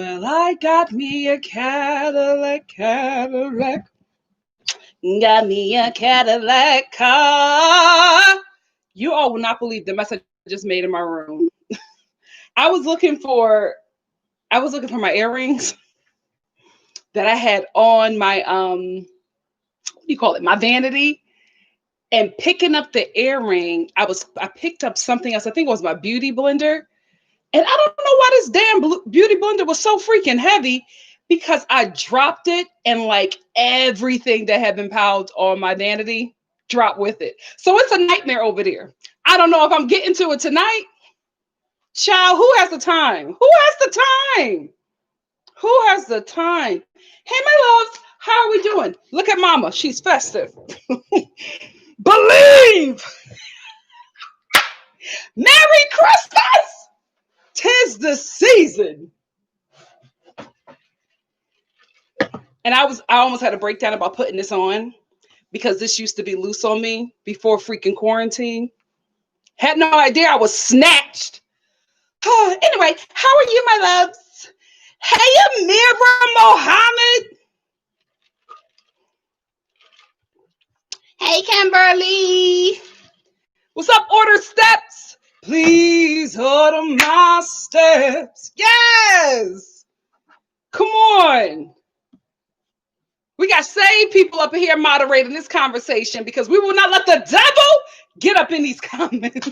Well, I got me a Cadillac. Got me a Cadillac car. You all will not believe the mess I just made in my room. I was looking for my earrings that I had on my what do you call it? My vanity. And picking up the earring, I picked up something else. I think it was my beauty blender. And I don't know why this damn beauty blender was so freaking heavy, because I dropped it and like everything that had been piled on my vanity dropped with it. So it's a nightmare over there. I don't know if I'm getting to it tonight. Child, who has the time? Who has the time? Who has the time? Hey, my loves, how are we doing? Look at mama. She's festive. Believe. Merry Christmas. 'Tis the season. And I almost had a breakdown about putting this on, because this used to be loose on me before freaking quarantine. Had no idea I was snatched. Anyway, how are you, my loves? Hey, Amira Mohammed. Hey, Kimberly. What's up, Order Steps? Please order my steps. Yes. Come on. We got saved people up here moderating this conversation, because we will not let the devil get up in these comments.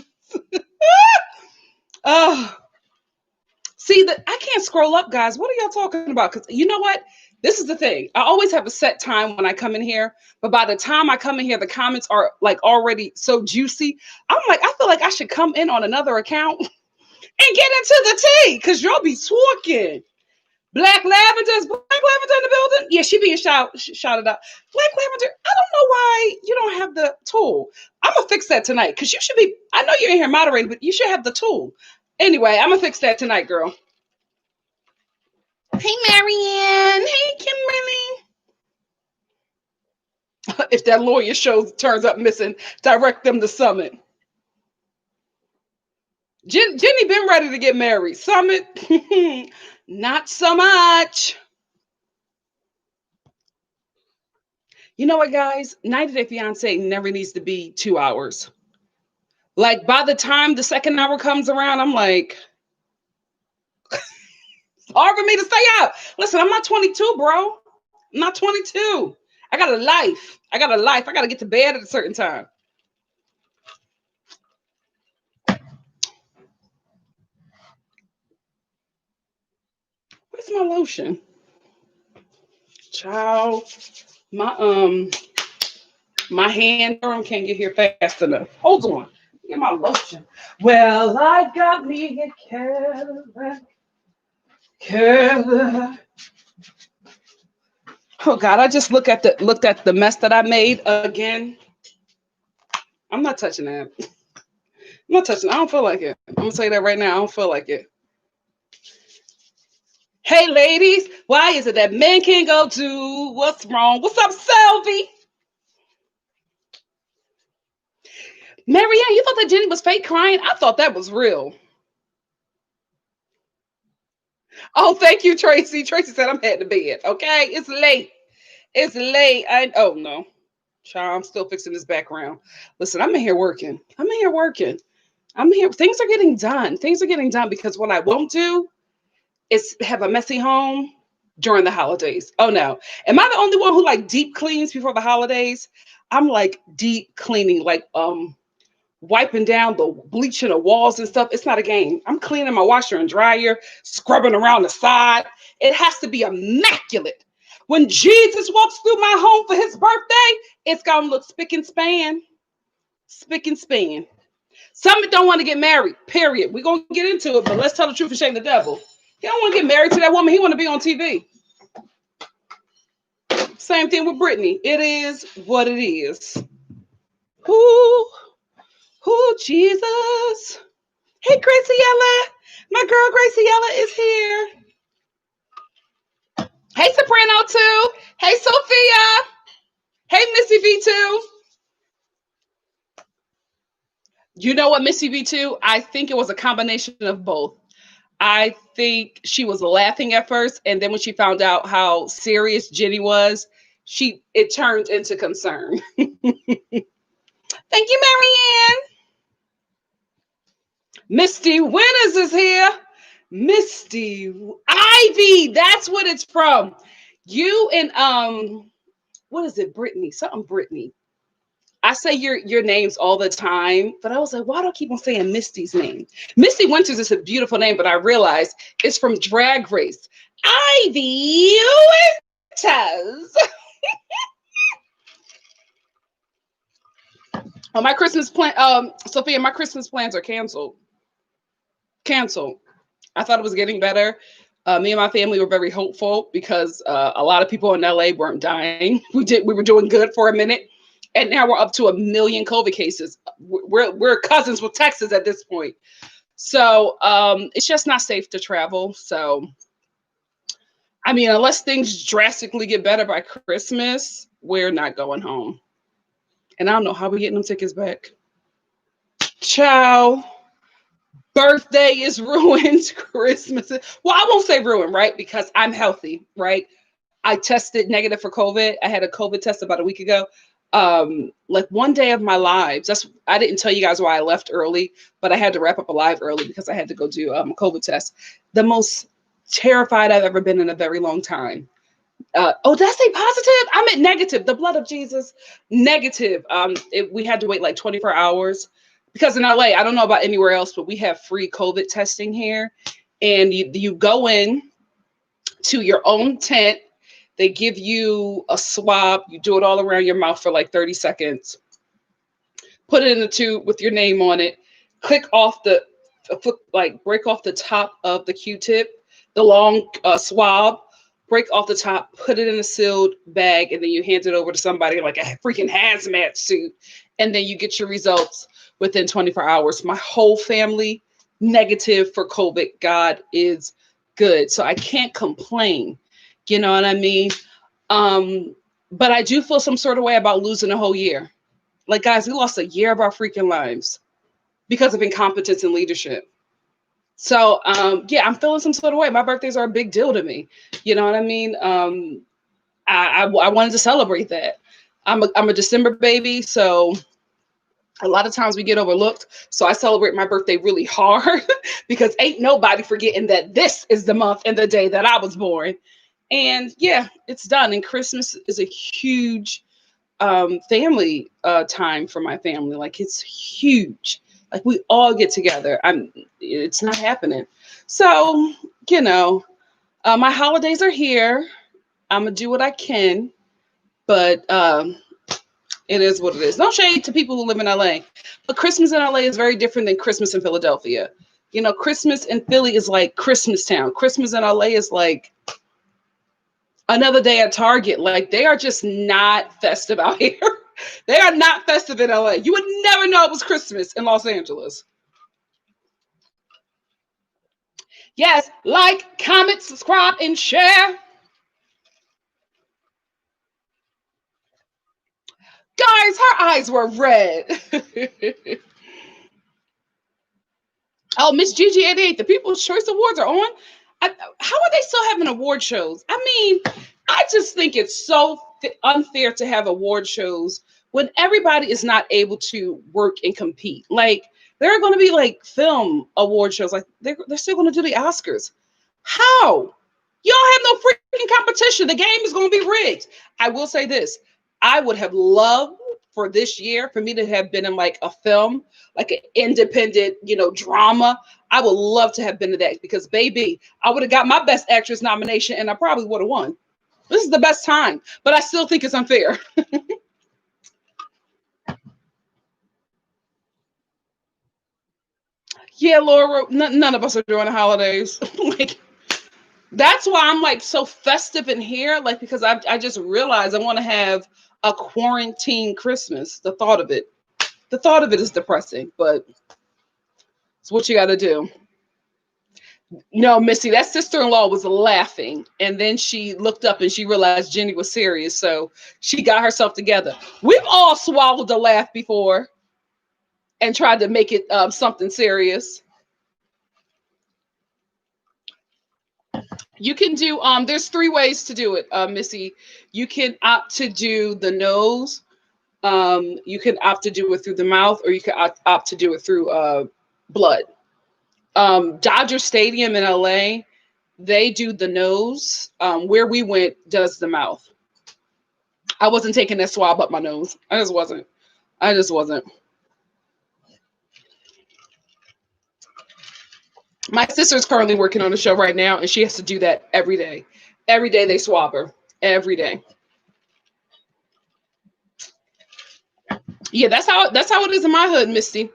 See, I can't scroll up, guys. What are y'all talking about? Because you know what? This is the thing. I always have a set time when I come in here, but by the time I come in here, the comments are like already so juicy. I'm like, I feel like I should come in on another account and get into the tea, because y'all be talking. Black Lavender in the building? Yeah, she being shouted out. Black Lavender, I don't know why you don't have the tool. I'm going to fix that tonight, because you should be, I know you're in here moderating, but you should have the tool. Anyway, I'm going to fix that tonight, girl. Hey, Marianne. Hey, Kimberly. If that lawyer turns up missing, direct them to Summit. Jenny been ready to get married. Summit, not so much. You know what, guys? 90 Day Fiancé never needs to be 2 hours. Like, by the time the second hour comes around, I'm like, it's hard for me to stay out. Listen, I'm not 22, bro. I'm not 22. I got a life. I got to get to bed at a certain time. Where's my lotion? Child, my hand arm can't get here fast enough. Hold on. Get my lotion. Well, I got me a Cadillac. Oh God, I just looked at the mess that I made again. I'm not touching that. I'm not touching it. I don't feel like it. I'm gonna say that right now. I don't feel like it. Hey ladies, why is it that men can't go to what's wrong? What's up, Selby? Marianne, you thought that Jenny was fake crying? I thought that was real. Oh, thank you, Tracy. Tracy said I'm heading to bed. Okay, it's late. It's late. Oh no, child, I'm still fixing this background. Listen, I'm in here working. I'm here. Things are getting done. Because what I won't do is have a messy home during the holidays. Oh no. Am I the only one who like deep cleans before the holidays? I'm like deep cleaning, like wiping down the bleach in the walls and stuff. It's not a game. I'm cleaning my washer and dryer, scrubbing around the side. It has to be immaculate. When Jesus walks through my home for his birthday, it's gonna look spick and span. Spick and span. Some don't want to get married, period. We're gonna get into it, but let's tell the truth and shame the devil. He don't want to get married to that woman. He want to be on TV. Same thing with Brittany. It is what it is. Ooh, Jesus. Hey, Graciela. My girl Graciela is here. Hey, Soprano 2. Hey, Sophia. Hey, Missy V2. You know what, Missy V2? I think it was a combination of both. I think she was laughing at first, and then when she found out how serious Jenny was, it turned into concern. Thank you, Marianne. Misty Winters is here. Misty Ivy, that's what it's from. You and what is it, Brittany? Something Brittany. I say your names all the time, but I was like, why do I keep on saying Misty's name? Misty Winters is a beautiful name, but I realized it's from Drag Race. Ivy Winters. Oh, my Christmas plan, Sophia, my Christmas plans are canceled. Canceled. I thought it was getting better. Me and my family were very hopeful because a lot of people in LA weren't dying. We were doing good for a minute, and now we're up to 1 million COVID cases. We're cousins with Texas at this point, so it's just not safe to travel. So, I mean, unless things drastically get better by Christmas, we're not going home. And I don't know how we're getting them tickets back. Ciao. Birthday is ruined. Christmas. Well, I won't say ruined, right? Because I'm healthy, right? I tested negative for COVID. I had a COVID test about a week ago. Like one day of my lives. I didn't tell you guys why I left early, but I had to wrap up a live early because I had to go do a COVID test. The most terrified I've ever been in a very long time. Oh, did I say positive? I meant negative. The blood of Jesus, negative. We had to wait like 24 hours because in LA, I don't know about anywhere else, but we have free COVID testing here, and you go in to your own tent. They give you a swab. You do it all around your mouth for like 30 seconds. Put it in the tube with your name on it. Click off break off the top of the Q-tip, the long swab. Break off the top, put it in a sealed bag, and then you hand it over to somebody like a freaking hazmat suit. And then you get your results within 24 hours. My whole family negative for COVID. God is good. So I can't complain. You know what I mean? But I do feel some sort of way about losing a whole year. Like, guys, we lost a year of our freaking lives because of incompetence in leadership. So, yeah, I'm feeling some sort of way. My birthdays are a big deal to me. You know what I mean? I wanted to celebrate that. I'm a December baby, so a lot of times we get overlooked. So I celebrate my birthday really hard because ain't nobody forgetting that this is the month and the day that I was born. And yeah, it's done. And Christmas is a huge family time for my family. Like, it's huge. Like, we all get together. It's not happening. So, you know, my holidays are here. I'm gonna do what I can, but it is what it is. No shade to people who live in LA, but Christmas in LA is very different than Christmas in Philadelphia. You know, Christmas in Philly is like Christmas town. Christmas in LA is like another day at Target. Like, they are just not festive out here. They are not festive in LA. You would never know it was Christmas in Los Angeles. Yes, like, comment, subscribe, and share. Guys, her eyes were red. Oh, Miss Gigi 88, the People's Choice Awards are on. How are they still having award shows? I mean, I just think it's so unfair to have award shows when everybody is not able to work and compete. Like, there are going to be like film award shows, like they're still going to do the Oscars. How? You don't have no freaking competition. The game is going to be rigged. I will say this. I would have loved for this year for me to have been in like a film, like an independent, drama. I would love to have been to that because, baby, I would have got my Best Actress nomination and I probably would have won. This is the best time, but I still think it's unfair. Yeah, Laura, none of us are doing the holidays. Like, that's why I'm like so festive in here, like, because I just realized I want to have a quarantine Christmas. The thought of it is depressing, but it's what you got to do. No, Missy, that sister-in-law was laughing, and then she looked up and she realized Jenny was serious, so she got herself together. We've all swallowed a laugh before and tried to make it something serious. You can do there's three ways to do it, Missy. You can opt to do the nose, you can opt to do it through the mouth, or you can opt to do it through blood. Dodger Stadium in LA, they do the nose. Where we went does the mouth. I wasn't taking that swab up my nose. I just wasn't. I just wasn't. My sister's currently working on a show right now, and she has to do that every day. Every day they swab her. Every day. Yeah, that's how it is in my hood, Misty.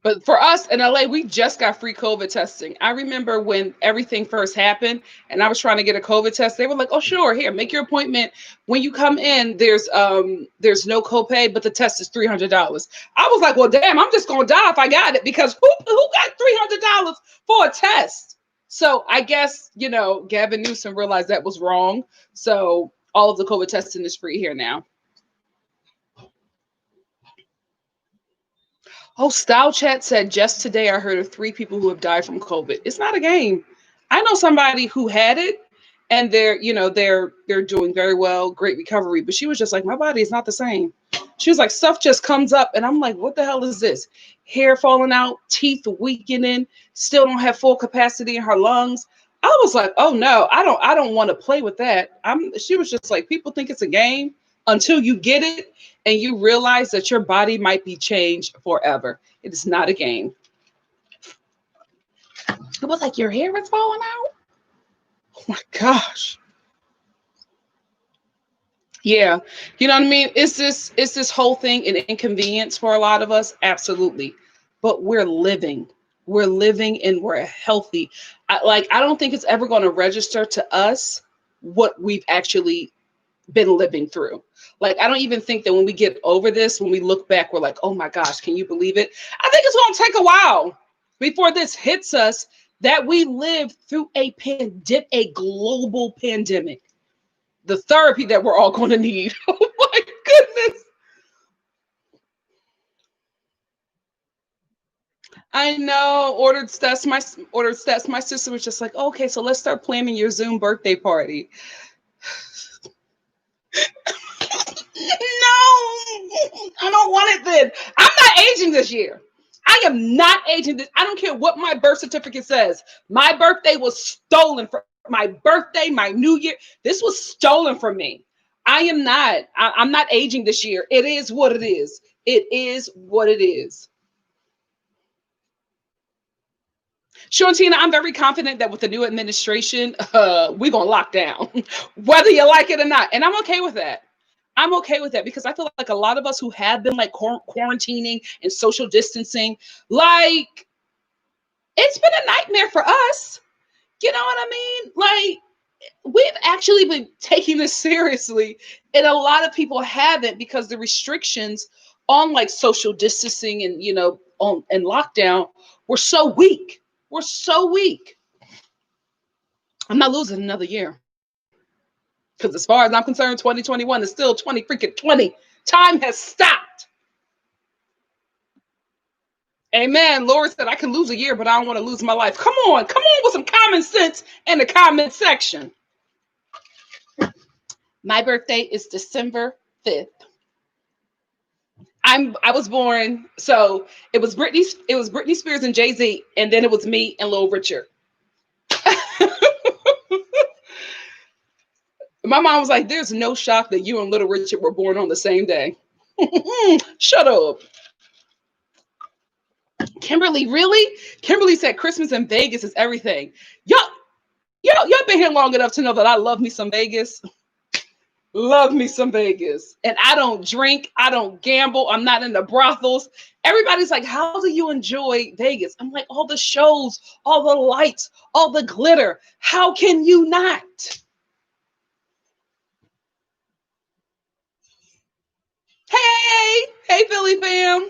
But for us in LA, we just got free COVID testing. I remember when everything first happened and I was trying to get a COVID test, they were like, "Oh, sure, here, make your appointment. When you come in, there's no copay, but the test is $300." I was like, "Well, damn, I'm just gonna die if I got it because who got $300 for a test?" So I guess, Gavin Newsom realized that was wrong. So all of the COVID testing is free here now. Oh, Style Chat said just today I heard of three people who have died from COVID. It's not a game. I know somebody who had it and they're doing very well, great recovery, but she was just like, my body is not the same. She was like, stuff just comes up and I'm like, what the hell is this? Hair falling out, teeth weakening, still don't have full capacity in her lungs. I was like, oh no, I don't want to play with that. She was just like, people think it's a game until you get it and you realize that your body might be changed forever. It is not a game. It was like, your hair is falling out? Oh my gosh. Yeah. You know what I mean? Is this whole thing an inconvenience for a lot of us? Absolutely. But we're living. We're living and we're healthy. I don't think it's ever going to register to us what we've actually been living through. Like, I don't even think that when we get over this, when we look back, we're like, oh my gosh, can you believe it? I think it's going to take a while before this hits us that we lived through a global pandemic. The therapy that we're all going to need. Oh my goodness. I know. Ordered stats. My sister was just like, okay, so let's start planning your Zoom birthday party. No, I don't want it then. I'm not aging this year. I am not aging this. I don't care what my birth certificate says. My birthday was stolen from my birthday, my new year. This was stolen from me. I am not. I'm not aging this year. It is what it is. It is what it is. Shantina, I'm very confident that with the new administration, we're gonna lock down, whether you like it or not, and I'm okay with that. I'm okay with that because I feel like a lot of us who have been like quarantining and social distancing, like it's been a nightmare for us. You know what I mean? Like we've actually been taking this seriously, and a lot of people haven't because the restrictions on like social distancing and on and lockdown were so weak. We're so weak. I'm not losing another year because as far as I'm concerned, 2021 is still 20 freaking 20. Time has stopped. Amen. Lord said I can lose a year, but I don't want to lose my life. Come on with some common sense in the comment section. My birthday is December 5th. I was born, so it was Britney Spears and Jay-Z, and then it was me and Lil Richard. My mom was like, there's no shock that you and Little Richard were born on the same day. Shut up. Kimberly, really? Kimberly said Christmas in Vegas is everything. Y'all been here long enough to know that I love me some Vegas. Love me some Vegas. And I don't drink. I don't gamble. I'm not in the brothels. Everybody's like, how do you enjoy Vegas? I'm like, all the shows, all the lights, all the glitter. How can you not? Hey, Philly fam.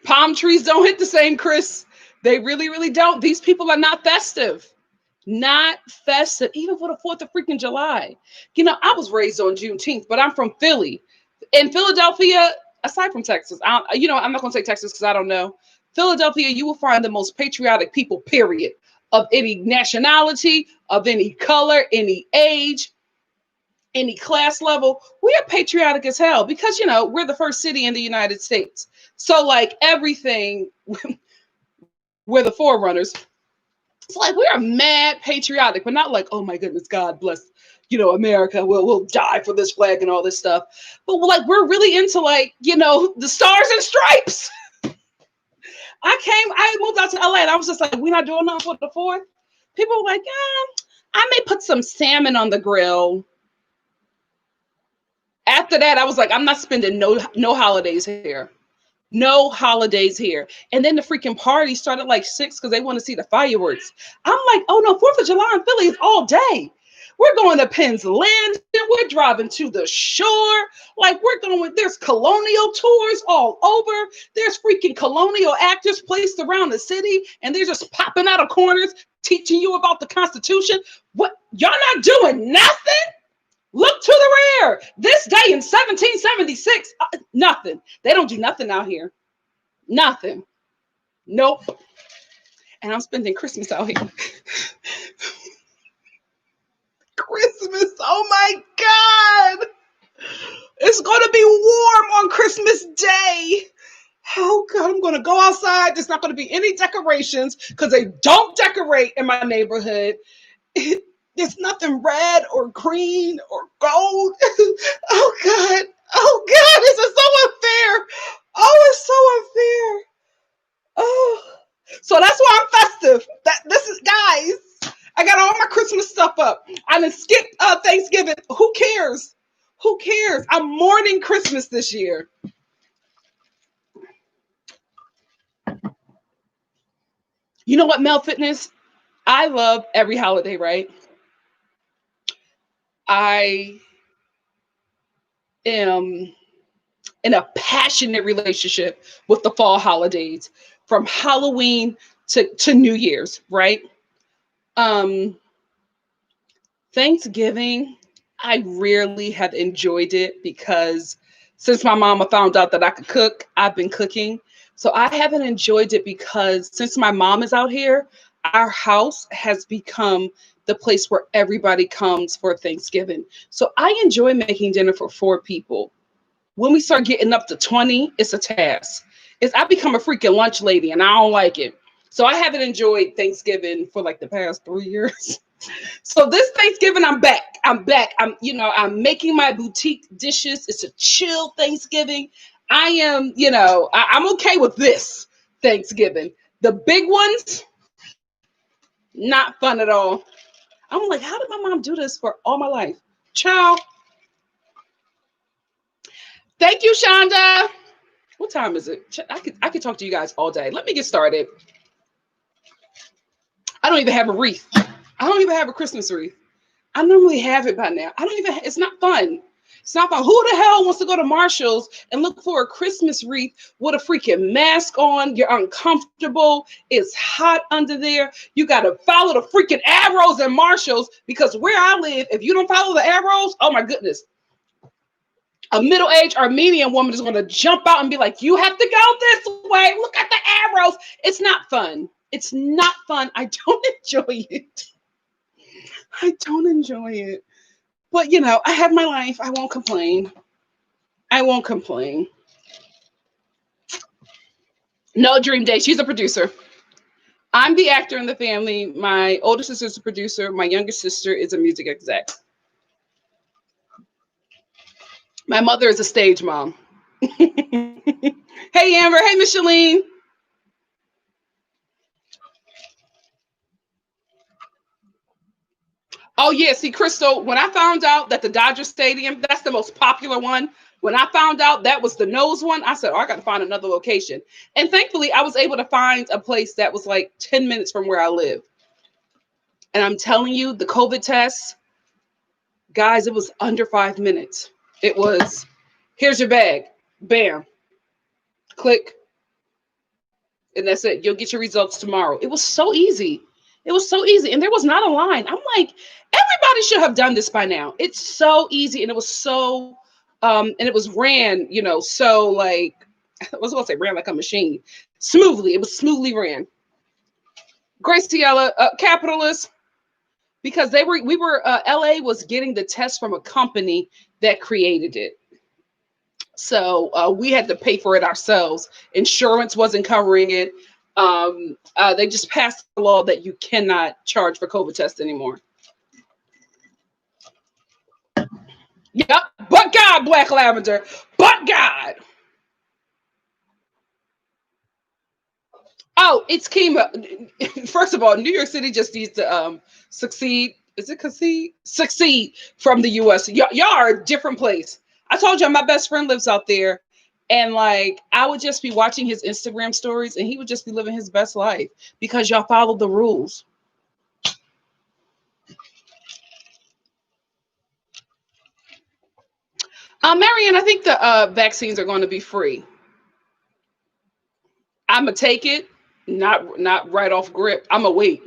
Palm trees don't hit the same, Chris. They really, really don't. These people are not festive. Not festive, even for the 4th of freaking July. I was raised on Juneteenth, but I'm from Philly. In Philadelphia, aside from Texas, I'm not going to say Texas because I don't know. Philadelphia, you will find the most patriotic people, period, of any nationality, of any color, any age, any class level. We are patriotic as hell because, we're the first city in the United States. So, like, everything, we're the forerunners. It's like we are mad patriotic, but not like, oh my goodness, God bless, America. We'll die for this flag and all this stuff. But like we're really into like, the stars and stripes. I moved out to LA and I was just like, we're not doing nothing for the 4th. People were like, yeah, I may put some salmon on the grill. After that, I was like, I'm not spending no holidays here. No holidays here. And then the freaking party started like 6 because they want to see the fireworks. I'm like, oh no, 4th of July in Philly is all day. We're going to Penn's Landing. We're driving to the shore. Like there's colonial tours all over. There's freaking colonial actors placed around the city. And they're just popping out of corners, teaching you about the Constitution. What? Y'all not doing nothing? Look to the rear. This day in 1776, nothing. They don't do nothing out here. Nothing. Nope. And I'm spending Christmas out here. Christmas. Oh my God. It's going to be warm on Christmas Day. Oh God, I'm going to go outside. There's not going to be any decorations because they don't decorate in my neighborhood. There's nothing red or green or gold. Oh God. Oh God, this is so unfair. Oh, it's so unfair. Oh. So that's why I'm festive. This is, guys, I got all my Christmas stuff up. I done skipped Thanksgiving. Who cares? Who cares? I'm mourning Christmas this year. You know what, Mel Fitness? I love every holiday, right? I am in a passionate relationship with the fall holidays, from Halloween to New Year's, right? Thanksgiving, I rarely have enjoyed it because since my mama found out that I could cook, I've been cooking. So I haven't enjoyed it because since my mom is out here, our house has become the place where everybody comes for Thanksgiving. So I enjoy making dinner for 4 people. When we start getting up to 20, it's a task. I become a freaking lunch lady and I don't like it. So I haven't enjoyed Thanksgiving for like the past 3 years. So this Thanksgiving, I'm back. I'm I'm making my boutique dishes. It's a chill Thanksgiving. I am, I'm okay with this Thanksgiving. The big ones, not fun at all. I'm like, how did my mom do this for all my life? Ciao. Thank you, Shonda. What time is it? I could talk to you guys all day. Let me get started. I don't even have a wreath. I don't even have a Christmas wreath. I normally have it by now. It's not fun. It's not fun. Who the hell wants to go to Marshall's and look for a Christmas wreath with a freaking mask on? You're uncomfortable. It's hot under there. You got to follow the freaking arrows in Marshall's because where I live, if you don't follow the arrows, oh my goodness. A middle-aged Armenian woman is going to jump out and be like, you have to go this way. Look at the arrows. It's not fun. It's not fun. I don't enjoy it. I don't enjoy it. But, I have my life. I won't complain. I won't complain. No, Dream Day. She's a producer. I'm the actor in the family. My older sister is a producer. My younger sister is a music exec. My mother is a stage mom. Hey, Amber. Hey, Micheline. Oh, yeah. See, Crystal, when I found out that the Dodger Stadium, that's the most popular one. When I found out that was the nose one, I said, oh, I got to find another location. And thankfully, I was able to find a place that was like 10 minutes from where I live. And I'm telling you, the COVID test, guys, it was under 5 minutes. It was, here's your bag. Bam. Click. And that's it. You'll get your results tomorrow. It was so easy. It was so easy. And there was not a line. I'm like, everybody should have done this by now. It's so easy. And it was so, and it was ran, so like I was going to say ran like a machine. Smoothly. It was smoothly ran. Graciela, capitalist, because LA was getting the test from a company that created it. So we had to pay for it ourselves. Insurance wasn't covering it. They just passed a law that you cannot charge for COVID tests anymore. Yep, but God, Black Lavender, but God. Oh, it's chemo. First of all, New York City just needs to succeed. Is it concede? Succeed from the US. Y'all are a different place. I told you my best friend lives out there. And like I would just be watching his Instagram stories and he would just be living his best life because y'all follow the rules. Marianne, I think the vaccines are going to be free. I'm gonna take it, not right off grip. I'm gonna wait.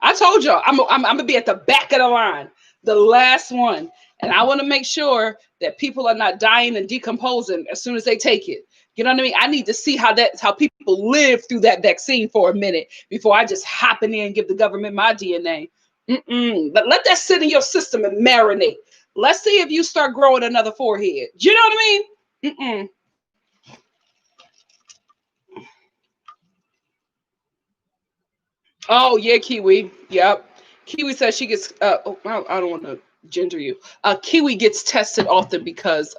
I told y'all I'm gonna be at the back of the line, the last one, and I want to make sure that people are not dying and decomposing as soon as they take it. You know what I mean? I need to see how people live through that vaccine for a minute before I just hop in there and give the government my DNA. But let that sit in your system and marinate. Let's see if you start growing another forehead. You know what I mean? Oh yeah, Kiwi. Yep. Kiwi says she gets. Oh, I don't want to gender you. Kiwi gets tested often because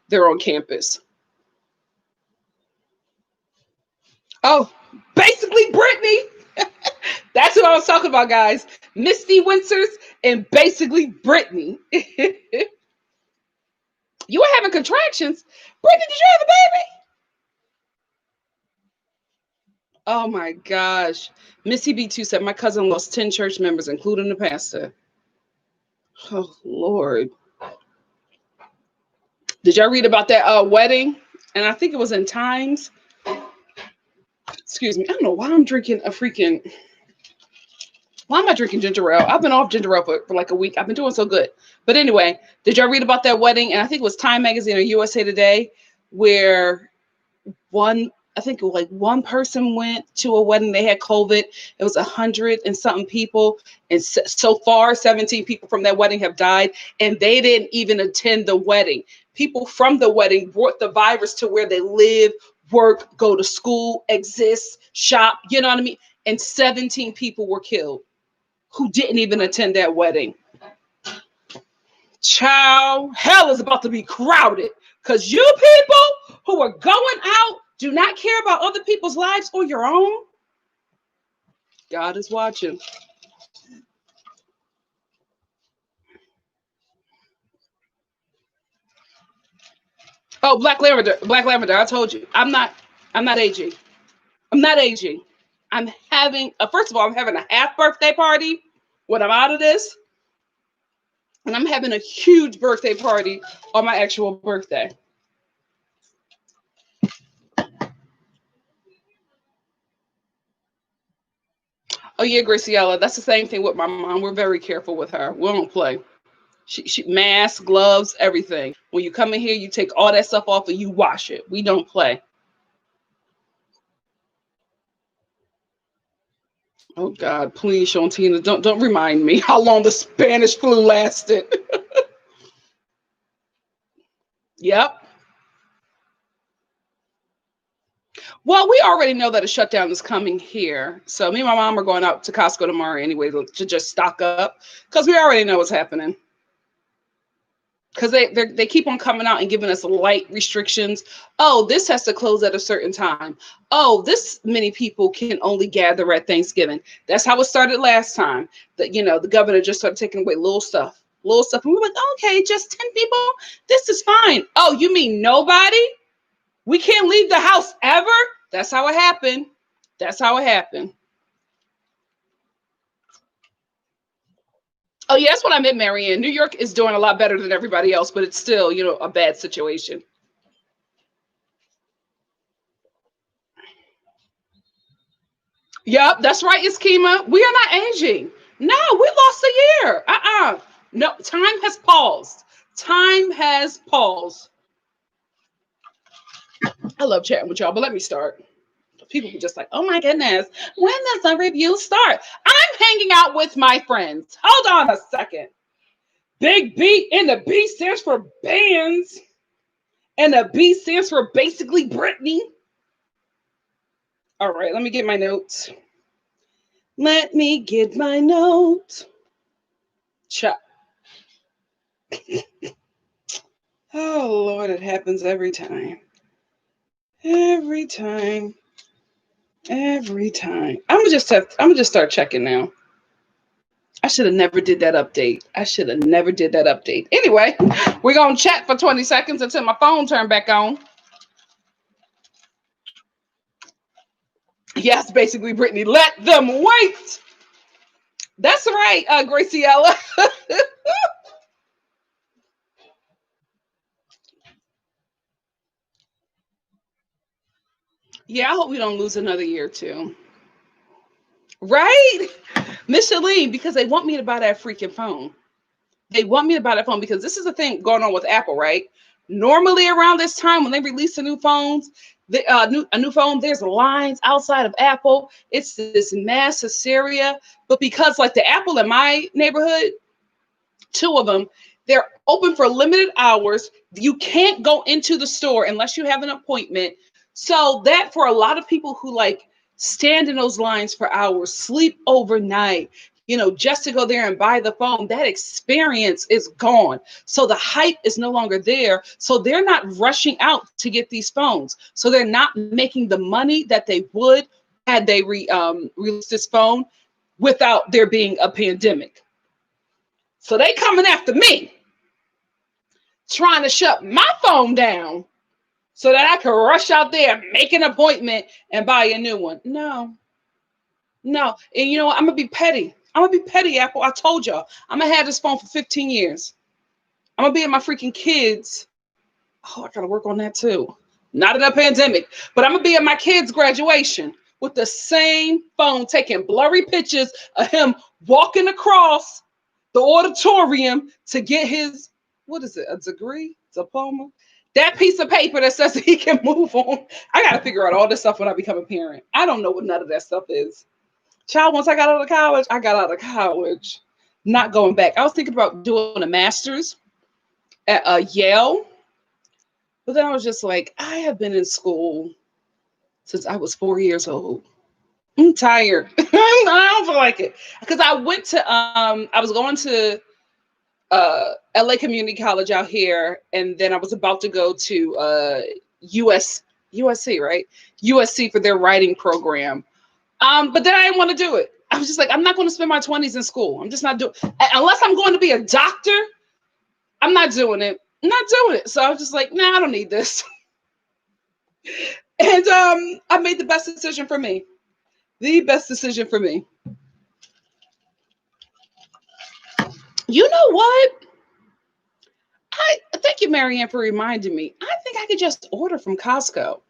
they're on campus. Oh, basically Brittany. That's what I was talking about, guys. Misty Winters and basically Brittany. You were having contractions. Brittany, did you have a baby? Oh my gosh. Missy B2 said my cousin lost 10 church members, including the pastor. Oh Lord. Did y'all read about that wedding? And I think it was in Times. Excuse me. I don't know why I'm drinking a freaking. Why am I drinking ginger ale? I've been off ginger ale for like a week. I've been doing so good. But anyway, did y'all read about that wedding? And I think it was Time Magazine or USA Today, where I think it was like one person went to a wedding. They had COVID. It was 100 and something people. And so far, 17 people from that wedding have died. And they didn't even attend the wedding. People from the wedding brought the virus to where they live, work, go to school, exist, shop. You know what I mean? And 17 people were killed who didn't even attend that wedding. Child, hell is about to be crowded because you people who are going out do not care about other people's lives or your own. God is watching. Oh, Black Lavender. I told you, I'm not aging. I'm not aging. I'm having first of all, I'm having a half birthday party when I'm out of this, and I'm having a huge birthday party on my actual birthday. Oh yeah, Graciela. That's the same thing with my mom. We're very careful with her. We don't play. She mask, gloves, everything. When you come in here, you take all that stuff off and you wash it. We don't play. Oh God, please, Shantina, don't remind me how long the Spanish flu lasted. Yep. Well, we already know that a shutdown is coming here. So me and my mom are going out to Costco tomorrow anyway to just stock up because we already know what's happening. Because they keep on coming out and giving us light restrictions. Oh, this has to close at a certain time. Oh, this many people can only gather at Thanksgiving. That's how it started last time. That the governor just started taking away little stuff, and we're like, okay, just 10 people. This is fine. Oh, you mean nobody? We can't leave the house ever? That's how it happened. That's how it happened. Oh, yeah, that's what I meant, Marianne. New York is doing a lot better than everybody else, but it's still, a bad situation. Yep, that's right, Iskema. We are not aging. No, we lost a year. No, time has paused. Time has paused. I love chatting with y'all, but let me start. People were just like, oh my goodness, when does the review start? I'm hanging out with my friends. Hold on a second. Big B, and the B stands for bands, and the B stands for basically Britney. All right, let me get my notes. Let me get my notes. Chop. Oh Lord, it happens every time. Every time. Every time. I'm gonna just start checking now. I should have never did that update. I should have never did that update. Anyway, we're gonna chat for 20 seconds until my phone turned back on. Yes, basically, Brittany, let them wait. That's right, Graciela. Yeah, I hope we don't lose another year too. Right? Micheline, because they want me to buy that freaking phone. They want me to buy that phone because this is the thing going on with Apple, right? Normally around this time when they release the new phones, a new phone, there's lines outside of Apple. It's this mass hysteria. But because like the Apple in my neighborhood, two of them, they're open for limited hours. You can't go into the store unless you have an appointment. So that for a lot of people who like stand in those lines for hours, sleep overnight, just to go there and buy the phone, that experience is gone. So the hype is no longer there. So they're not rushing out to get these phones. So they're not making the money that they would had they released this phone without there being a pandemic. So they coming after me, trying to shut my phone down so that I can rush out there, make an appointment, and buy a new one. No, no. And you know what? I'm going to be petty. I'm going to be petty, Apple. I told y'all. I'm going to have this phone for 15 years. I'm going to be at my freaking kids. Oh, I got to work on that too. Not in a pandemic, but I'm going to be at my kids' graduation with the same phone, taking blurry pictures of him walking across the auditorium to get his, what is it, a degree, diploma? That piece of paper that says that he can move on. I got to figure out all this stuff when I become a parent. I don't know what none of that stuff is. Child, once I got out of college, I got out of college. Not going back. I was thinking about doing a master's at Yale, but then I was just like, I have been in school since I was 4 years old. I'm tired. I don't feel like it because I was going to LA Community College out here, and then I was about to go to USC, right? USC for their writing program. But then I didn't want to do it. I was just like, I'm not going to spend my 20s in school. I'm just not doing unless I'm going to be a doctor. I'm not doing it. I'm not doing it. So I was just like, nah, I don't need this. And I made the best decision for me. The best decision for me. You know what? I thank you, Marianne, for reminding me. I think I could just order from Costco.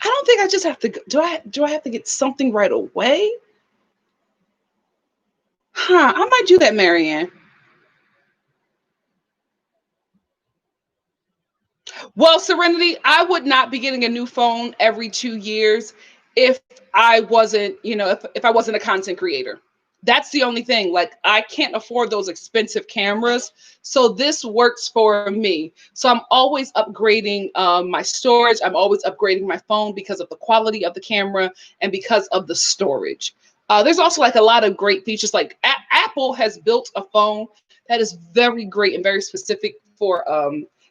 I don't think I just have to. Do I have to get something right away? Huh? I might do that, Marianne. Well, Serenity, I would not be getting a new phone every 2 years if I wasn't, if I wasn't a content creator. That's the only thing. Like, I can't afford those expensive cameras. So this works for me. So I'm always upgrading my storage. I'm always upgrading my phone because of the quality of the camera and because of the storage. There's also like a lot of great features. Like Apple has built a phone that is very great and very specific for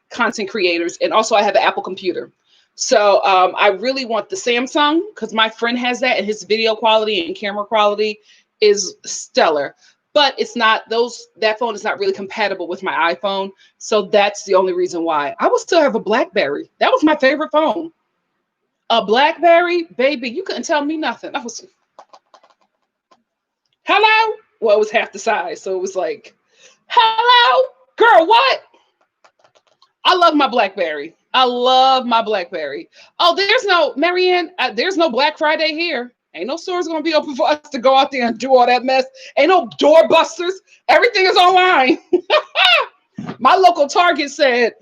content creators. And also I have an Apple computer. So I really want the Samsung because my friend has that and his video quality and camera quality is stellar. But it's not that phone is not really compatible with my iPhone. So that's the only reason why. I will still have a BlackBerry. That was my favorite phone. A BlackBerry, baby, you couldn't tell me nothing. I was hello. Well, it was half the size. So it was like, hello, girl, what? I love my BlackBerry. I love my BlackBerry. Oh, there's no, Marianne, there's no Black Friday here. Ain't no stores going to be open for us to go out there and do all that mess. Ain't no doorbusters. Everything is online. My local Target said,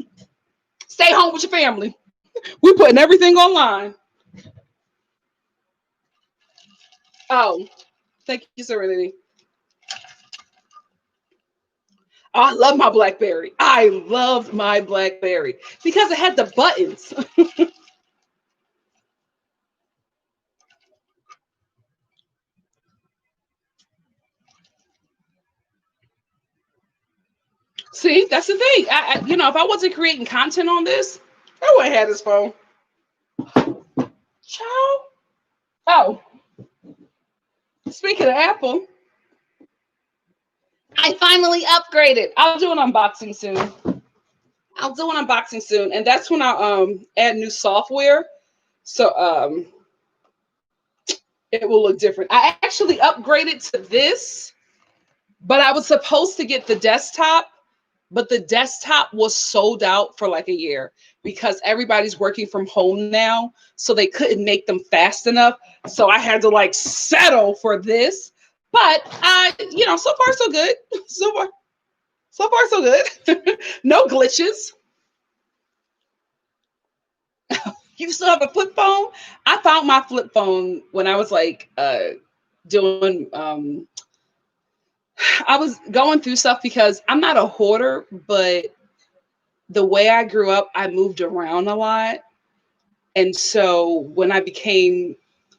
stay home with your family. We putting everything online. Oh, thank you, Serenity. Oh, I love my BlackBerry. I loved my BlackBerry because it had the buttons. See, that's the thing. If I wasn't creating content on this, I would have had this phone. Ciao. Oh, speaking of Apple, I finally upgraded. I'll do an unboxing soon. And that's when I add new software. So it will look different. I actually upgraded to this, but I was supposed to get the desktop, but the desktop was sold out for like a year because everybody's working from home now, so they couldn't make them fast enough. So I had to like settle for this. But so far so good. So far so good. No glitches. You still have a flip phone? I found my flip phone when I was like doing I was going through stuff because I'm not a hoarder, but the way I grew up, I moved around a lot. And so when I became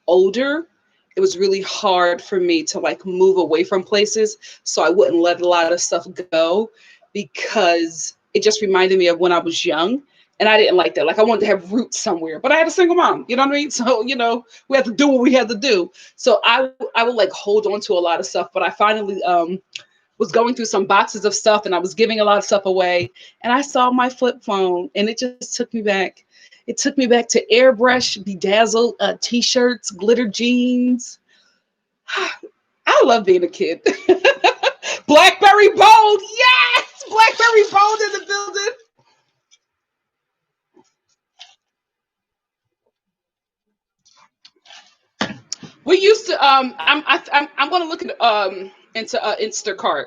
older, it was really hard for me to like move away from places. So I wouldn't let a lot of stuff go because it just reminded me of when I was young. And I didn't like that. Like I wanted to have roots somewhere, but I had a single mom. You know what I mean? So, we had to do what we had to do. So I would like hold on to a lot of stuff, but I finally was going through some boxes of stuff and I was giving a lot of stuff away. And I saw my flip phone and it just took me back. It took me back to airbrush, bedazzled t-shirts, glitter jeans. I love being a kid. Blackberry Bold. Yes! Blackberry Bold in the building. We used to I'm going to look at into Instacart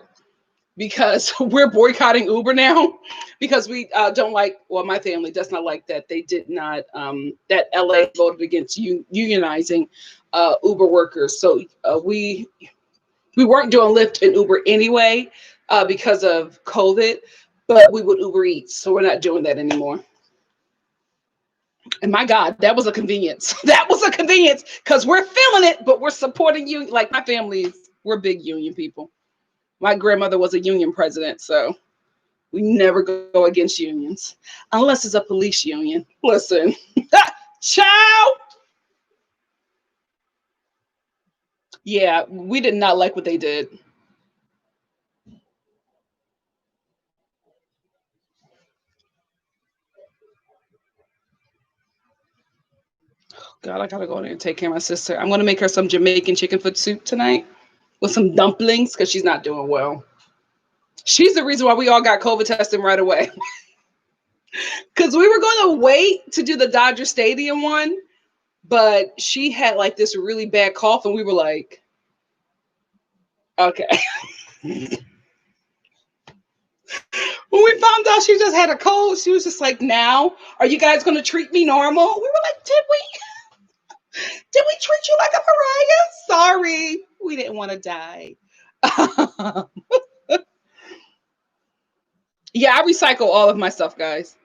because we're boycotting Uber now because we don't like, well, my family does not like that. They did not, that LA voted against unionizing Uber workers. So we weren't doing Lyft and Uber anyway because of COVID, but we would Uber Eats. So we're not doing that anymore. And my God, that was a convenience. That was a convenience because we're feeling it, but we're supporting you. Like my family's, we're big union people. My grandmother was a union president, so we never go against unions unless it's a police union. Listen, child. Yeah, we did not like what they did. God, I gotta go in there and take care of my sister. I'm gonna make her some Jamaican chicken foot soup tonight with some dumplings because she's not doing well. She's the reason why we all got COVID testing right away. Because we were going to wait to do the Dodger Stadium one, but she had like this really bad cough, and we were like, okay. When we found out she just had a cold, she was just like, now, are you guys going to treat me normal? We were like, did we treat you like a pariah? Sorry. We didn't want to die. Yeah, I recycle all of my stuff, guys.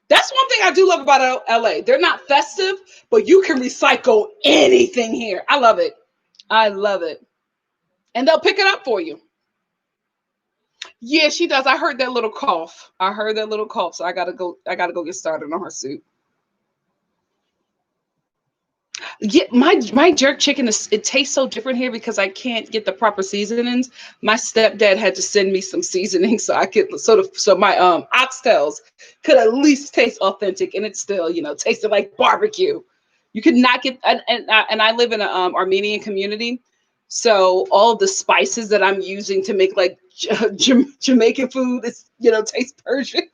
That's one thing I do love about LA. They're not festive, but you can recycle anything here. I love it. I love it. And they'll pick it up for you. Yeah, she does. I heard that little cough. So I gotta go get started on her soup. Yeah, my jerk chicken it tastes so different here because I can't get the proper seasonings. My stepdad had to send me some seasoning so I could so my oxtails could at least taste authentic, and it still tasted like barbecue. You could not get and I live in an Armenian community, so all the spices that I'm using to make like Jamaican food is tastes Persian.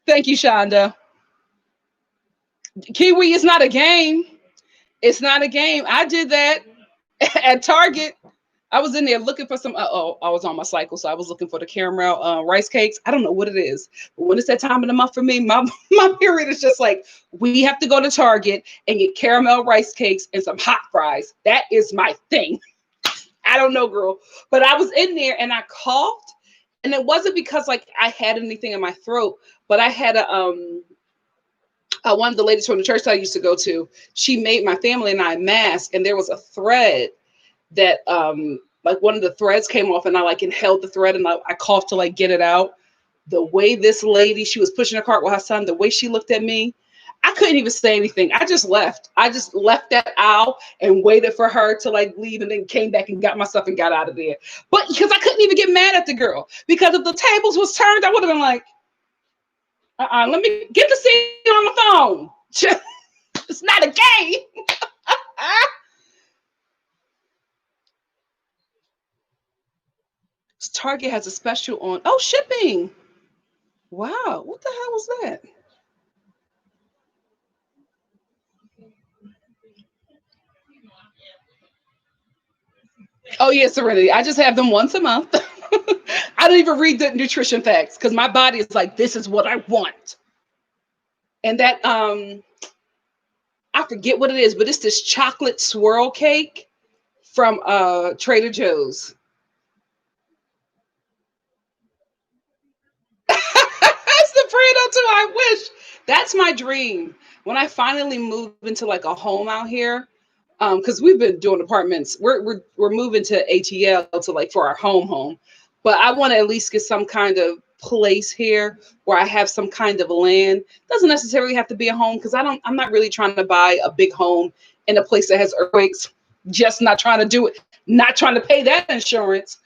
Thank you, Shonda. Kiwi is not a game. It's not a game. I did that at Target. I was in there looking for some. Oh, I was on my cycle, so I was looking for the caramel rice cakes. I don't know what it is, but when it's that time of the month for me, my my period is just like we have to go to Target and get caramel rice cakes and some hot fries. That is my thing. I don't know, girl, but I was in there and I coughed, and it wasn't because like I had anything in my throat, but I had a one of the ladies from the church I used to go to. She made my family and I a mask, and there was a thread that like one of the threads came off and I like inhaled the thread and I coughed to like get it out. The way this lady, she was pushing a cart with her son, the way she looked at me, I couldn't even say anything. I just left. I just left that aisle and waited for her to like leave and then came back and got my stuff and got out of there. But because I couldn't even get mad at the girl, because if the tables was turned, I would have been like, let me get the scene on the phone. It's not a game. Target has a special on. Oh, shipping. Wow. What the hell was that? Oh, yeah, Serenity. I just have them once a month. I don't even read the nutrition facts because my body is like, this is what I want. And that I forget what it is, but it's this chocolate swirl cake from Trader Joe's. That's the Prado too. I wish. That's my dream. When I finally move into like a home out here, because we've been doing apartments. We're moving to ATL to like for our home. But I want to at least get some kind of place here where I have some kind of land. Doesn't necessarily have to be a home because I'm not really trying to buy a big home in a place that has earthquakes. Just not trying to do it, not trying to pay that insurance.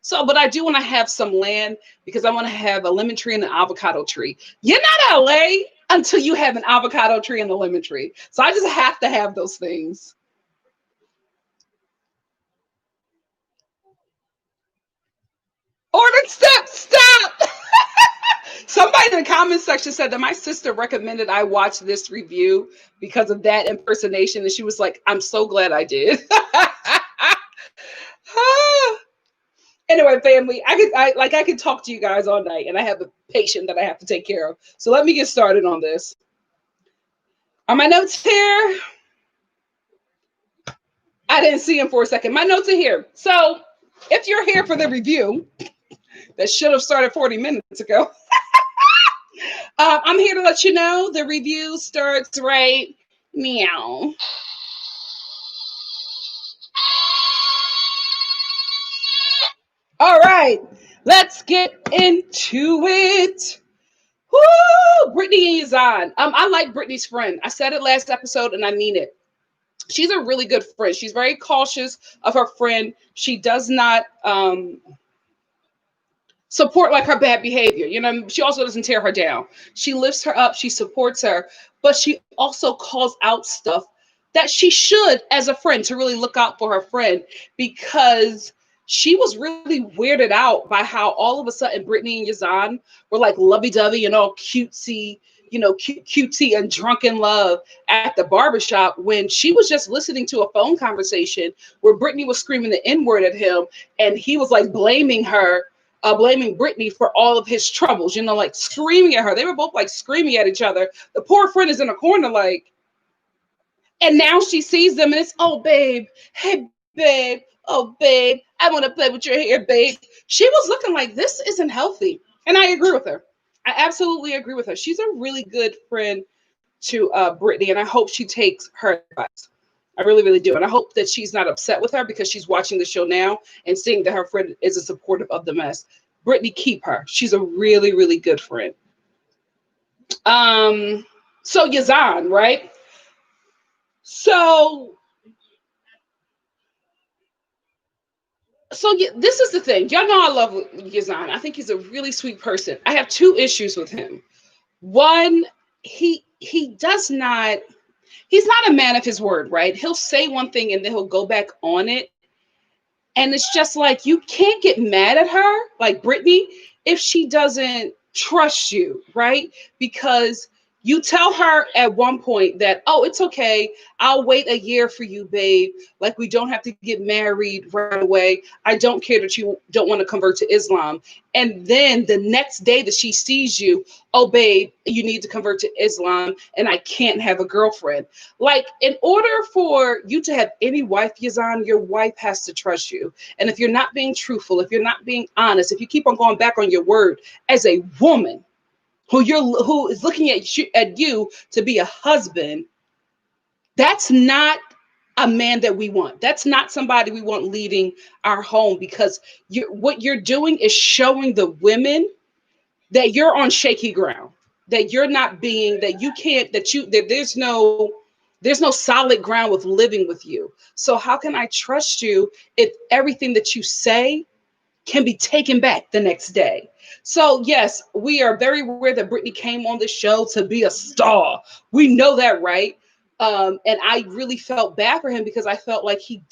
So, but I do want to have some land because I want to have a lemon tree and an avocado tree. You're not LA until you have an avocado tree and a lemon tree. So I just have to have those things. Ordered stop. Somebody in the comment section said that my sister recommended I watch this review because of that impersonation. And she was like, I'm so glad I did. Anyway, family, I could talk to you guys all night and I have a patient that I have to take care of. So let me get started on this. Are my notes here? I didn't see them for a second. My notes are here. So if you're here for the review, that should have started 40 minutes ago. I'm here to let you know the review starts right meow. All right, let's get into it. Woo! Brittany is on. I like Brittany's friend. I said it last episode and I mean it. She's a really good friend. She's very cautious of her friend. She does not support like her bad behavior. You know, she also doesn't tear her down. She lifts her up, she supports her, but she also calls out stuff that she should as a friend to really look out for her friend because she was really weirded out by how all of a sudden Brittany and Yazan were like lovey-dovey and all cutesy, cutesy and drunk in love at the barbershop when she was just listening to a phone conversation where Brittany was screaming the N-word at him and he was like blaming her blaming Brittany for all of his troubles, like screaming at her. They were both like screaming at each other. The poor friend is in a corner, like, and now she sees them and it's, oh, babe, hey, babe, oh, babe, I want to play with your hair, babe. She was looking like this isn't healthy. And I agree with her. I absolutely agree with her. She's a really good friend to Brittany, and I hope she takes her advice. I really, really do. And I hope that she's not upset with her because she's watching the show now and seeing that her friend isn't supportive of the mess. Brittany, keep her. She's a really, really good friend. So Yazan, right? So yeah, this is the thing. Y'all know I love Yazan. I think he's a really sweet person. I have two issues with him. One, he does not, he's not a man of his word, right? He'll say one thing and then he'll go back on it. And it's just like, you can't get mad at her, like Brittany, if she doesn't trust you, right? Because You tell her at one point that, oh, it's okay. I'll wait a year for you, babe. Like, we don't have to get married right away. I don't care that you don't want to convert to Islam. And then the next day that she sees you, oh, babe, you need to convert to Islam and I can't have a girlfriend. Like, in order for you to have any wife, Yazan, your wife has to trust you. And if you're not being truthful, if you're not being honest, if you keep on going back on your word as a woman, who is looking at you to be a husband, that's not a man that we want. That's not somebody we want leading our home, because what you're doing is showing the women that you're on shaky ground, that you're not being, that you can't, that there's no solid ground with living with you. So how can I trust you if everything that you say can be taken back the next day? So yes, we are very aware that Brittany came on the show to be a star. We know that, right? And I really felt bad for him, because I felt like he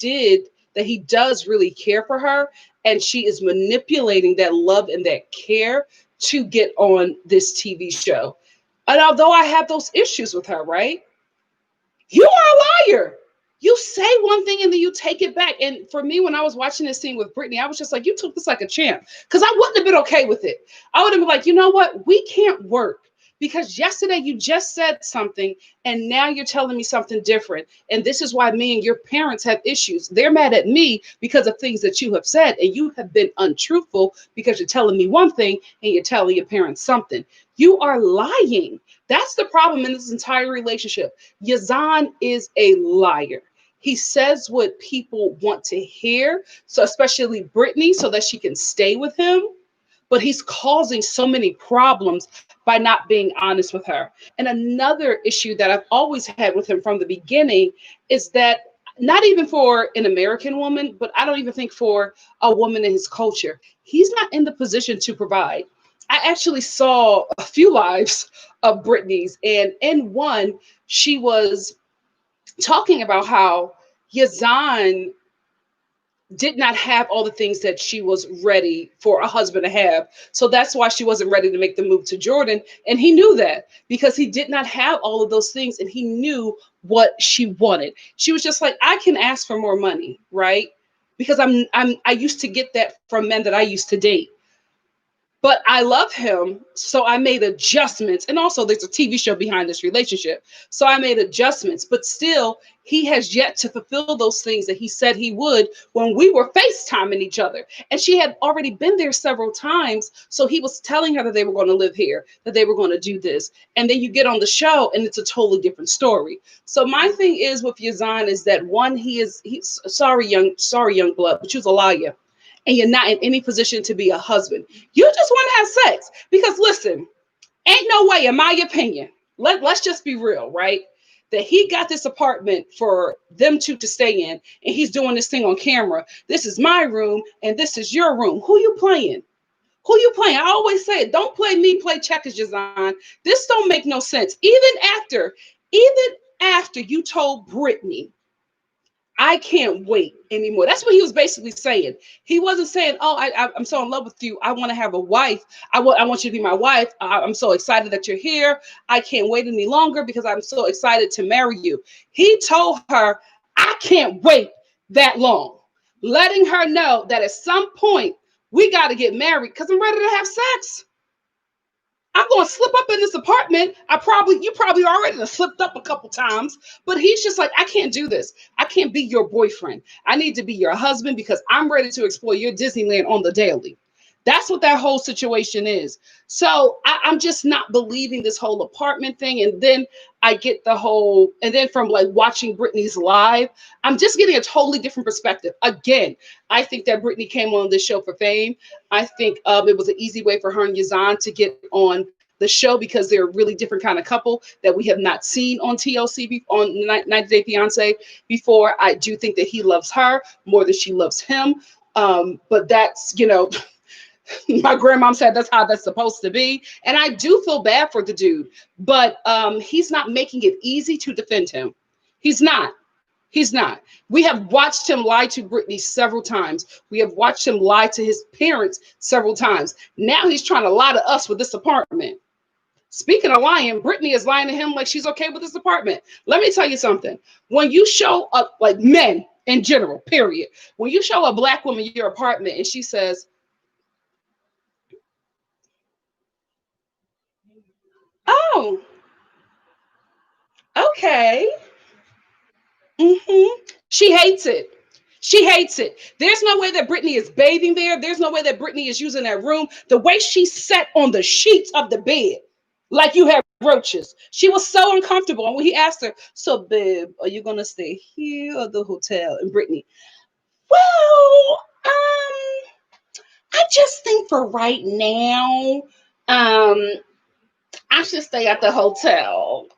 does really care for her, and she is manipulating that love and that care to get on this TV show. And although I have those issues with her, right? You are a liar. You say one thing and then you take it back. And for me, when I was watching this scene with Brittany, I was just like, you took this like a champ. Because I wouldn't have been okay with it. I would have been like, you know what? We can't work. Because yesterday you just said something and now you're telling me something different. And this is why me and your parents have issues. They're mad at me because of things that you have said. And you have been untruthful because you're telling me one thing and you're telling your parents something. You are lying. That's the problem in this entire relationship. Yazan is a liar. He says what people want to hear, so especially Brittany, so that she can stay with him. But he's causing so many problems by not being honest with her. And another issue that I've always had with him from the beginning is that, not even for an American woman, but I don't even think for a woman in his culture, he's not in the position to provide. I actually saw a few lives of Brittany's, and in one, she was talking about how Yazan did not have all the things that she was ready for a husband to have. So that's why she wasn't ready to make the move to Jordan. And he knew that, because he did not have all of those things and he knew what she wanted. She was just like, I can ask for more money, right? Because I used to get that from men that I used to date. But I love him, so I made adjustments. And also, there's a TV show behind this relationship. So I made adjustments. But still, he has yet to fulfill those things that he said he would when we were FaceTiming each other. And she had already been there several times. So he was telling her that they were going to live here, that they were going to do this. And then you get on the show and it's a totally different story. So my thing is with Yazan is that, one, he's sorry, young blood, but you're a liar. And you're not in any position to be a husband. You just want to have sex. Because listen, ain't no way, in my opinion, let's just be real, right? That he got this apartment for them two to stay in, and he's doing this thing on camera. This is my room, and this is your room. Who you playing? Who you playing? I always say it. Don't play me, play checkers, Jazan. This don't make no sense. Even after you told Brittany, I can't wait anymore. That's what he was basically saying. He wasn't saying, "Oh, I'm so in love with you. I want to have a wife. I want you to be my wife. I'm so excited that you're here. I can't wait any longer because I'm so excited to marry you." He told her, "I can't wait that long," letting her know that at some point we got to get married because I'm ready to have sex. I'm going to slip up in this apartment. You probably already slipped up a couple times, but he's just like, I can't do this. I can't be your boyfriend. I need to be your husband because I'm ready to explore your Disneyland on the daily. That's what that whole situation is. So I'm just not believing this whole apartment thing. And then and then from like watching Britney's live, I'm just getting a totally different perspective. Again, I think that Britney came on this show for fame. I think it was an easy way for her and Yazan to get on the show because they're a really different kind of couple that we have not seen on TLC, on 90 Day Fiance before. I do think that he loves her more than she loves him. But that's, my grandmom said that's how that's supposed to be. And I do feel bad for the dude, but he's not making it easy to defend him. He's not. He's not. We have watched him lie to Brittany several times. We have watched him lie to his parents several times. Now he's trying to lie to us with this apartment. Speaking of lying, Brittany is lying to him like she's okay with this apartment. Let me tell you something. When you show up, like men in general, period, when you show a black woman your apartment and she says, "Oh, okay." She hates it. She hates it. There's no way that Brittany is bathing there. There's no way that Brittany is using that room. The way she sat on the sheets of the bed, like you had roaches. She was so uncomfortable. And when he asked her, "So, babe, are you gonna stay here or the hotel?" And Brittany, "Well, I just think for right now, um, I should stay at the hotel."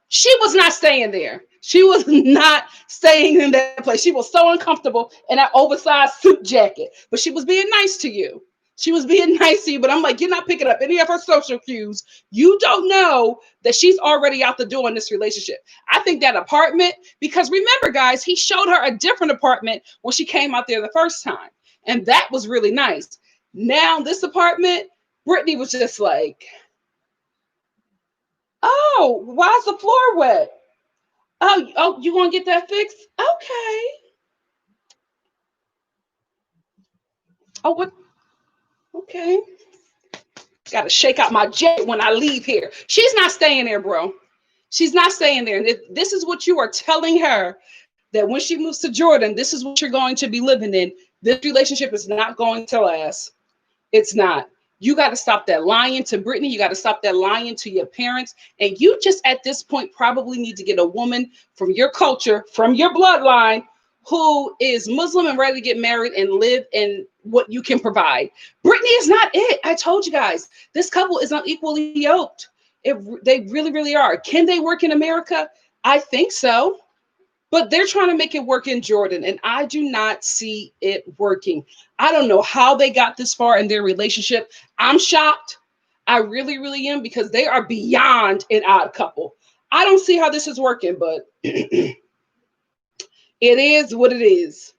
She was not staying there. She was not staying in that place. She was so uncomfortable in that oversized suit jacket, but she was being nice to you. She was being nice to you, but I'm like, you're not picking up any of her social cues. You don't know that she's already out the door in this relationship. I think that apartment, because remember, guys, he showed her a different apartment when she came out there the first time, and that was really nice. Now, this apartment, Brittany was just like, "Oh, why's the floor wet? Oh, you want to get that fixed? Okay. Oh, what? Okay. Got to shake out my jet when I leave here." She's not staying there, bro. She's not staying there. And if this is what you are telling her, that when she moves to Jordan, this is what you're going to be living in. This relationship is not going to last. It's not. You got to stop that lying to Brittany. You got to stop that lying to your parents. And you just at this point probably need to get a woman from your culture, from your bloodline, who is Muslim and ready to get married and live in what you can provide. Brittany is not it. I told you guys, this couple is unequally yoked. They really, really are. Can they work in America? I think so. But they're trying to make it work in Jordan, and I do not see it working. I don't know how they got this far in their relationship. I'm shocked. I really, really am, because they are beyond an odd couple. I don't see how this is working, but it is what it is.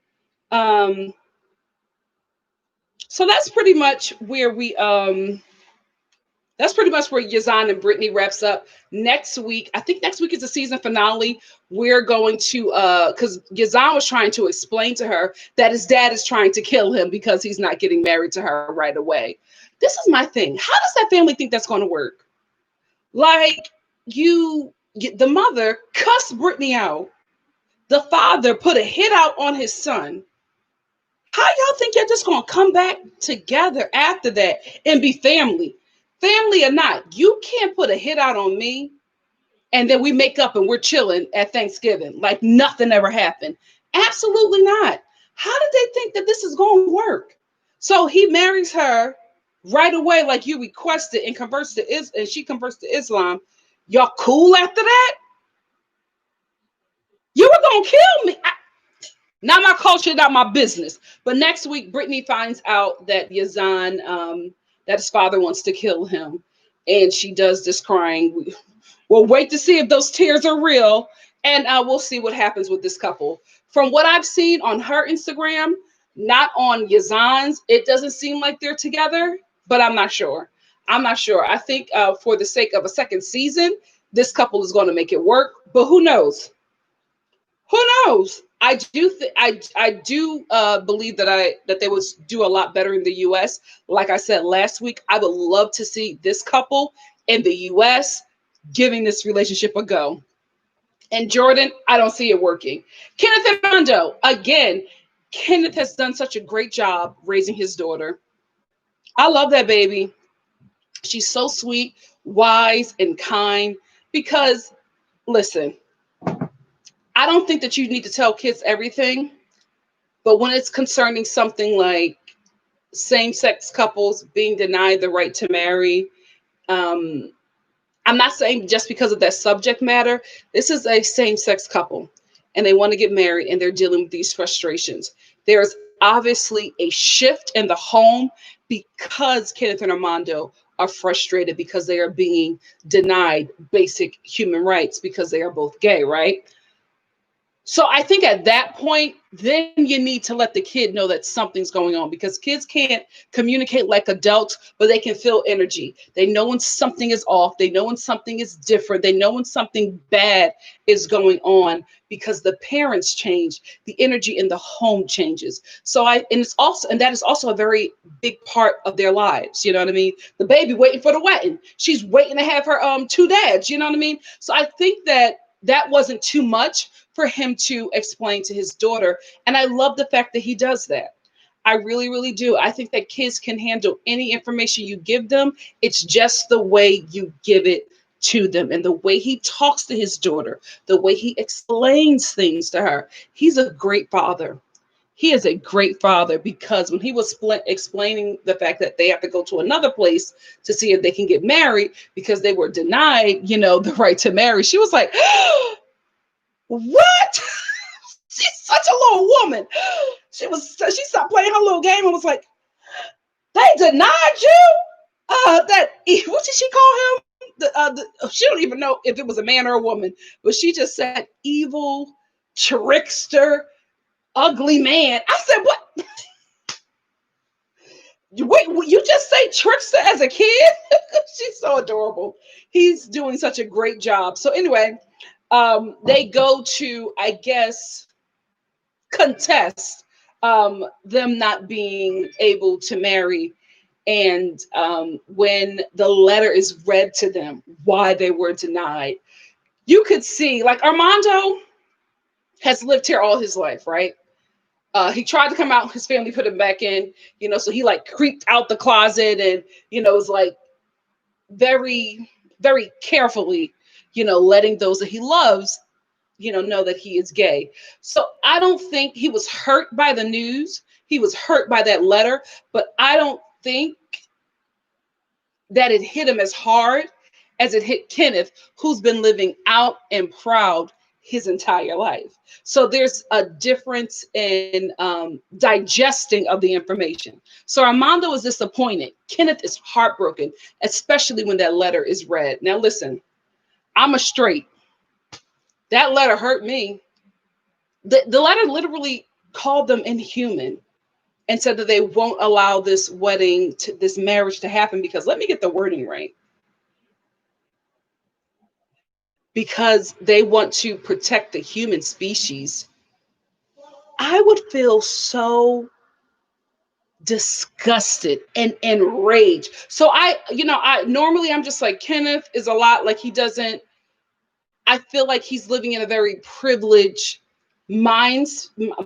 Um, so that's pretty much where Yazan and Brittany wraps up. Next week, I think next week is the season finale. We're going to because Yazan was trying to explain to her that his dad is trying to kill him because he's not getting married to her right away. This is my thing. How does that family think that's going to work? Like, the mother cussed Brittany out. The father put a hit out on his son. How y'all think you're just gonna come back together after that and be family? Family or not, you can't put a hit out on me and then we make up and we're chilling at Thanksgiving like nothing ever happened. Absolutely not. How did they think that this is going to work? So he marries her right away, like you requested, and converts to and she converts to Islam. Y'all cool after that? You were gonna kill me. Not my culture, not my business. But next week, Brittany finds out that Yazan, that his father wants to kill him, and she does this crying. We'll wait to see if those tears are real, and we'll see what happens with this couple. From what I've seen on her Instagram, not on Yazan's, it doesn't seem like they're together, but I'm not sure. I'm not sure. I think for the sake of a second season, this couple is going to make it work, but who knows? Who knows? I do believe that they would do a lot better in the U.S. Like I said last week, I would love to see this couple in the U.S. giving this relationship a go. And Jordan, I don't see it working. Kenneth and Mondo, again, Kenneth has done such a great job raising his daughter. I love that baby. She's so sweet, wise, and kind. Because, listen, I don't think that you need to tell kids everything, but when it's concerning something like same-sex couples being denied the right to marry, um, I'm not saying just because of that subject matter. This is a same-sex couple, and they want to get married, and they're dealing with these frustrations. There's obviously a shift in the home because Kenneth and Armando are frustrated because they are being denied basic human rights because they are both gay, right? So I think at that point, then you need to let the kid know that something's going on, because kids can't communicate like adults, but they can feel energy. They know when something is off. They know when something is different. They know when something bad is going on, because the parents change, the energy in the home changes. And that is also a very big part of their lives. You know what I mean? The baby waiting for the wedding. She's waiting to have her two dads. You know what I mean? So I think that that wasn't too much for him to explain to his daughter. And I love the fact that he does that. I really, really do. I think that kids can handle any information you give them. It's just the way you give it to them, and the way he talks to his daughter, the way he explains things to her. He's a great father. He is a great father, because when he was explaining the fact that they have to go to another place to see if they can get married because they were denied, the right to marry, she was like, what? She's such a little woman. She stopped playing her little game and was like, they denied you? What did she call him? She don't even know if it was a man or a woman, but she just said evil, trickster, ugly man. I said, what? Wait, you just say trickster as a kid? She's so adorable. He's doing such a great job. So anyway, they go to, I guess, contest them not being able to marry. And when the letter is read to them, why they were denied, you could see, like, Armando has lived here all his life, right? He tried to come out, his family put him back in, so he like creeped out the closet, and was like very, very carefully, letting those that he loves, know that he is gay. So I don't think he was hurt by the news. He was hurt by that letter, but I don't think that it hit him as hard as it hit Kenneth, who's been living out and proud his entire life. So there's a difference in digesting of the information. So Armando is disappointed. Kenneth is heartbroken, especially when that letter is read. Now listen, I'm a straight. That letter hurt me. The letter literally called them inhuman and said that they won't allow this this marriage to happen, because, let me get the wording right, because they want to protect the human species. I would feel so disgusted and enraged. So I normally, I'm just like, Kenneth is a lot like, he doesn't, I feel like he's living in a very privileged mind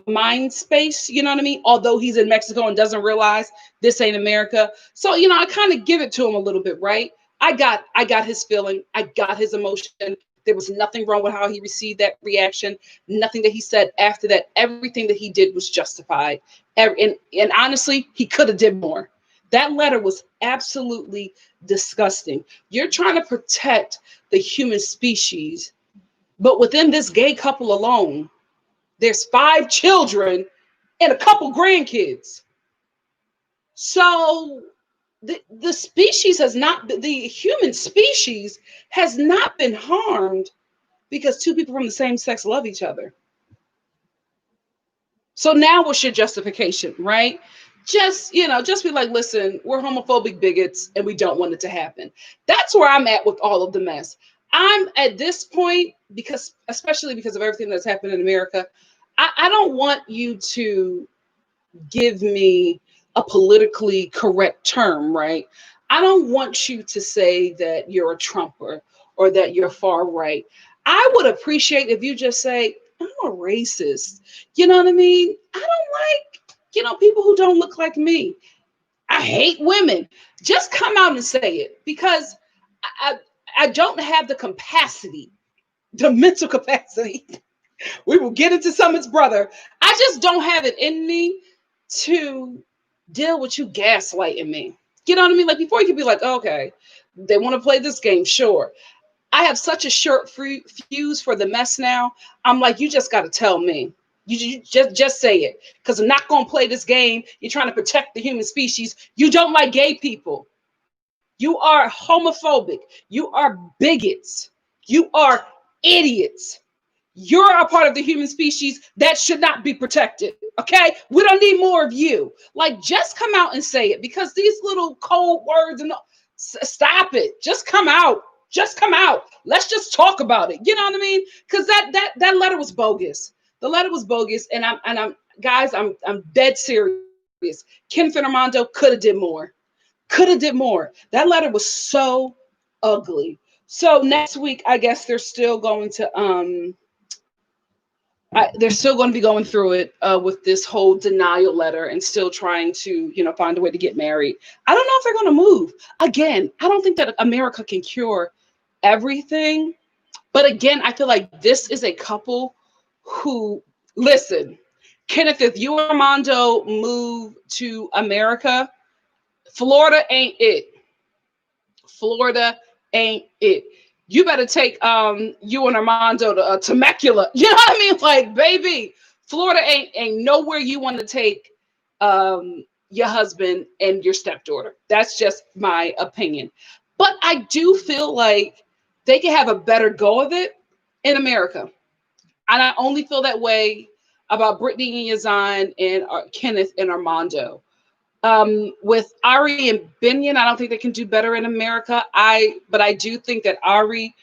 mind space, you know what I mean? Although he's in Mexico and doesn't realize this ain't America. So, I kind of give it to him a little bit, right? I got his feeling. I got his emotion. There was nothing wrong with how he received that reaction. Nothing that he said after that. Everything that he did was justified. And honestly, he could have did more. That letter was absolutely disgusting. You're trying to protect the human species, but within this gay couple alone, there's 5 children and a couple grandkids. So the species has not, the human species has not been harmed because 2 people from the same sex love each other. So now what's your justification, right? Just be like, listen, we're homophobic bigots and we don't want it to happen. That's where I'm at with all of the mess. I'm at this point, because, especially because of everything that's happened in America, I don't want you to give me a politically correct term, right? I don't want you to say that you're a Trumper or that you're far right. I would appreciate if you just say, I'm a racist. You know what I mean? I don't like, people who don't look like me. I hate women. Just come out and say it, because I, I don't have the capacity, the mental capacity. We will get into Summit's brother. I just don't have it in me to deal with you gaslighting me. You know what I mean? Like, before you could be like, okay, they want to play this game, sure. I have such a short fuse for the mess now. I'm like, you just got to tell me. You just say it, because I'm not going to play this game. You're trying to protect the human species. You don't like gay people. You are homophobic. You are bigots. You are idiots. You're a part of the human species that should not be protected. Okay, we don't need more of you. Like, just come out and say it, because these little cold words and stop it. Just come out. Just come out. Let's just talk about it. You know what I mean? Because that letter was bogus. The letter was bogus, and I'm guys, I'm dead serious. Kenneth and Armando could have did more. Could have did more. That letter was so ugly. So next week, I guess they're still going to be going through it with this whole denial letter, and still trying to, find a way to get married. I don't know if they're going to move. Again, I don't think that America can cure everything. But again, I feel like this is a couple who, listen, Kenneth, if you and Armando move to America, Florida ain't it. Florida ain't it. You better take you and Armando to Temecula. You know what I mean? Like, baby, Florida ain't nowhere you want to take your husband and your stepdaughter. That's just my opinion. But I do feel like they can have a better go of it in America. And I only feel that way about Brittany and Yazan and Kenneth and Armando. With Ari and Binion, I don't think they can do better in America. But I do think that Ari,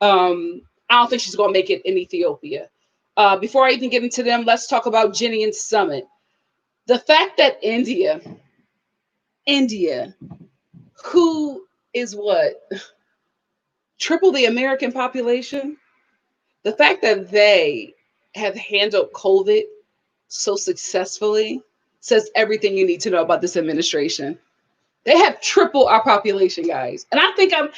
I don't think she's going to make it in Ethiopia. Before I even get into them, let's talk about Jenny and Summit. The fact that India, who is what, triple the American population, the fact that they have handled COVID so successfully says everything you need to know about this administration. They have triple our population, guys. And I think I'm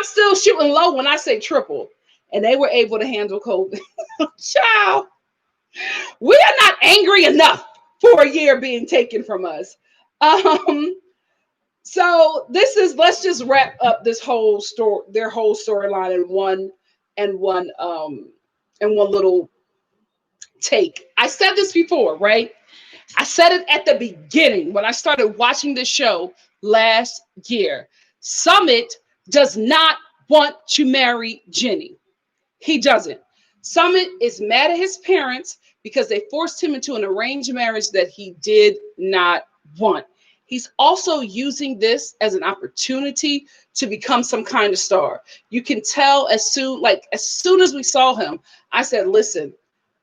still shooting low when I say triple. And they were able to handle COVID. Child, we are not angry enough for a year being taken from us. So let's just wrap up this whole story, their whole storyline in one little take. I said this before, right? I said it at the beginning when I started watching this show last year. Summit does not want to marry Jenny. He doesn't. Summit is mad at his parents because they forced him into an arranged marriage that he did not want. He's also using this as an opportunity to become some kind of star. You can tell as soon as we saw him, I said, listen,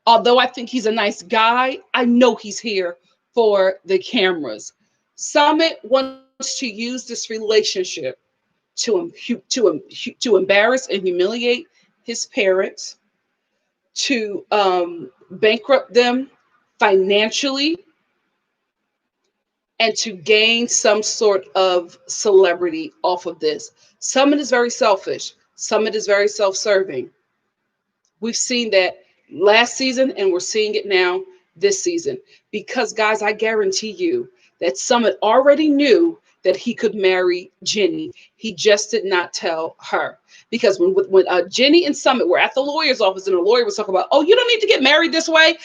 although I think he's a nice guy, I know he's here for the cameras. Summit wants to use this relationship to embarrass and humiliate his parents, to bankrupt them financially, and to gain some sort of celebrity off of this. Summit is very selfish. Summit is very self-serving. We've seen that last season, and we're seeing it now this season. Because, guys, I guarantee you that Summit already knew that he could marry Jenny. He just did not tell her. Because when Jenny and Summit were at the lawyer's office, and the lawyer was talking about, oh, you don't need to get married this way.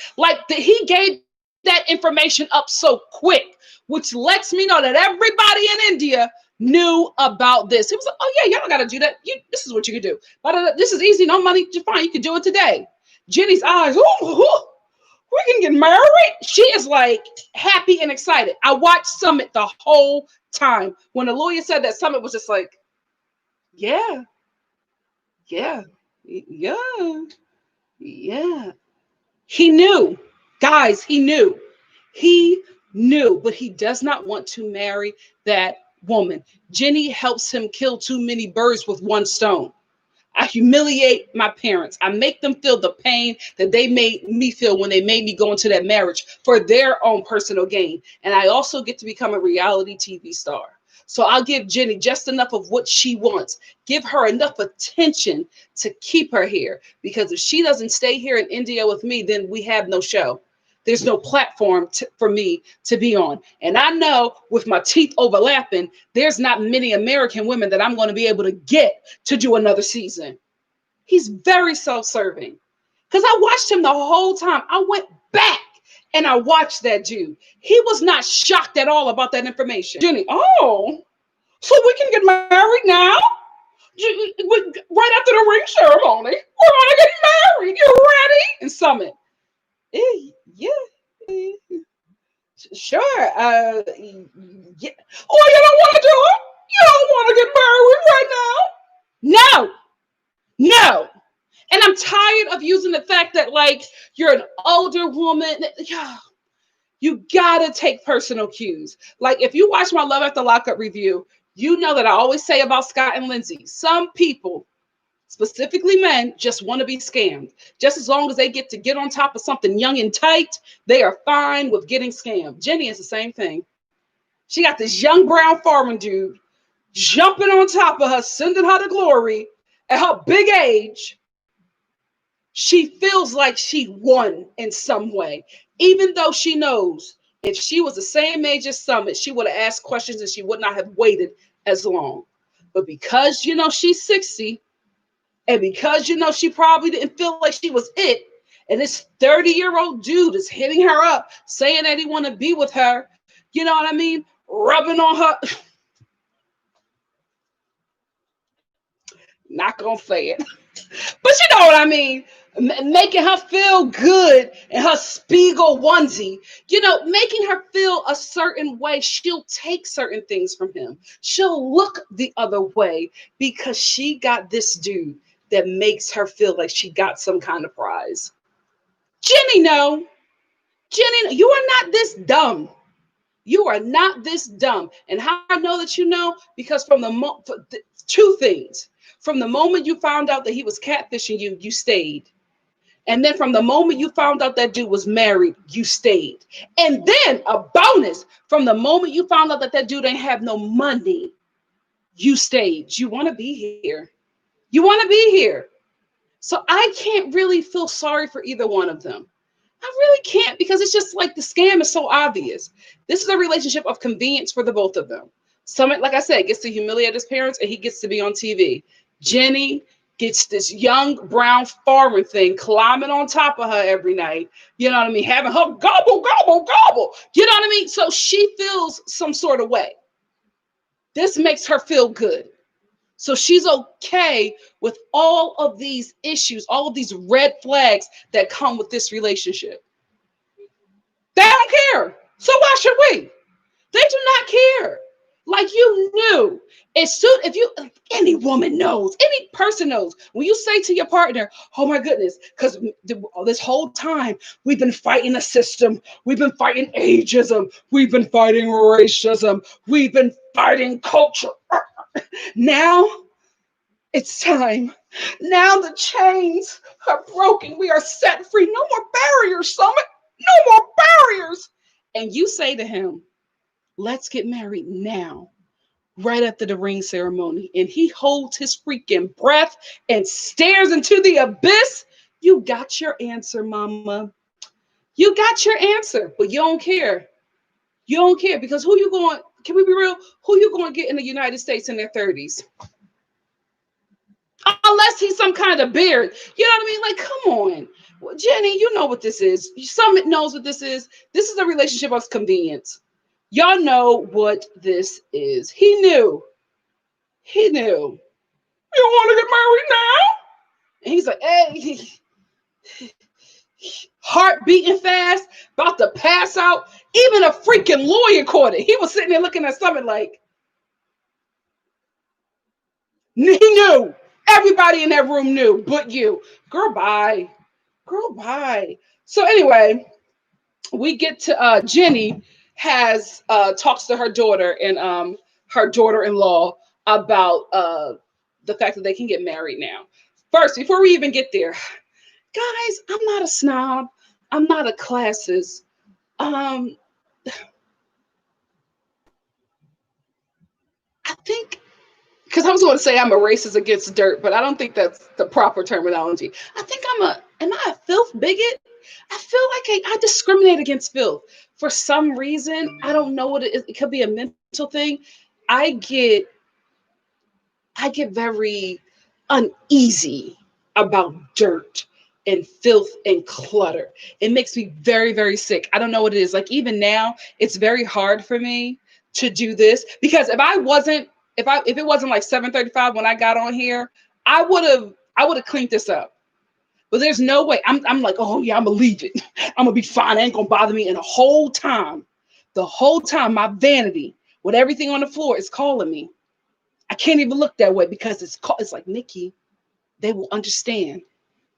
He gave that information up so quick, which lets me know that everybody in India knew about this. He was like, oh, yeah, y'all don't got to do that. This is what you can do. This is easy. No money. Just fine. You can do it today. Jenny's eyes, we can get married. She is like happy and excited. I watched Summit the whole time. When the lawyer said that, Summit was just like, yeah. He knew. Guys, he knew. He knew, but he does not want to marry that woman. Jenny helps him kill too many birds with one stone. I humiliate my parents. I make them feel the pain that they made me feel when they made me go into that marriage for their own personal gain. And I also get to become a reality TV star. So I'll give Jenny just enough of what she wants. Give her enough attention to keep her here. Because if she doesn't stay here in India with me, then we have no show. There's no platform for me to be on. And I know with my teeth overlapping, there's not many American women that I'm going to be able to get to do another season. He's very self-serving. Because I watched him the whole time. I went back and I watched that dude. He was not shocked at all about that information. Jenny, oh, so we can get married now? Right after the ring ceremony, we're gonna get married. You ready? And Summit, yeah, eh, sure. Yeah. Oh, you don't want to do it? You don't want to get married right now? No, no. And I'm tired of using the fact that like you're an older woman. Yeah, you gotta take personal cues. Like if you watch my Love After Lockup review, you know that I always say about Scott and Lindsay. Some people, specifically men, just want to be scammed. Just as long as they get to get on top of something young and tight, they are fine with getting scammed. Jenny is the same thing. She got this young brown foreign dude jumping on top of her, sending her to glory at her big age. She feels like she won in some way, even though she knows if she was the same age as Summit, she would have asked questions and she would not have waited as long. But because she's 60, and because she probably didn't feel like she was it, and this 30-year-old dude is hitting her up, saying that he want to be with her, you know what I mean? Rubbing on her. Not gonna say it. But you know what I mean? Making her feel good in her Spiegel onesie, making her feel a certain way. She'll take certain things from him. She'll look the other way because she got this dude that makes her feel like she got some kind of prize. Jenny, no. Jenny, you are not this dumb. You are not this dumb. And how I know that you know? Because from two things. From the moment you found out that he was catfishing you, you stayed. And then from the moment you found out that dude was married, you stayed. And then a bonus, from the moment you found out that that dude ain't have no money, you stayed. You want to be here. You want to be here. So I can't really feel sorry for either one of them. I really can't, because it's just like the scam is so obvious. This is a relationship of convenience for the both of them. Summit, like I said, gets to humiliate his parents and he gets to be on TV. Jenny gets this young brown foreign thing climbing on top of her every night. You know what I mean? Having her gobble, gobble, gobble. You know what I mean? So she feels some sort of way. This makes her feel good. So she's okay with all of these issues, all of these red flags that come with this relationship. They don't care. So why should we? They do not care. Like you knew. As soon if you any woman knows, any person knows, when you say to your partner, oh my goodness, because this whole time we've been fighting a system, we've been fighting ageism, we've been fighting racism, we've been fighting culture. Now it's time. Now the chains are broken. We are set free. No more barriers, Summit. No more barriers. And you say to him, let's get married now, right after the ring ceremony. And he holds his freaking breath and stares into the abyss. You got your answer, mama. You got your answer, but you don't care. You don't care because who you going, can we be real? Who you going to get in the United States in their 30s? Unless he's some kind of beard. You know what I mean? Like, come on. Well, Jenny, you know what this is. Summit knows what this is. This is a relationship of convenience. Y'all know what this is. He knew. He knew. You want to get married now? And he's like, hey, heart beating fast, about to pass out. Even a freaking lawyer caught it. He was sitting there looking at Summit like, he knew. Everybody in that room knew, but you. Girl, bye. Girl, bye. So anyway, we get to Jenny has talks to her daughter and her daughter-in-law about the fact that they can get married now. First, before we even get there, guys, I'm not a snob. I'm not a classist. I think because I was going to say I'm a racist against dirt, but I don't think that's the proper terminology. I think am I a filth bigot? I feel like I discriminate against filth. For some reason, I don't know what it is. It could be a mental thing. I get very uneasy about dirt and filth and clutter. It makes me very, very sick. I don't know what it is. Like even now, it's very hard for me to do this because if if it wasn't like 7:35 when I got on here, I would have cleaned this up. But there's no way. I'm like, oh yeah, I'm gonna leave it. I'm gonna be fine. It ain't gonna bother me. And the whole time, my vanity with everything on the floor is calling me. I can't even look that way because it's like, Nikki, they will understand.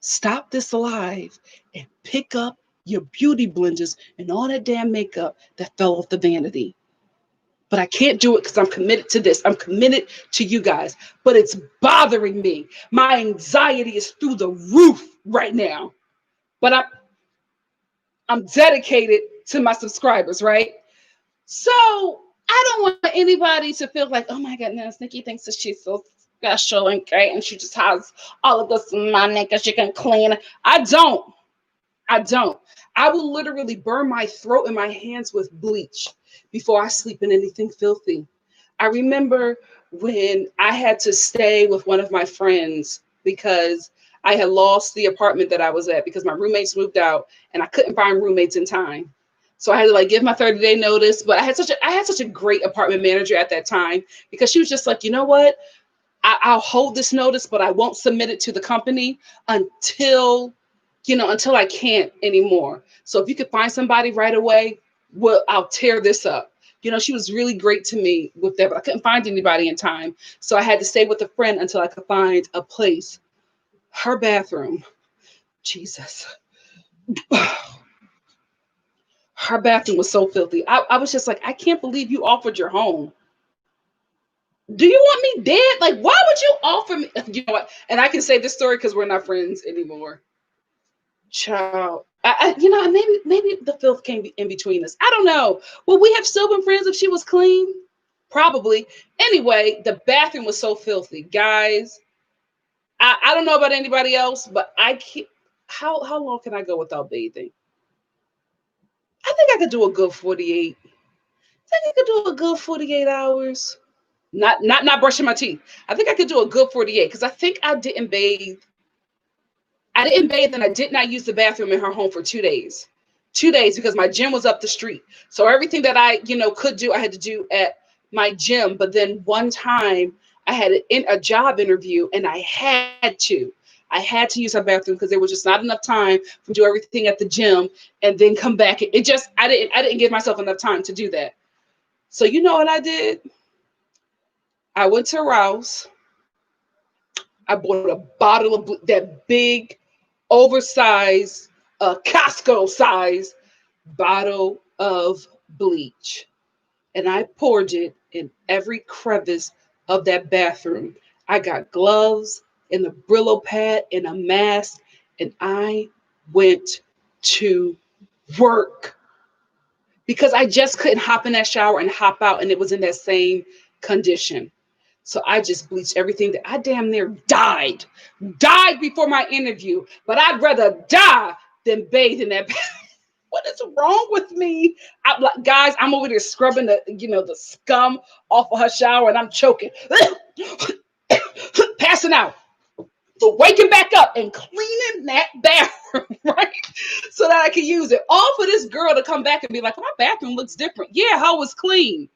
Stop this live and pick up your beauty blenders and all that damn makeup that fell off the vanity. But I can't do it because I'm committed to this. I'm committed to you guys. But it's bothering me. My anxiety is through the roof right now. But I'm dedicated to my subscribers, right? So I don't want anybody to feel like, oh my goodness, Nikki thinks that she's so special and great and she just has all of this money because she can clean. I don't. I don't. I will literally burn my throat and my hands with bleach before I sleep in anything filthy. I remember when I had to stay with one of my friends because I had lost the apartment that I was at because my roommates moved out and I couldn't find roommates in time. So I had to like give my 30-day notice, but I had such a great apartment manager at that time because she was just like, you know what? I'll hold this notice, but I won't submit it to the company until until I can't anymore. So if you could find somebody right away, well, I'll tear this up. She was really great to me with that, but I couldn't find anybody in time. So I had to stay with a friend until I could find a place. Her bathroom, Jesus. Her bathroom was so filthy. I was just like, I can't believe you offered your home. Do you want me dead? Like, why would you offer me? You know what? And I can say this story because we're not friends anymore. Child, maybe the filth came in between us. I don't know. Would we have still been friends if she was clean? Probably. Anyway, the bathroom was so filthy, guys. I don't know about anybody else, but I can't. How long can I go without bathing? I think I could do a good 48. I think I could do a good 48 hours. Not brushing my teeth. I think I could do a good 48 because I think I didn't bathe. I didn't bathe and I did not use the bathroom in her home for 2 days. 2 days because my gym was up the street. So everything that I, could do, I had to do at my gym. But then one time I had a job interview and I had to. I had to use her bathroom because there was just not enough time to do everything at the gym and then come back. I didn't give myself enough time to do that. So you know what I did? I went to Rouse. I bought a bottle of that big, oversized, Costco size bottle of bleach. And I poured it in every crevice of that bathroom. I got gloves and a Brillo pad and a mask, and I went to work because I just couldn't hop in that shower and hop out, and it was in that same condition. So I just bleached everything that I damn near died before my interview, but I'd rather die than bathe in that. What is wrong with me? I'm like, guys, I'm over there scrubbing the scum off of her shower and I'm choking, passing out, but waking back up and cleaning that bathroom, right? So that I can use it. All for this girl to come back and be like, my bathroom looks different. Yeah, how was clean.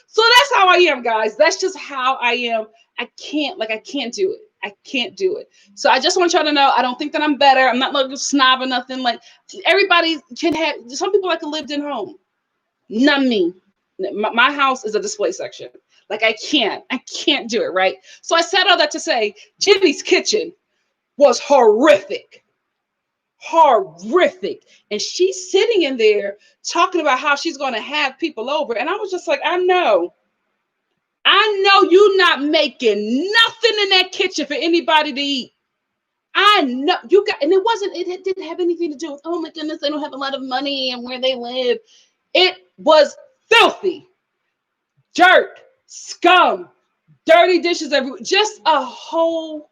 So that's how I am, guys. That's just how I am. I can't do it. I can't do it. So I just want y'all to know, I don't think that I'm better. I'm not like a snob or nothing. Like everybody can have, some people like a lived in home. Not me. My house is a display section. Like I can't do it, right? So I said all that to say, Jimmy's kitchen was horrific. Horrific. And she's sitting in there talking about how she's going to have people over. And I was just like, I know you're not making nothing in that kitchen for anybody to eat. I know you got, and it didn't have anything to do with, oh my goodness, they don't have a lot of money and where they live. It was filthy. Dirt, scum, dirty dishes everywhere, just a whole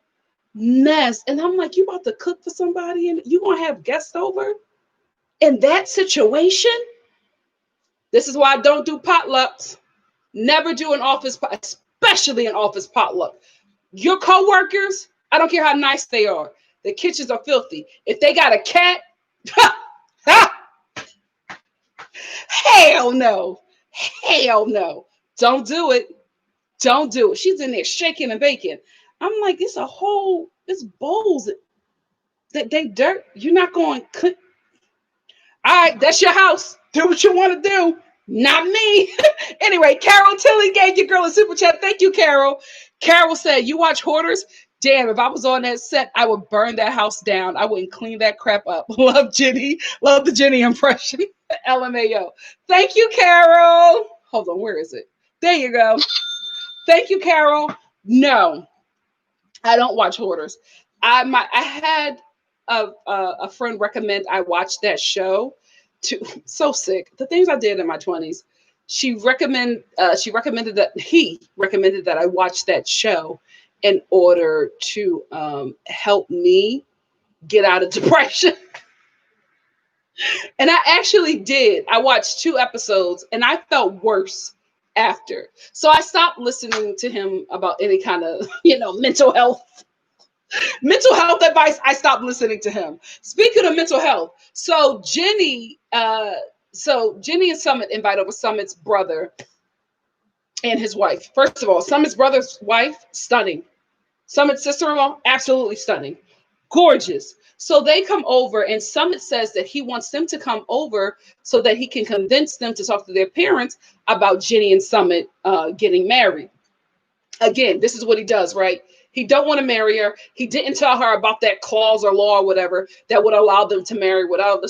mess. And I'm like, you about to cook for somebody and you gonna have guests over? In that situation, this is why I don't do potlucks. Never do an office, especially an office potluck. Your coworkers, I don't care how nice they are, the kitchens are filthy. If they got a cat, hell no. Hell no. Don't do it. Don't do it. She's in there shaking and baking. I'm like, it's bowls that they dirt. You're not going to. All right, that's your house. Do what you want to do. Not me. Anyway, Carol Tilly gave your girl a super chat. Thank you, Carol. Carol said, you watch Hoarders? Damn, if I was on that set, I would burn that house down. I wouldn't clean that crap up. Love Jenny. Love the Jenny impression. LMAO. Thank you, Carol. Hold on, where is it? There you go. Thank you, Carol. No, I don't watch Hoarders. I had a friend recommend I watch that show. So sick. The things I did in my 20s. She recommended that I watch that show in order to help me get out of depression. And I actually did. I watched 2 episodes and I felt worse after. So I stopped listening to him about any kind of, mental health advice. I stopped listening to him. Speaking of mental health, so Jenny and Summit invite over Summit's brother and his wife. First of all, Summit's brother's wife, stunning. Summit's sister-in-law, absolutely stunning. Gorgeous. So they come over and Summit says that he wants them to come over so that he can convince them to talk to their parents about Jenny and Summit getting married. Again, this is what he does, right? He don't want to marry her. He didn't tell her about that clause or law or whatever that would allow them to marry without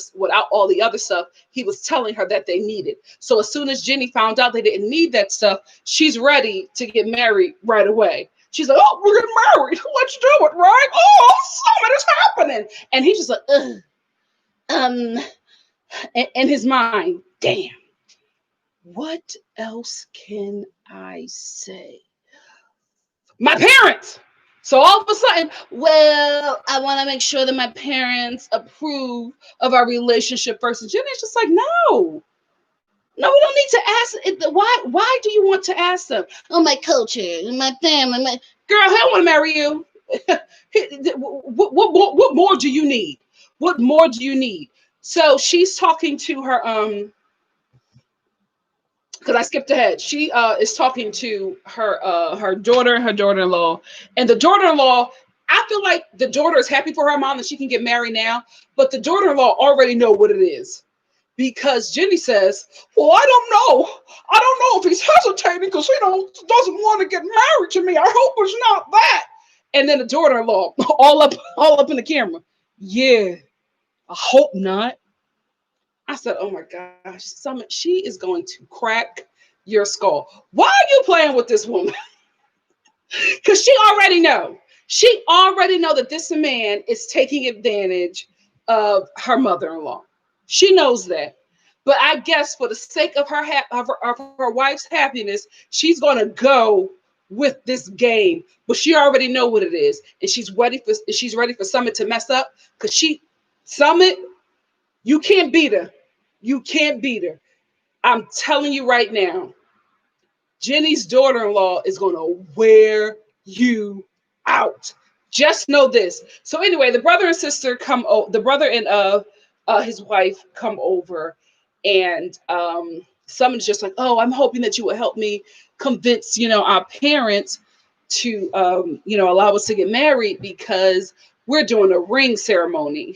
all the other stuff he was telling her that they needed. So as soon as Jenny found out they didn't need that stuff, she's ready to get married right away. She's like, oh, we're getting married. Let's do it, right? Oh, Summit is happening. And he's just like, in his mind, damn, what else can I say? My parents. So all of a sudden, well, I want to make sure that my parents approve of our relationship first. And Jenny's just like, no, we don't need to ask it. Why do you want to ask them? Oh, my culture, my family, girl, I don't want to marry you. What more do you need? What more do you need? So she's talking to her, because I skipped ahead. She is talking to her daughter and her daughter-in-law. And the daughter-in-law, I feel like the daughter is happy for her mom that she can get married now, but the daughter-in-law already know what it is. Because Jenny says, well, I don't know if he's hesitating because he doesn't want to get married to me. I hope it's not that. And then the daughter-in-law, all up in the camera. Yeah, I hope not. I said, oh my gosh, Summit, she is going to crack your skull. Why are you playing with this woman? Because she already know. She already know that this man is taking advantage of her mother-in-law. She knows that. But I guess for the sake of her wife's happiness, she's going to go with this game. But she already know what it is. And she's ready for Summit to mess up. Because Summit, you can't beat her. You can't beat her. I'm telling you right now, Jenny's daughter-in-law is going to wear you out. Just know this. So anyway, the brother and sister the brother and his wife come over, and someone's just like, oh, I'm hoping that you will help me convince, our parents to, allow us to get married because we're doing a ring ceremony.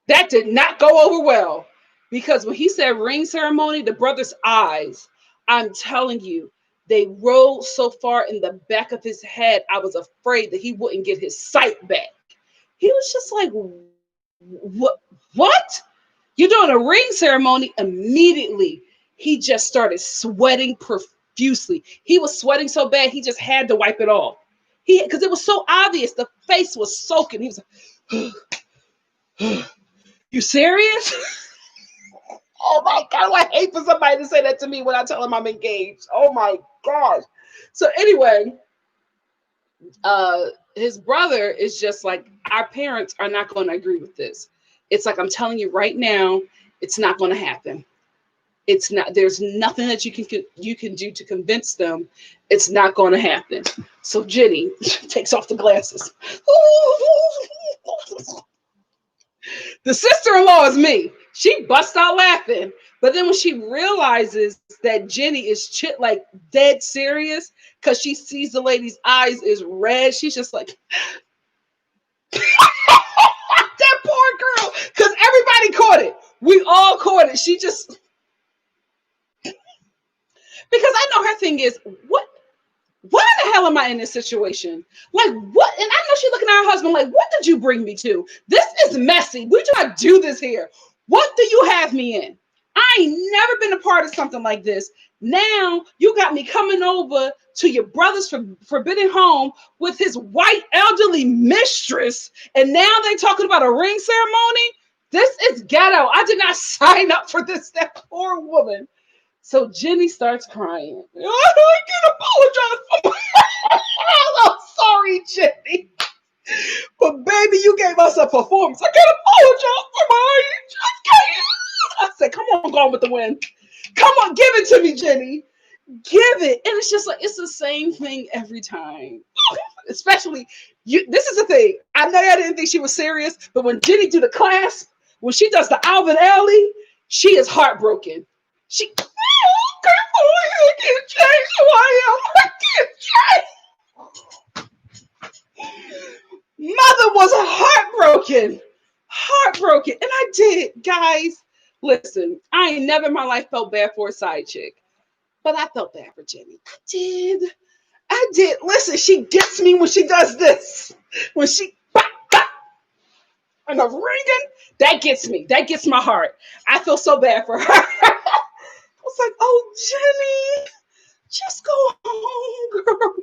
That did not go over well, because when he said ring ceremony, the brother's eyes, I'm telling you, they rolled so far in the back of his head, I was afraid that he wouldn't get his sight back. He was just like, what? You're doing a ring ceremony? Immediately, he just started sweating profusely. He was sweating so bad, he just had to wipe it off. Because it was so obvious. The face was soaking. He was like, you serious? Oh my God, I hate for somebody to say that to me when I tell them I'm engaged. Oh my gosh. So anyway, his brother is just like, our parents are not going to agree with this. It's like, I'm telling you right now, it's not going to happen. It's not, there's nothing that you can do to convince them. It's not going to happen. So Jenny takes off the glasses. The sister-in-law is me. She busts out laughing. But then when she realizes that Jenny is like dead serious because she sees the lady's eyes is red, she's just like, that poor girl. Because everybody caught it. We all caught it. She just, because I know her thing is, what? Why the hell am I in this situation? Like, what? And I know she's looking at her husband like, what did you bring me to? This is messy. We do not do this here. What do you have me in? I ain't never been a part of something like this. Now you got me coming over to your brother's forbidden home with his white elderly mistress. And now they talking about a ring ceremony. This is ghetto. I did not sign up for this. That poor woman. So Jenny starts crying. I can apologize for my I'm sorry, Jenny. But baby, you gave us a performance. I can't apologize for my I said, come on, Gone with the Wind. Come on, give it to me, Jenny. Give it. And it's just like, it's the same thing every time. Especially, this is the thing. I know I didn't think she was serious, but when Jenny do the clasp, when she does the Alvin Ailey, she is heartbroken. She, I can't change who I am. I can't change. Mother was heartbroken. Heartbroken. And I did, guys. Listen, I ain't never in my life felt bad for a side chick. But I felt bad for Jenny. I did. I did. Listen, she gets me when she does this. When she and the ringing, that gets me. That gets my heart. I feel so bad for her. I was like, oh, Jenny, just go home, girl.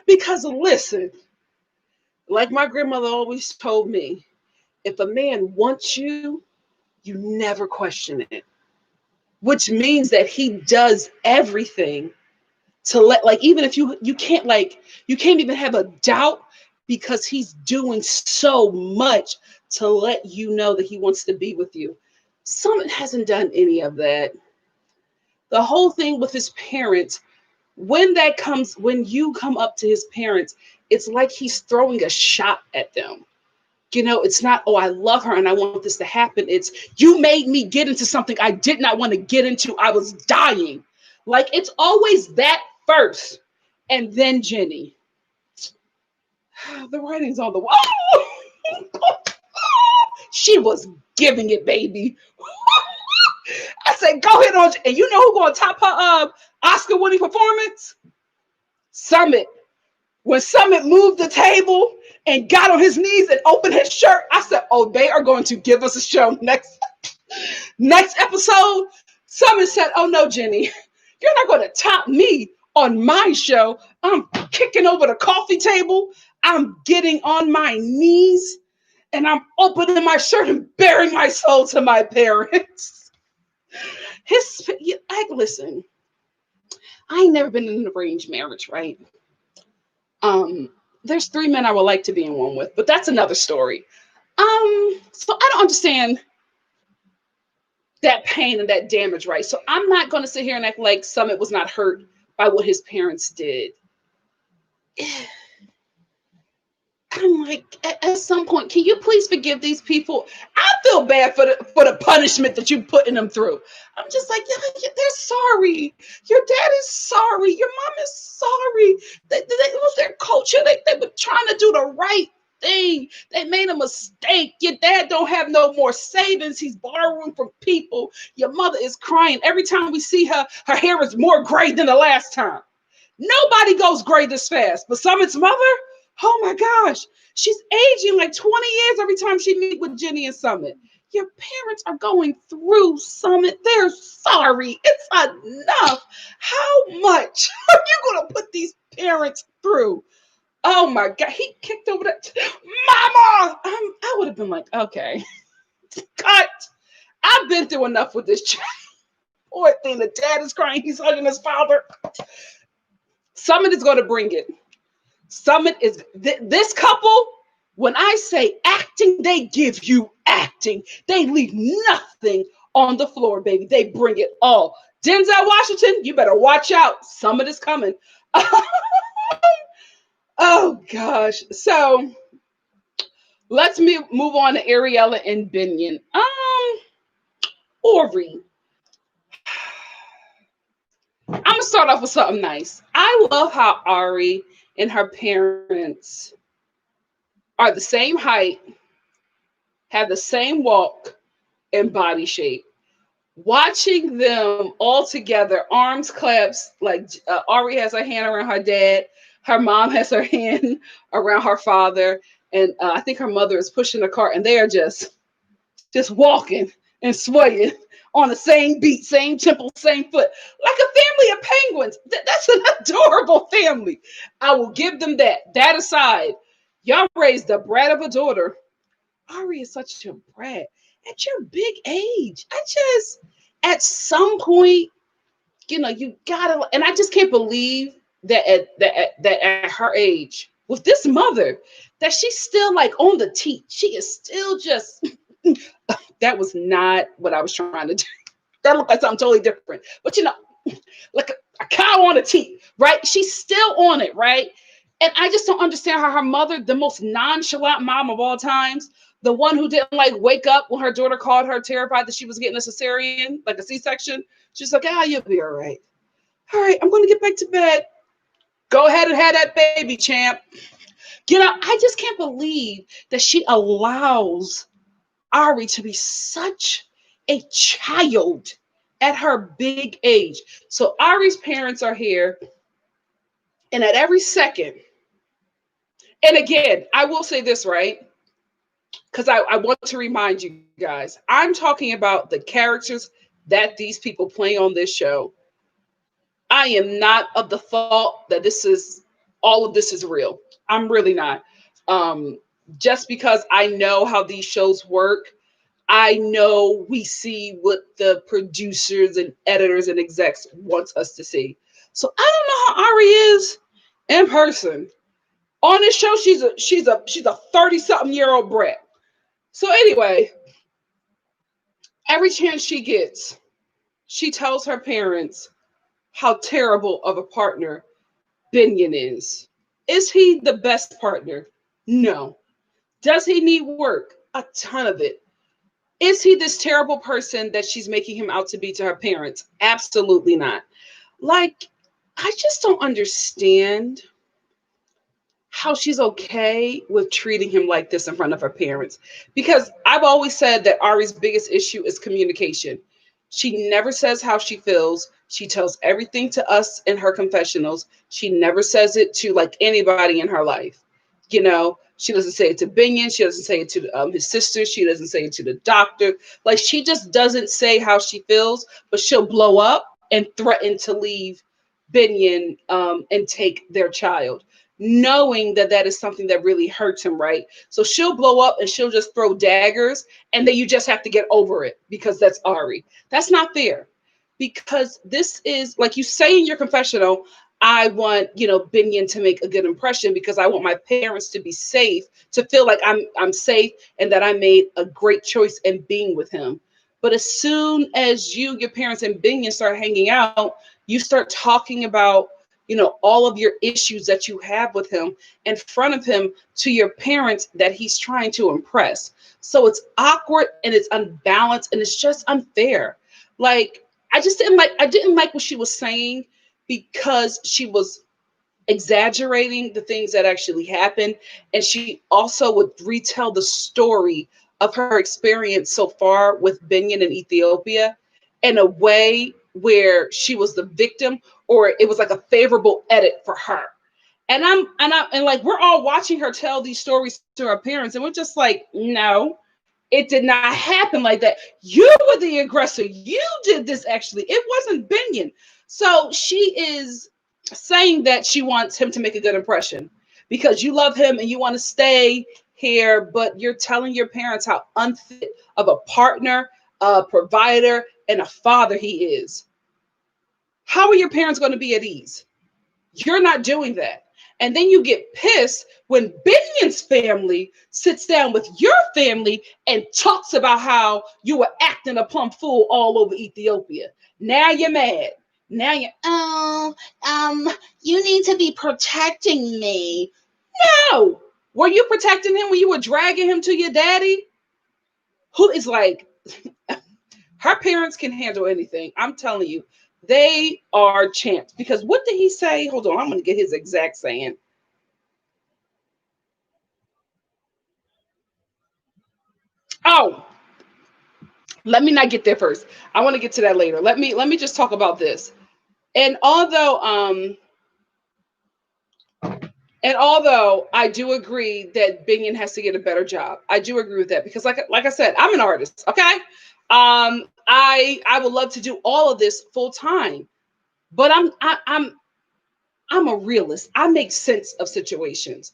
Because listen, like my grandmother always told me, if a man wants you, you never question it. Which means that he does everything to let, like, even if you can't, like, you can't even have a doubt because he's doing so much to let you know that he wants to be with you. Summit hasn't done any of that. The whole thing with his parents, when you come up to his parents, it's like he's throwing a shot at them. You know, it's not, oh, I love her and I want this to happen. It's, you made me get into something I did not want to get into. I was dying. Like, it's always that first. And then Jenny. The writing's on the wall. She was giving it, baby. I said, go ahead on. And you know who's going to top her Oscar-winning performance? Summit. When Summit moved the table and got on his knees and opened his shirt, I said, oh, they are going to give us a show next episode. Summit said, oh, no, Jenny, you're not going to top me on my show. I'm kicking over the coffee table. I'm getting on my knees and I'm opening my shirt and bearing my soul to my parents. Listen, I ain't never been in an arranged marriage, right? There's 3 men I would like to be in one with, but that's another story. So I don't understand that pain and that damage, right? So I'm not going to sit here and act like Summit was not hurt by what his parents did. I'm like, at some point, can you please forgive these people? I feel bad for the punishment that you putting them through. I'm just like, yeah, they're sorry. Your dad is sorry. Your mom is sorry. It was their culture. They were trying to do the right thing. They made a mistake. Your dad don't have no more savings. He's borrowing from people. Your mother is crying. Every time we see her, her hair is more gray than the last time. Nobody goes gray this fast. But Summit's mother, oh my gosh, she's aging like 20 years every time she meets with Jenny and Summit. Your parents are going through, Summit. They're sorry. It's enough. How much are you going to put these parents through? Oh my God. He kicked over that. Mama! I would have been like, okay, cut. I've been through enough with this child. Poor thing. The dad is crying. He's hugging his father. Summit is going to bring it. Summit is this couple. When I say acting, they give you acting. They leave nothing on the floor, baby. They bring it all. Denzel Washington, you better watch out. Summit is coming. Oh gosh. So let's move on to Ariella and Binion. Ori, I'm gonna start off with something nice. I love how Ari and her parents are the same height, have the same walk and body shape. Watching them all together, arms clasped, like Ari has her hand around her dad, her mom has her hand around her father, and I think her mother is pushing the cart, and they are just walking and swaying on the same beat, same tempo, same foot, like a family of penguins. That's an adorable family. I will give them that. That aside, y'all raised the brat of a daughter. Ari is such a brat at your big age. At some point, you gotta, and I just can't believe that at her age, with this mother, that she's still like on the teat. She is still just, that was not what I was trying to do. That looked like something totally different. But like a cow on a teat, right? She's still on it, right? And I just don't understand how her mother, the most nonchalant mom of all times, the one who didn't like wake up when her daughter called her terrified that she was getting a cesarean, like a C-section. She's like, you'll be all right. All right, I'm going to get back to bed. Go ahead and have that baby, champ. I just can't believe that she allows Ari to be such a child at her big age. So Ari's parents are here, and at every second, and again, I will say this, right? Because I want to remind you guys, I'm talking about the characters that these people play on this show. I am not of the thought that all of this is real. I'm really not. Um, just because I know how these shows work, I know we see what the producers and editors and execs wants us to see. So I don't know how Ari is in person. On this show, she's a 30-something-year-old brat. So anyway, every chance she gets, she tells her parents how terrible of a partner Binion is. Is he the best partner? No. Does he need work? A ton of it. Is he this terrible person that she's making him out to be to her parents? Absolutely not. Like, I just don't understand how she's okay with treating him like this in front of her parents. Because I've always said that Ari's biggest issue is communication. She never says how she feels. She tells everything to us in her confessionals. She never says it to like anybody in her life. She doesn't say it to Binion. She doesn't say it to his sister. She doesn't say it to the doctor. Like, she just doesn't say how she feels, but she'll blow up and threaten to leave Binion and take their child, knowing that that is something that really hurts him, right? So she'll blow up and she'll just throw daggers, and then you just have to get over it because that's Ari. That's not fair, because this is, like you say in your confessional, I want, Binion to make a good impression because I want my parents to be safe, to feel like I'm safe and that I made a great choice in being with him. But as soon as your parents and Binion start hanging out, you start talking about, all of your issues that you have with him in front of him to your parents that he's trying to impress. So it's awkward and it's unbalanced and it's just unfair. Like, I didn't like what she was saying, because she was exaggerating the things that actually happened. And she also would retell the story of her experience so far with Binion in Ethiopia in a way where she was the victim, or it was like a favorable edit for her. And like, we're all watching her tell these stories to her parents, and we're just like, no, it did not happen like that. You were the aggressor. You did this actually. It wasn't Binion. So she is saying that she wants him to make a good impression because you love him and you want to stay here, but you're telling your parents how unfit of a partner, a provider, and a father he is. How are your parents going to be at ease? You're not doing that. And then you get pissed when Binion's family sits down with your family and talks about how you were acting a plumb fool all over Ethiopia. Now you're mad. Now you need to be protecting me. No. Were you protecting him when you were dragging him to your daddy? Who is like, Her parents can handle anything. I'm telling you, they are champs. Because what did he say? Hold on, I'm going to get his exact saying. Oh, let me not get there first. I want to get to that later. Let me just talk about this. And although I do agree that Binion has to get a better job, I do agree with that because like I said, I'm an artist. Okay, I would love to do all of this full time, but I'm a realist. I make sense of situations.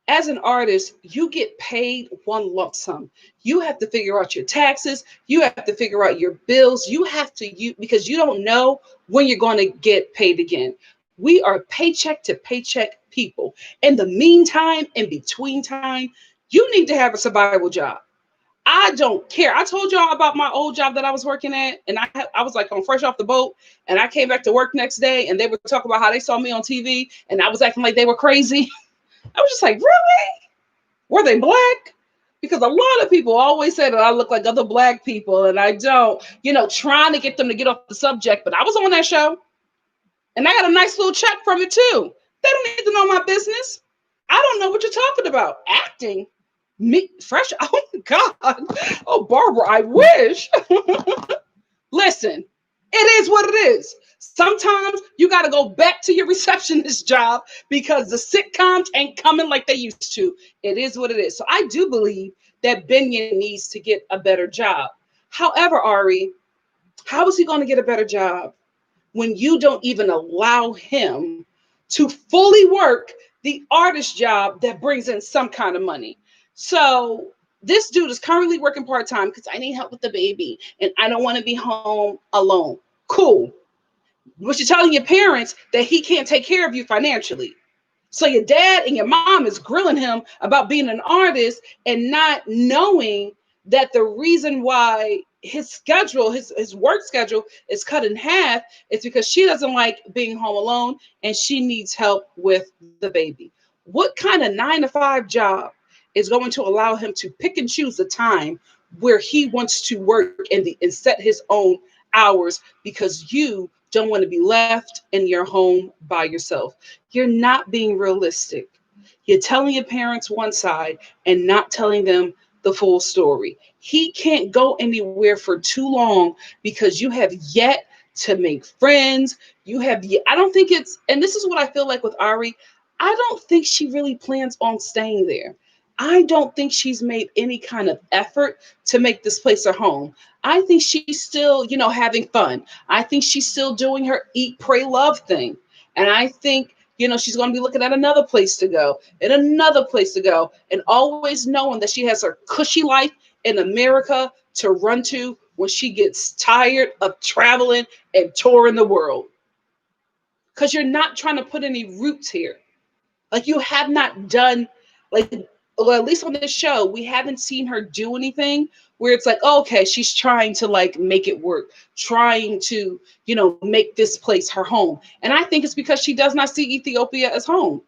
As an artist, you get paid one lump sum. You have to figure out your taxes. You have to figure out your bills. You have to because you don't know when you're going to get paid again. We are paycheck to paycheck people. In the meantime, in between time, you need to have a survival job. I don't care. I told y'all about my old job that I was working at, and I was like on fresh off the boat, and I came back to work next day, and they were talking about how they saw me on TV, and I was acting like they were crazy. I was just like, really? Were they black? Because a lot of people always say that I look like other black people, and I don't. Trying to get them to get off the subject, but I was on that show, and I got a nice little check from it too. They don't need to know my business. I don't know what you're talking about. Acting. Me fresh. Oh my God. Oh, Barbara, I wish. Listen, it is what it is. Sometimes you got to go back to your receptionist job because the sitcoms ain't coming like they used to. It is what it is. So I do believe that Binion needs to get a better job. However, Ari, how is he going to get a better job when you don't even allow him to fully work the artist job that brings in some kind of money? So this dude is currently working part-time because I need help with the baby and I don't want to be home alone. Cool. But you're telling your parents that he can't take care of you financially. So your dad and your mom is grilling him about being an artist and not knowing that the reason why his schedule, his work schedule is cut in half is because she doesn't like being home alone and she needs help with the baby. What kind of 9 to 5 job is going to allow him to pick and choose the time where he wants to work and set his own hours because you don't want to be left in your home by yourself? You're not being realistic. You're telling your parents one side and not telling them the full story. He can't go anywhere for too long because you have yet to make friends. I don't think and this is what I feel like with Ari. I don't think she really plans on staying there. I don't think she's made any kind of effort to make this place her home. I think she's still, having fun. I think she's still doing her eat, pray, love thing. And I think, she's going to be looking at another place to go and another place to go and always knowing that she has her cushy life in America to run to when she gets tired of traveling and touring the world. Because you're not trying to put any roots here. Like you have not done, like, well, at least on this show, we haven't seen her do anything where it's like, oh, okay, she's trying to like make it work, trying to, make this place her home. And I think it's because she does not see Ethiopia as home.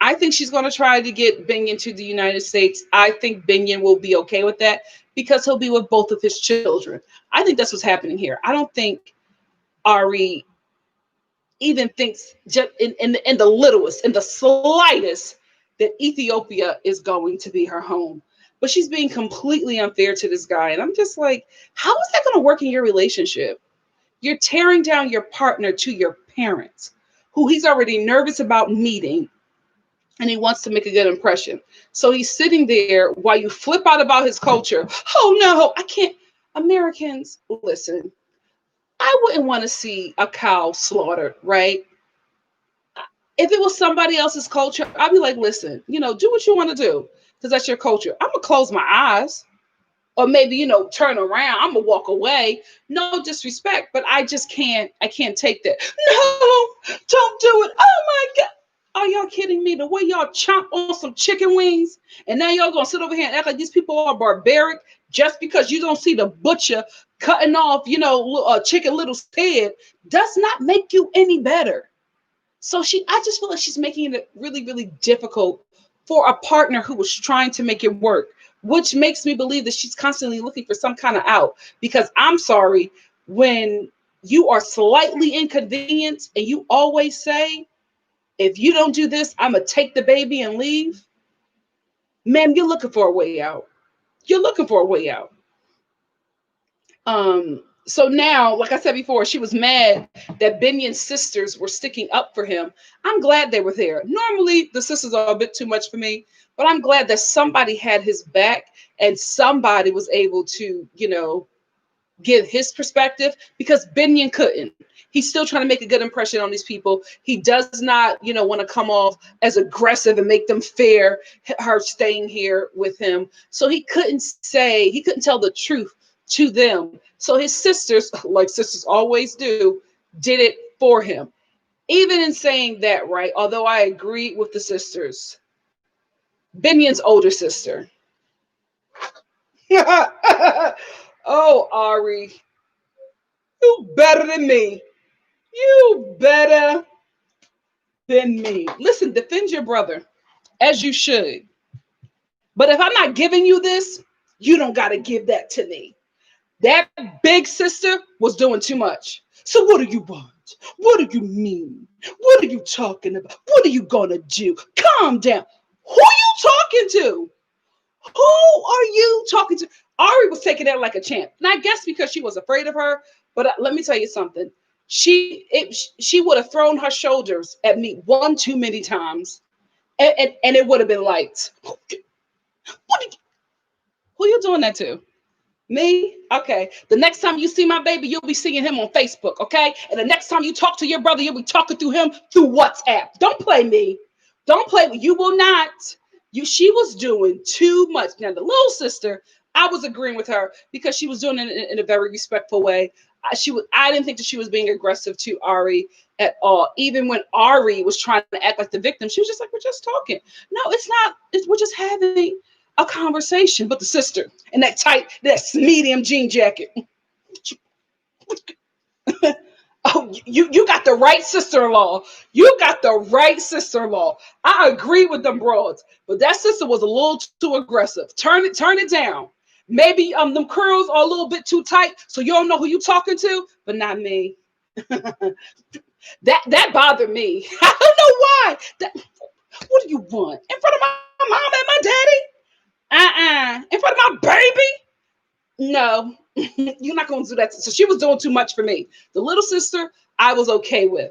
I think she's going to try to get Binion to the United States. I think Binion will be okay with that because he'll be with both of his children. I think that's what's happening here. I don't think Ari even thinks just in the littlest, in the slightest, that Ethiopia is going to be her home. But she's being completely unfair to this guy. And I'm just like, how is that going to work in your relationship? You're tearing down your partner to your parents, who he's already nervous about meeting, and he wants to make a good impression. So he's sitting there while you flip out about his culture. Oh no, I can't. Americans, listen, I wouldn't want to see a cow slaughtered, right? If it was somebody else's culture, I'd be like, listen, do what you want to do because that's your culture. I'm going to close my eyes or maybe, turn around. I'm going to walk away. No disrespect, but I can't take that. No, don't do it. Oh my God. Are y'all kidding me? The way y'all chomp on some chicken wings and now y'all going to sit over here and act like these people are barbaric just because you don't see the butcher cutting off, a chicken little's head does not make you any better. So I just feel like she's making it really, really difficult for a partner who was trying to make it work. which makes me believe that she's constantly looking for some kind of out. Because I'm sorry, when you are slightly inconvenienced and you always say, if you don't do this, I'm going to take the baby and leave, ma'am, you're looking for a way out. You're looking for a way out. So now, like I said before, she was mad that Binion's sisters were sticking up for him. I'm glad they were there. Normally, the sisters are a bit too much for me, but I'm glad that somebody had his back and somebody was able to, give his perspective, because Binion couldn't. He's still trying to make a good impression on these people. He does not, want to come off as aggressive and make them fear her staying here with him. So he couldn't tell the truth to them. So his sisters, like sisters always do, did it for him. Even in saying that, right, although I agree with the sisters, Binion's older sister. Oh, Ari, you better than me. You better than me. Listen, defend your brother as you should. But if I'm not giving you this, you don't got to give that to me. That big sister was doing too much. So what do you want? What do you mean? What are you talking about? What are you going to do? Calm down. Who are you talking to? Who are you talking to? Ari was taking that like a champ. And I guess because she was afraid of her. But let me tell you something. She would have thrown her shoulders at me one too many times. And it would have been like, who you doing that to? Me? Okay. The next time you see my baby, you'll be seeing him on Facebook, okay? And the next time you talk to your brother, you'll be talking through him through WhatsApp. Don't play me. Don't play me. You will not. She was doing too much. Now, the little sister, I was agreeing with her because she was doing it in a very respectful way. I didn't think that she was being aggressive to Ari at all. Even when Ari was trying to act like the victim, she was just like, we're just talking. No, it's not. We're just having a conversation. But the sister in that medium jean jacket. Oh, you got the right sister-in-law. You got the right sister-in-law. I agree with them broads, but that sister was a little too aggressive. Turn it down. Maybe them curls are a little bit too tight, so you don't know who you talking to, but not me. that bothered me. I don't know why. What do you want? In front of my mom and my daddy? In front of my baby? No, you're not going to do that. So she was doing too much for me. The little sister, I was okay with.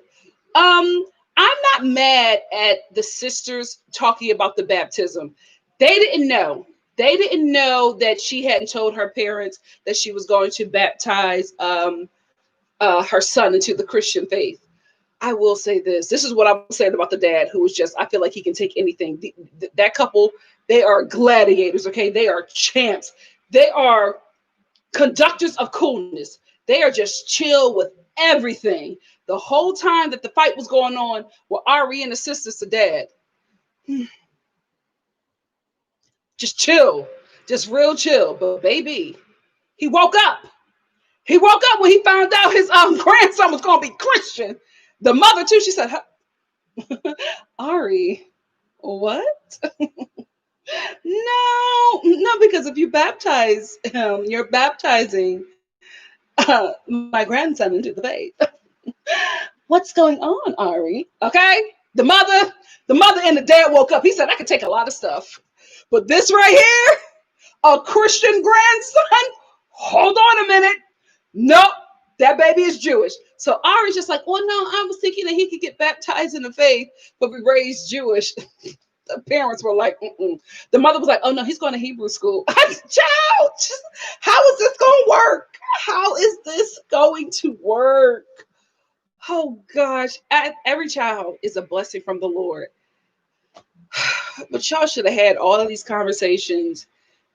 I'm not mad at the sisters talking about the baptism. They didn't know. They didn't know that she hadn't told her parents that she was going to baptize her son into the Christian faith. I will say this. This is what I'm saying about the dad, who was just, I feel like he can take anything. That couple, they are gladiators, okay? They are champs. They are conductors of coolness. They are just chill with everything. The whole time that the fight was going on with Ari and the sisters to dad. Just chill. Just real chill. But baby, he woke up. He woke up when he found out his grandson was going to be Christian. The mother too, she said, Ari, what? No, because if you baptize him, you're baptizing my grandson into the faith. What's going on, Ari? Okay, the mother and the dad woke up. He said, I could take a lot of stuff, but this right here, a Christian grandson. Hold on a minute. Nope, that baby is Jewish. So Ari's just like, oh no, I was thinking that he could get baptized in the faith, but be raised Jewish. The parents were like, mm-mm. The mother was like, oh no, he's going to Hebrew school. Child, how is this going to work? How is this going to work? Oh gosh, every child is a blessing from the Lord. But y'all should have had all of these conversations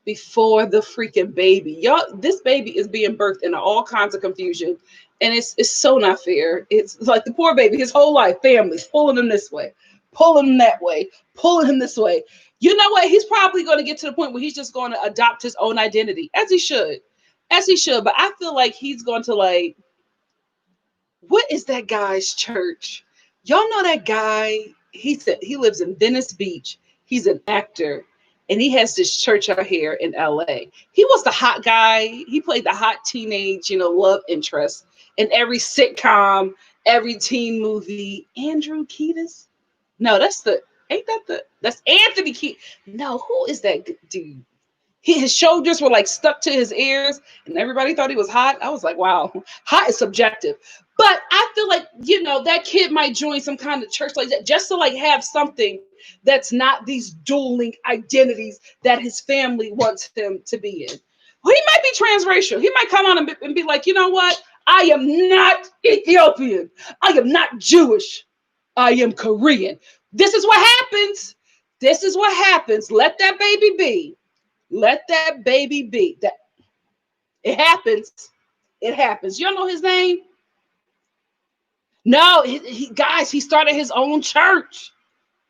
before the freaking baby. Y'all, this baby is being birthed into all kinds of confusion. And it's so not fair. It's like the poor baby, his whole life, family's pulling him this way, pulling him that way, pulling him this way. You know what? He's probably going to get to the point where he's just going to adopt his own identity, as he should. As he should. But I feel like he's going to like, what is that guy's church? Y'all know that guy? He said he lives in Venice Beach. He's an actor. and he has this church out here in LA. He was the hot guy. He played the hot teenage, love interest in every sitcom, every teen movie. Andrew Kiedis? No, that's Anthony Kiedis. No, who is that dude? His shoulders were like stuck to his ears, and everybody thought he was hot. I was like, wow, hot is subjective. But I feel like, that kid might join some kind of church like that just to like have something that's not these dueling identities that his family wants him to be in. Well, he might be transracial. He might come on and be like, you know what? I am not Ethiopian. I am not Jewish. I am Korean. This is what happens. This is what happens. Let that baby be. Let that baby be. That it happens. It happens. You don't know his name? No, guys, he started his own church.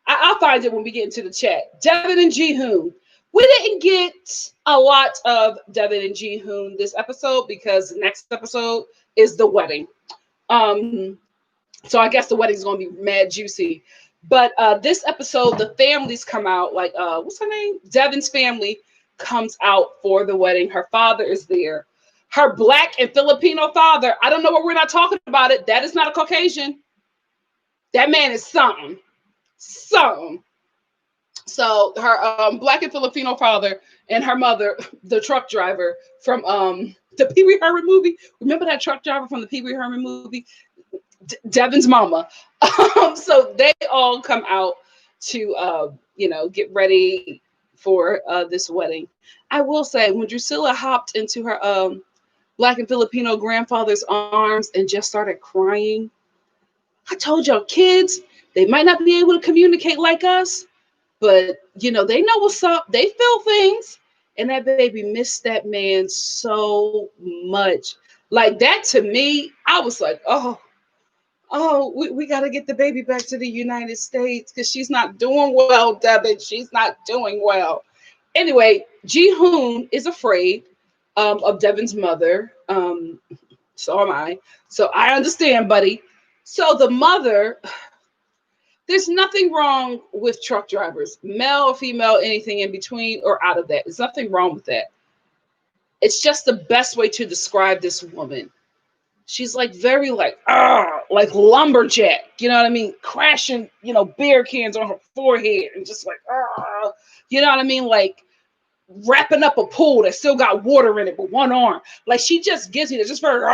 I'll find it when we get into the chat. Devin and Jihoon. We didn't get a lot of Devin and Jihoon this episode because the next episode is the wedding. So I guess the wedding's gonna be mad juicy. But this episode, the families come out. Like, what's her name? Devin's family comes out for the wedding. Her father is there. Her Black and Filipino father. I don't know what we're not talking about it. That is not a Caucasian. That man is something. Something. So her Black and Filipino father and her mother, the truck driver from the Pee Wee Herman movie. Remember that truck driver from the Pee Wee Herman movie? Devin's mama. So they all come out to get ready for this wedding. I will say, when Drusilla hopped into her Black and Filipino grandfather's arms and just started crying, I told y'all, kids, they might not be able to communicate like us, but they know what's up. They feel things, and that baby missed that man so much. Like that, to me, I was like, we got to get the baby back to the United States because she's not doing well, Devin. She's not doing well. Anyway, Jihoon is afraid of Devin's mother. So am I. So I understand, buddy. So the mother, there's nothing wrong with truck drivers, male or female, anything in between or out of that. There's nothing wrong with that. It's just the best way to describe this woman. She's like very like lumberjack, you know what I mean? Crashing, beer cans on her forehead and just like, you know what I mean? Like wrapping up a pool that still got water in it with one arm. Like she just gives me this, just very,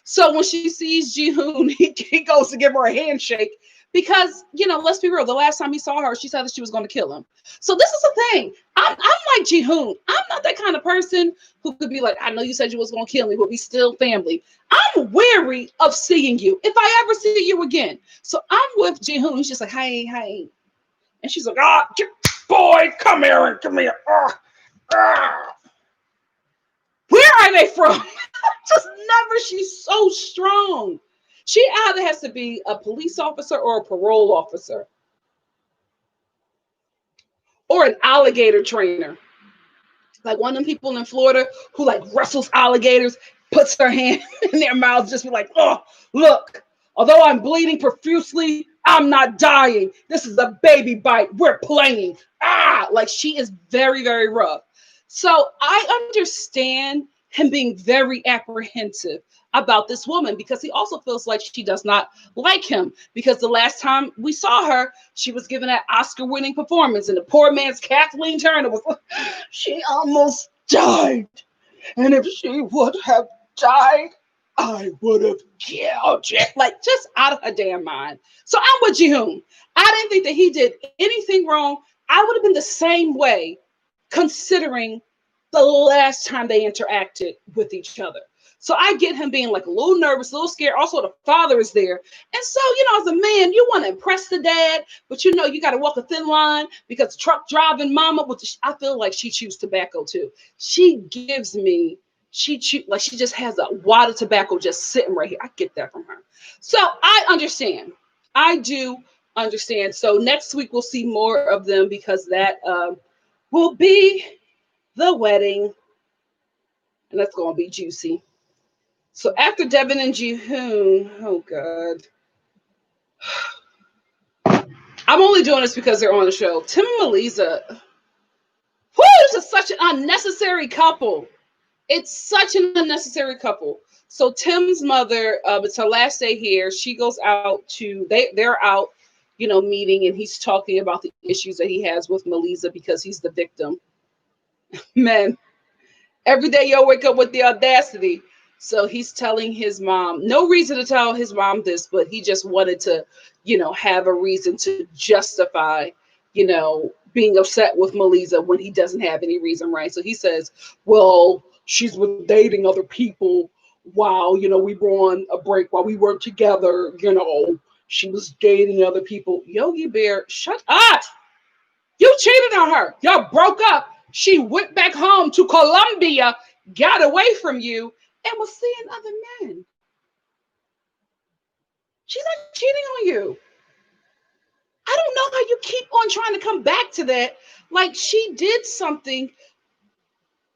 So when she sees Jihoon, he goes to give her a handshake because, let's be real. The last time he saw her, she said that she was going to kill him. So this is the thing. I'm like Jihoon. I'm not that kind of person who could be like, I know you said you was going to kill me, but we still family. I'm wary of seeing you if I ever see you again. So I'm with Jihoon. He's just like, hey. And she's like, boy, come here. Where are they from? Just never. She's so strong. She either has to be a police officer or a parole officer or an alligator trainer. Like one of them people in Florida who like wrestles alligators, puts her hand in their mouth, just be like, look, although I'm bleeding profusely, I'm not dying. This is a baby bite. We're playing. Like she is very, very rough. So I understand him being very apprehensive about this woman because he also feels like she does not like him because the last time we saw her, she was given that Oscar-winning performance and the poor man's Kathleen Turner was like, she almost died. And if she would have died, I would have killed you. Like just out of her damn mind. So I'm with Jihoon. I didn't think that he did anything wrong. I would have been the same way considering the last time they interacted with each other. So I get him being like a little nervous, a little scared. Also, the father is there. And so, as a man, you want to impress the dad, but you got to walk a thin line because the truck driving mama, I feel like she chews tobacco too. She gives me, she just has a wad of tobacco just sitting right here. I get that from her. So I understand. I do understand. So next week we'll see more of them because that will be the wedding. And that's going to be juicy. So after Devin and Jihoon, oh God. I'm only doing this because they're on the show. Tim and Melissa, This is such an unnecessary couple. It's such an unnecessary couple. So Tim's mother, it's her last day here. She goes out to they're out, meeting, and he's talking about the issues that he has with Melissa because he's the victim. Man, every day you'll wake up with the audacity. So he's telling his mom, no reason to tell his mom this, but he just wanted to, have a reason to justify, being upset with Melissa when he doesn't have any reason, right? So he says, well, she's with dating other people while, we were on a break, while we weren't together, she was dating other people. Yogi Bear, shut up. You cheated on her. Y'all broke up. She went back home to Colombia, got away from you, and was seeing other men. She's not cheating on you. I don't know how you keep on trying to come back to that. Like she did something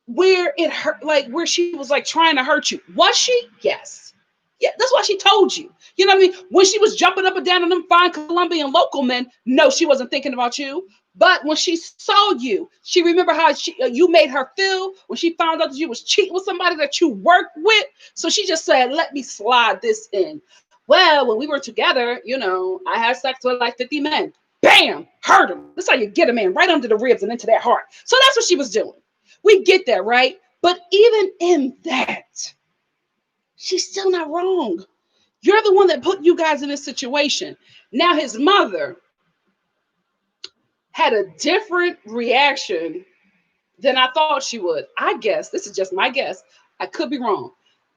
where it hurt, like where she was like trying to hurt you. Was she? Yes. Yeah, that's why she told you. You know what I mean? When she was jumping up and down on them fine Colombian local men, no, she wasn't thinking about you. But when she saw you, she remembered how you made her feel when she found out that you was cheating with somebody that you worked with. So she just said, let me slide this in. Well, when we were together, I had sex with like 50 men. Bam! Hurt him. That's how you get a man, right under the ribs and into that heart. So that's what she was doing. We get that, right? But even in that, she's still not wrong. You're the one that put you guys in this situation. Now his mother had a different reaction than I thought she would. I guess, this is just my guess. I could be wrong.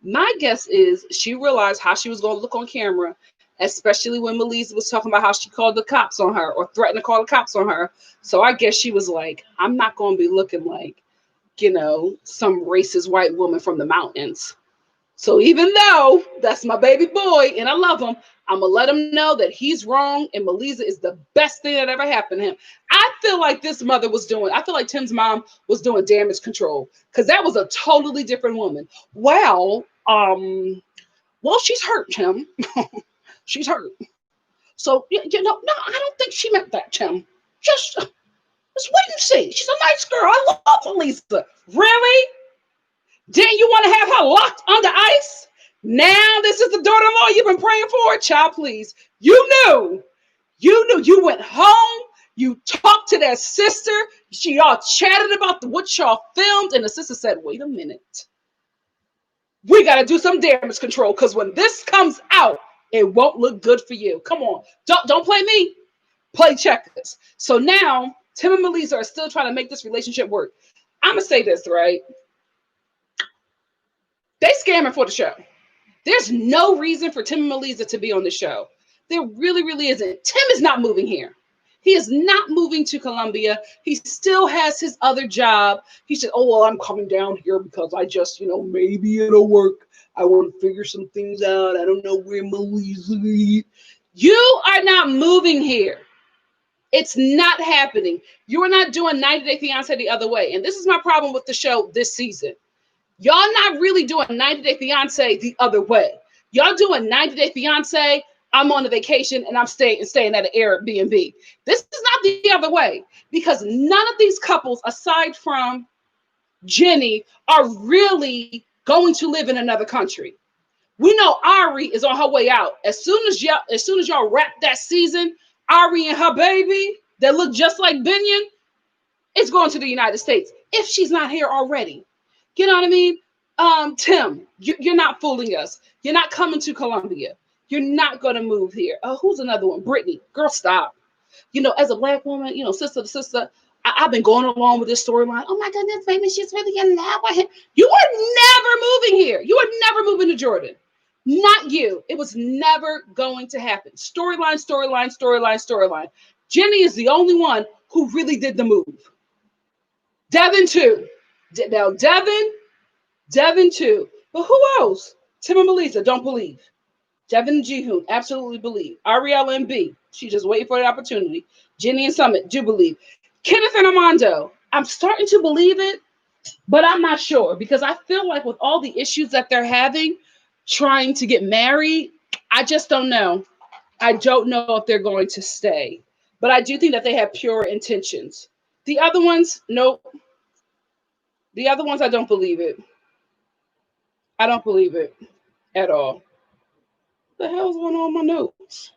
My guess is she realized how she was going to look on camera, especially when Melissa was talking about how she called the cops on her or threatened to call the cops on her. So I guess she was like, I'm not going to be looking like, some racist white woman from the mountains. So even though that's my baby boy and I love him, I'm going to let him know that he's wrong and Melissa is the best thing that ever happened to him. I feel like I feel like Tim's mom was doing damage control because that was a totally different woman. Well, she's hurt, Tim. She's hurt. So, no, I don't think she meant that, Tim. Just wait and see. She's a nice girl. I love Melissa. Really? Didn't you want to have her locked under ice? Now this is the daughter-in-law you've been praying for? Child, please. You knew. You went home. You talked to that sister. Y'all chatted about what y'all filmed. And the sister said, wait a minute. We got to do some damage control because when this comes out, it won't look good for you. Come on. Don't play me. Play checkers. So now Tim and Melissa are still trying to make this relationship work. I'm going to say this, right? They scamming for the show. There's no reason for Tim and Melissa to be on the show. There really, really isn't. Tim is not moving here. He is not moving to Colombia. He still has his other job. He said, oh, well, I'm coming down here because I just, maybe it'll work. I want to figure some things out. I don't know where Melissa is. You are not moving here. It's not happening. You are not doing 90 Day Fiance the other way. And this is my problem with the show this season. Y'all not really doing 90 Day Fiance the other way. Y'all doing 90 Day Fiance, I'm on a vacation and I'm staying at an Airbnb. This is not the other way because none of these couples, aside from Jenny, are really going to live in another country. We know Ari is on her way out. As soon as y'all wrap that season, Ari and her baby that look just like Binion is going to the United States if she's not here already. You know what I mean? Tim, you're not fooling us. You're not coming to Colombia. You're not going to move here. Who's another one? Brittany. Girl, stop. As a Black woman, sister to sister, I've been going along with this storyline. Oh my goodness, maybe she's really in love with him. You are never moving here. You are never moving to Jordan. Not you. It was never going to happen. Storyline. Jenny is the only one who really did the move. Devin too. Now Devin too. But who else? Tim and Melissa don't believe. Devin and Jihoon absolutely believe. Ariella and B, she just waiting for the opportunity. Jenny and Summit do believe. Kenneth and Armando, I'm starting to believe it, but I'm not sure because I feel like with all the issues that they're having, trying to get married, I just don't know. I don't know if they're going to stay, but I do think that they have pure intentions. The other ones, nope. The other ones, I don't believe it. I don't believe it at all. The hell's going on my notes?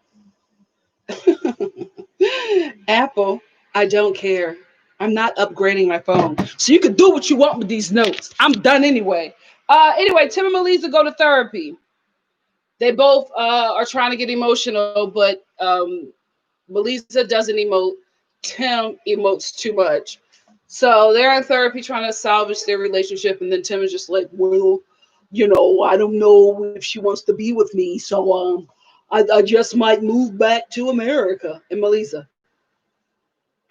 Apple, I don't care. I'm not upgrading my phone. So you can do what you want with these notes. I'm done anyway. Anyway, Tim and Melissa go to therapy. They both are trying to get emotional, but Melissa doesn't emote. Tim emotes too much. So they're in therapy trying to salvage their relationship, and then Tim is just like, well, I don't know if she wants to be with me, so I just might move back to America. And Melissa,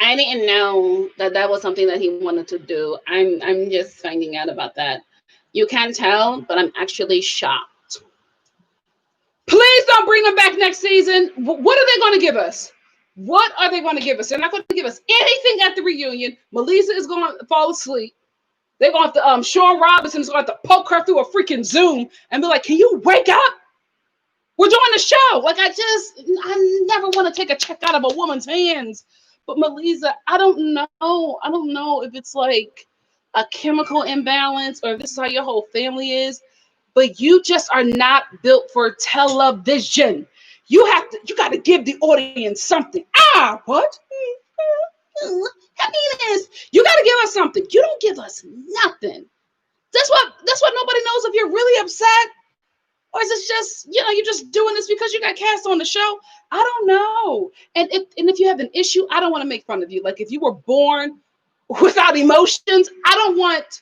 I didn't know that that was something that he wanted to do. I'm just finding out about that. You can't tell, but I'm actually shocked. Please don't bring them back next season. What are they going to give us? What are they going to give us? They're not going to give us anything at the reunion. Melissa is going to fall asleep. They're going to have to, Sean Robinson is going to have to poke her through a freaking Zoom and be like, can you wake up? We're doing the show. Like, I never want to take a check out of a woman's hands. But Melissa, I don't know. I don't know if it's like a chemical imbalance or if this is how your whole family is. But you just are not built for television. You got to give the audience something. What? Happiness. You got to give us something. You don't give us nothing. That's what nobody knows if you're really upset. Or is it just, you're just doing this because you got cast on the show? I don't know. And if you have an issue, I don't want to make fun of you. Like, if you were born without emotions, I don't want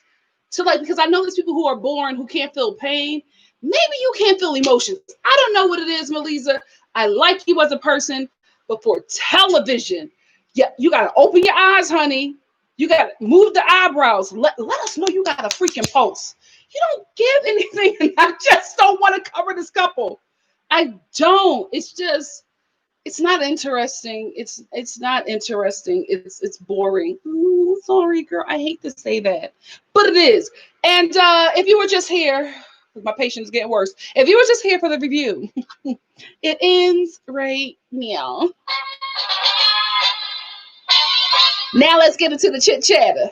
to, like, because I know there's people who are born who can't feel pain. Maybe you can't feel emotions. I don't know what it is, Melissa. I like you as a person, but for television, yeah, you got to open your eyes, honey. You got to move the eyebrows. Let us know you got a freaking pulse. You don't give anything, and I just don't want to cover this couple. I don't. It's not interesting. It's not interesting. It's boring. Ooh, sorry, girl. I hate to say that, but it is. And if you were just here, my patience is getting worse. If you were just here for the review, it ends right now. Now let's get into the chit chatter.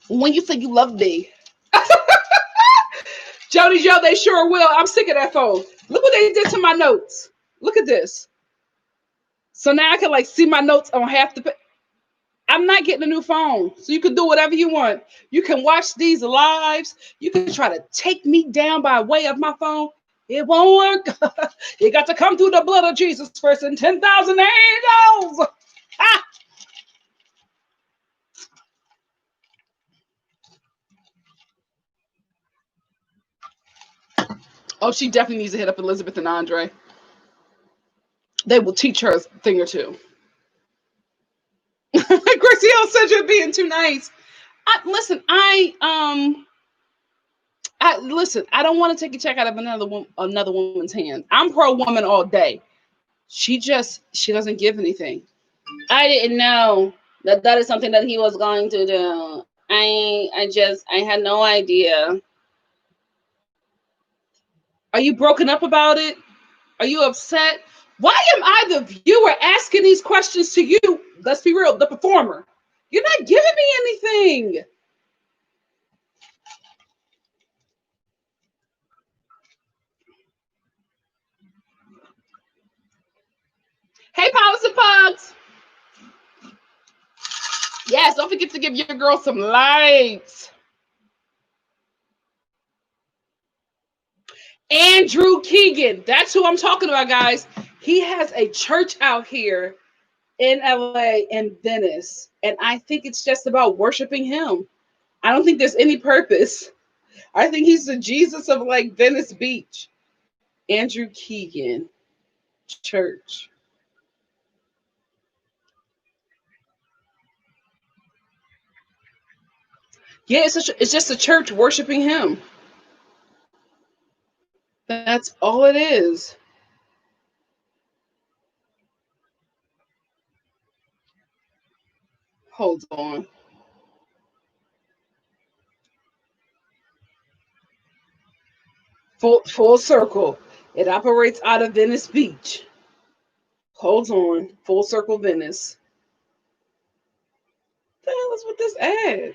When you say you love me, Jody Joe, they sure will. I'm sick of that phone. Look what they did to my notes. Look at this. So now I can like see my notes on half the. I'm not getting a new phone, so you can do whatever you want. You can watch these lives. You can try to take me down by way of my phone. It won't work. You got to come through the blood of Jesus first and 10,000 angels. Ah! Oh, she definitely needs to hit up Elizabeth and Andre. They will teach her a thing or two. Graciela said you're being too nice. Listen, I don't want to take a check out of another woman's hand. I'm pro woman all day. She doesn't give anything. I didn't know that is something that he was going to do. I had no idea. Are you broken up about it? Are you upset? Why am I the viewer asking these questions to you? Let's be real, the performer. You're not giving me anything. Hey, Powers and Pugs. Yes, don't forget to give your girl some likes. Andrew Keegan. That's who I'm talking about, guys. He has a church out here in LA and Venice. And I think it's just about worshiping him. I don't think there's any purpose. I think he's the Jesus of like Venice Beach. Andrew Keegan Church. Yeah, it's just a church worshiping him. That's all it is. Hold on. Full circle. It operates out of Venice Beach. Hold on. Full circle Venice. the hell is with this ad?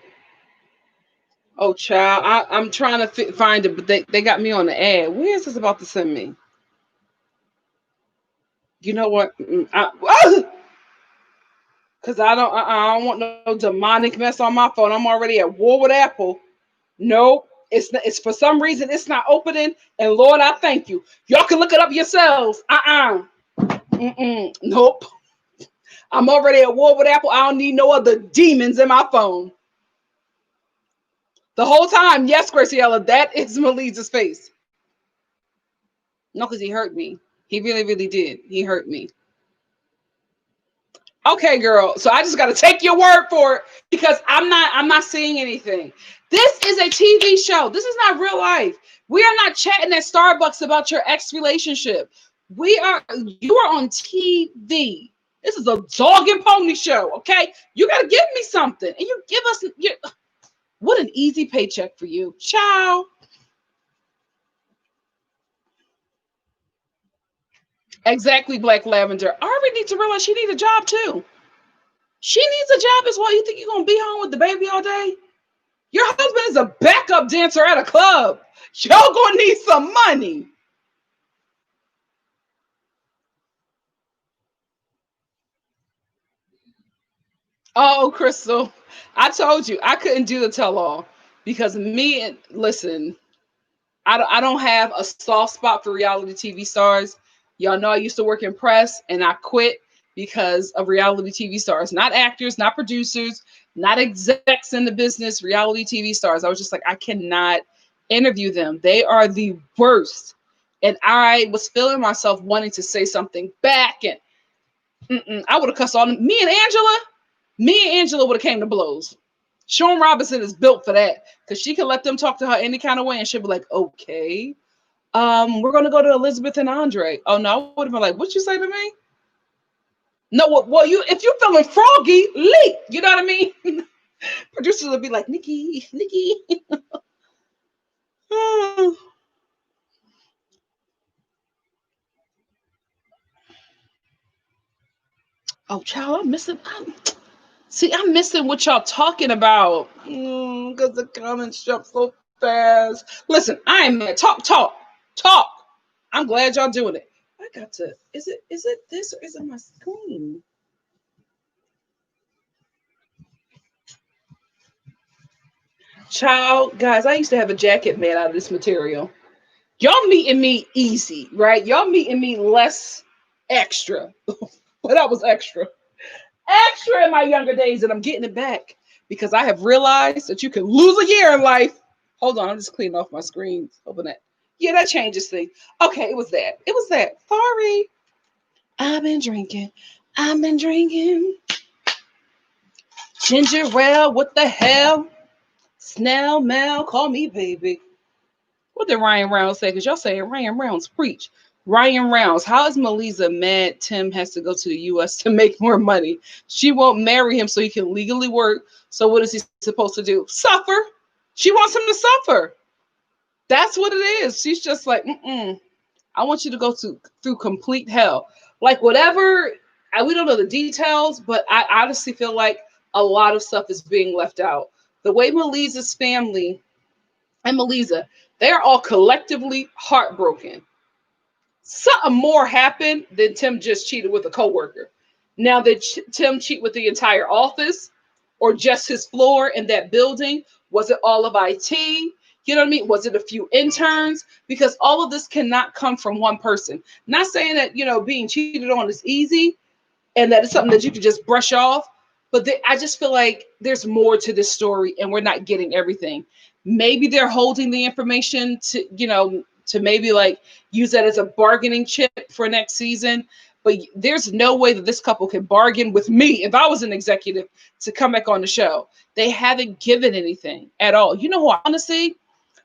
Oh, child, I'm trying to find it, but they got me on the ad. Where is this about to send me? You know what? Because I don't want no demonic mess on my phone. I'm already at war with Apple. Nope. It's not, it's for some reason it's not opening. And Lord, I thank you. Y'all can look it up yourselves. Nope. I'm already at war with Apple. I don't need no other demons in my phone. The whole time, yes, Graciela, that is Maliza's face. No, because he hurt me. He really, really did. He hurt me. Okay, girl. So I just got to take your word for it because I'm not seeing anything. This is a TV show. This is not real life. We are not chatting at Starbucks about your ex relationship. You are on TV. This is a dog and pony show, okay? You got to give me something. And you give us what an easy paycheck for you. Ciao. Exactly, Black Lavender. I already need to realize she needs a job too. She needs a job as well. You think you're gonna be home with the baby all day? Your husband is a backup dancer at a club. Y'all gonna need some money. Oh, Crystal, I told you I couldn't do the tell all because me and listen, I don't have a soft spot for reality TV stars. Y'all know I used to work in press and I quit because of reality TV stars, not actors, not producers, not execs in the business, reality TV stars. I was just like, I cannot interview them. They are the worst. And I was feeling myself wanting to say something back, and I would have cussed on me and Angela would have came to blows. Sean Robinson is built for that because she can let them talk to her any kind of way and she'll be like, okay, we're gonna go to Elizabeth and Andre. Oh no, I would have been like, what you say to me? No, well, you if you're feeling froggy, leak. You know what I mean? Producers would be like, Nikki. Oh, child, I'm missing. I'm missing what y'all talking about. Because the comments jump so fast. Listen, I am mad. Talk. I'm glad y'all doing it. I got to. Is it this or is it my screen? Child, guys, I used to have a jacket made out of this material. Y'all meeting me easy, right? Y'all meeting me less extra. But I was extra in my younger days, and I'm getting it back because I have realized that you can lose a year in life. Hold on, I'm just cleaning off my screen. Open that. Yeah, that changes things. Okay, it was that. It was that. Sorry. I've been drinking. I've been drinking. Ginger ale, what the hell? Snell, Mel, call me baby. What did Ryan Rounds say? Because y'all saying Ryan Rounds preach. Ryan Rounds, how is Melissa mad Tim has to go to the US to make more money? She won't marry him so he can legally work. So what is he supposed to do? Suffer. She wants him to suffer. That's what it is. She's just like, I want you to go through complete hell. Like whatever, we don't know the details, but I honestly feel like a lot of stuff is being left out. The way Melissa's family and Melissa, they're all collectively heartbroken. Something more happened than Tim just cheated with a coworker. Now did Tim cheat with the entire office or just his floor in that building? Was it all of IT? You know what I mean? Was it a few interns? Because all of this cannot come from one person. Not saying that, being cheated on is easy and that it's something that you can just brush off. But I just feel like there's more to this story and we're not getting everything. Maybe they're holding the information to maybe like use that as a bargaining chip for next season. But there's no way that this couple can bargain with me if I was an executive to come back on the show. They haven't given anything at all. You know who I want to see?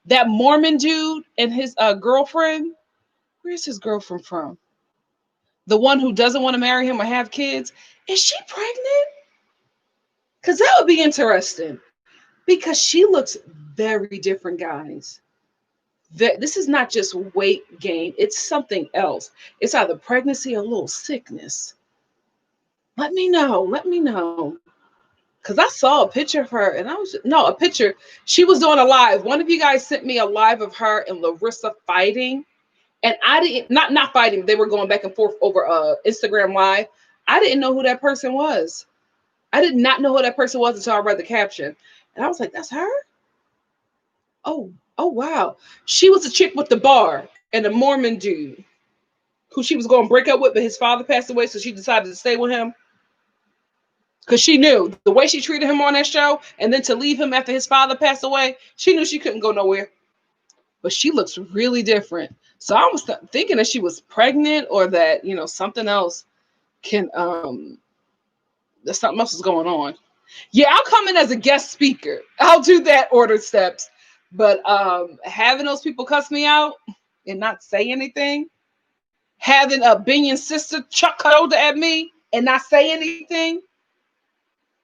That Mormon dude and his girlfriend. Where's his girlfriend from? The one who doesn't want to marry him or have kids. Is she pregnant? Because that would be interesting. Because she looks very different, guys. This is not just weight gain, it's something else. It's either pregnancy or a little sickness. Let me know. Because I saw a picture of her and I was, no, a picture. She was doing a live. One of you guys sent me a live of her and Larissa fighting. And I didn't, not fighting, they were going back and forth over Instagram live. I didn't know who that person was. I did not know who that person was until I read the caption. And I was like, that's her? Oh, wow. She was a chick with the bar and a Mormon dude who she was going to break up with, but his father passed away, so she decided to stay with him. Because she knew the way she treated him on that show, and then to leave him after his father passed away, she knew she couldn't go nowhere. But she looks really different. So I was thinking that she was pregnant or that, something else can, that something else is going on. Yeah, I'll come in as a guest speaker. I'll do that, order steps. But having those people cuss me out and not say anything, having a Binion sister chuck her shoulder at me and not say anything.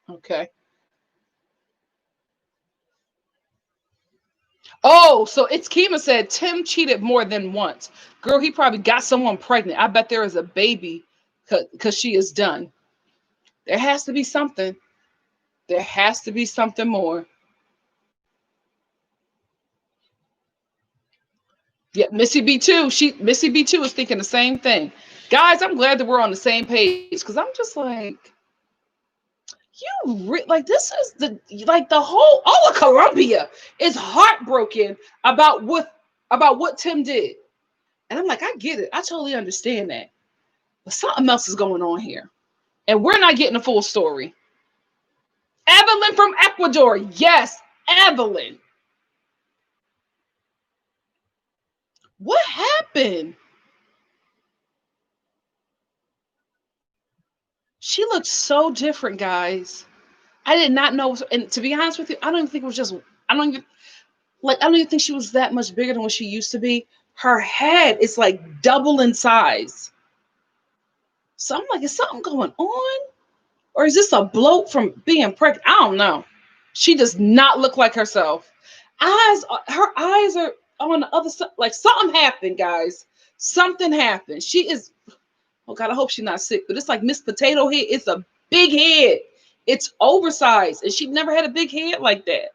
Okay. Oh, so it's Kima said Tim cheated more than once. Girl, he probably got someone pregnant. I bet there is a baby because she is done. There has to be something. There has to be something more. Yeah, Missy B2. Missy B2 is thinking the same thing. Guys, I'm glad that we're on the same page because I'm just like, like this is the whole all of Columbia is heartbroken about what Tim did. And I'm like, I get it. I totally understand that. But something else is going on here. And we're not getting a full story. Evelyn from Ecuador. Yes, Evelyn. What happened? She looked so different, guys. I did not know. And to be honest with you, I don't even think it was just, I don't even think she was that much bigger than what she used to be. Her head is like double in size. So I'm like, is something going on? Or is this a bloat from being pregnant? I don't know. She does not look like herself. Her eyes are on the other side. Like something happened, guys. Something happened. She is, oh God, I hope she's not sick, but it's like Miss Potato Head. It's a big head. It's oversized. And she never had a big head like that.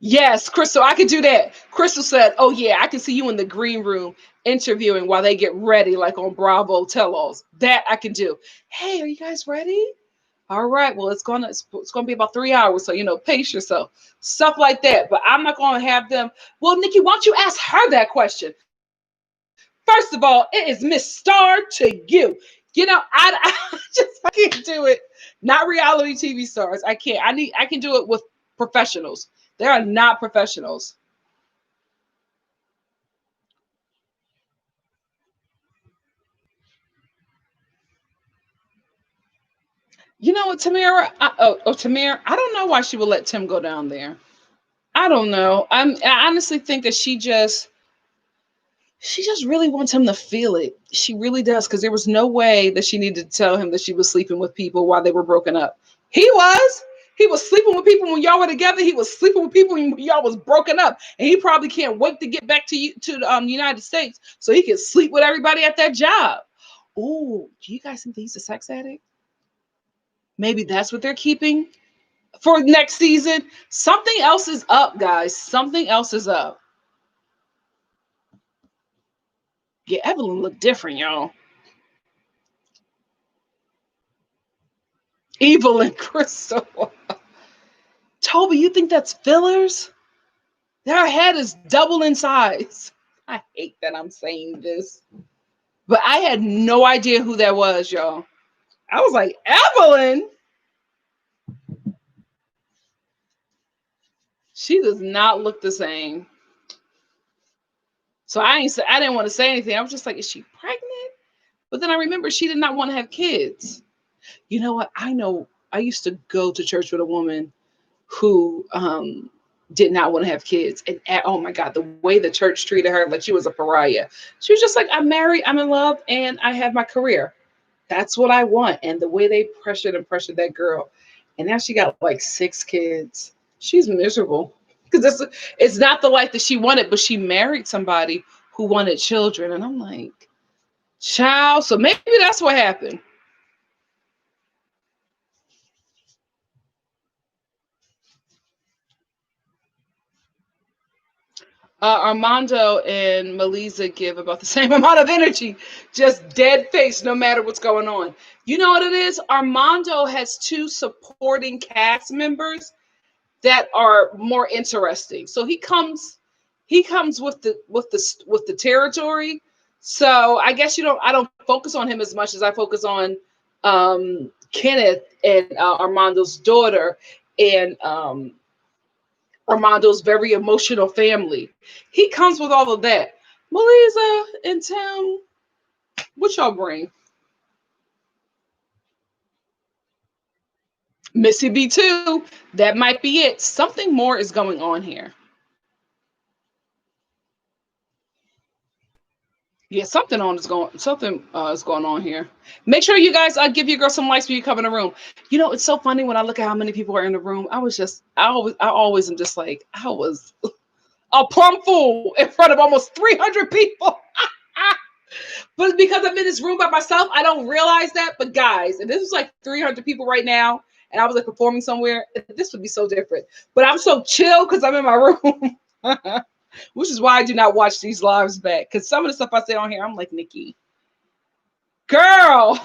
Yes, Crystal, I could do that. Crystal said, oh yeah, I can see you in the green room interviewing while they get ready, like on Bravo tell-alls. That I can do. Hey, are you guys ready? All right, well, it's gonna be about 3 hours, so pace yourself. Stuff like that. But I'm not gonna have them. Well, Nikki, why don't you ask her that question? First of all, it is Miss Star to you. I can't do it. Not reality TV stars. I can't. I can do it with professionals. They are not professionals. You know what, Tamara? Tamara, I don't know why she would let Tim go down there. I don't know. I honestly think that she just really wants him to feel it. She really does, because there was no way that she needed to tell him that she was sleeping with people while they were broken up. He was. He was sleeping with people when y'all were together. He was sleeping with people when y'all was broken up, and he probably can't wait to get back to the United States so he can sleep with everybody at that job. Oh, do you guys think that he's a sex addict? Maybe that's what they're keeping for next season. Something else is up, guys. Something else is up. Yeah, Evelyn looked different, y'all. Evil and Crystal. Toby, you think that's fillers? Their head is double in size. I hate that I'm saying this, but I had no idea who that was, y'all. I was like, Evelyn? She does not look the same. So I didn't want to say anything. I was just like, is she pregnant? But then I remember she did not want to have kids. You know what? I know I used to go to church with a woman who did not want to have kids. And oh my God, the way the church treated her, like she was a pariah. She was just like, I'm married, I'm in love, and I have my career. That's what I want. And the way they pressured and pressured that girl. And now she got like 6 kids. She's miserable. Because it's not the life that she wanted, but she married somebody who wanted children. And I'm like, child. So maybe that's what happened. Armando and Melissa give about the same amount of energy, just dead face, no matter what's going on. You know what it is? Armando has two supporting cast members that are more interesting. So he comes with the territory. So I guess I don't focus on him as much as I focus on Kenneth and Armando's daughter and Armando's very emotional family. He comes with all of that. Melissa and Tim, what y'all bring? Missy B2. That might be it. Something more is going on here. Yeah, something is going on here. Make sure you guys give your girl some likes when you come in the room. You know, it's so funny when I look at how many people are in the room. I always am just like I was a plum fool in front of almost 300 people. But because I'm in this room by myself, I don't realize that. But guys, and this is like 300 people right now, and I was like performing somewhere, this would be so different. But I'm so chill because I'm in my room. Which is why I do not watch these lives back. Because some of the stuff I say on here, I'm like, Nikki, girl,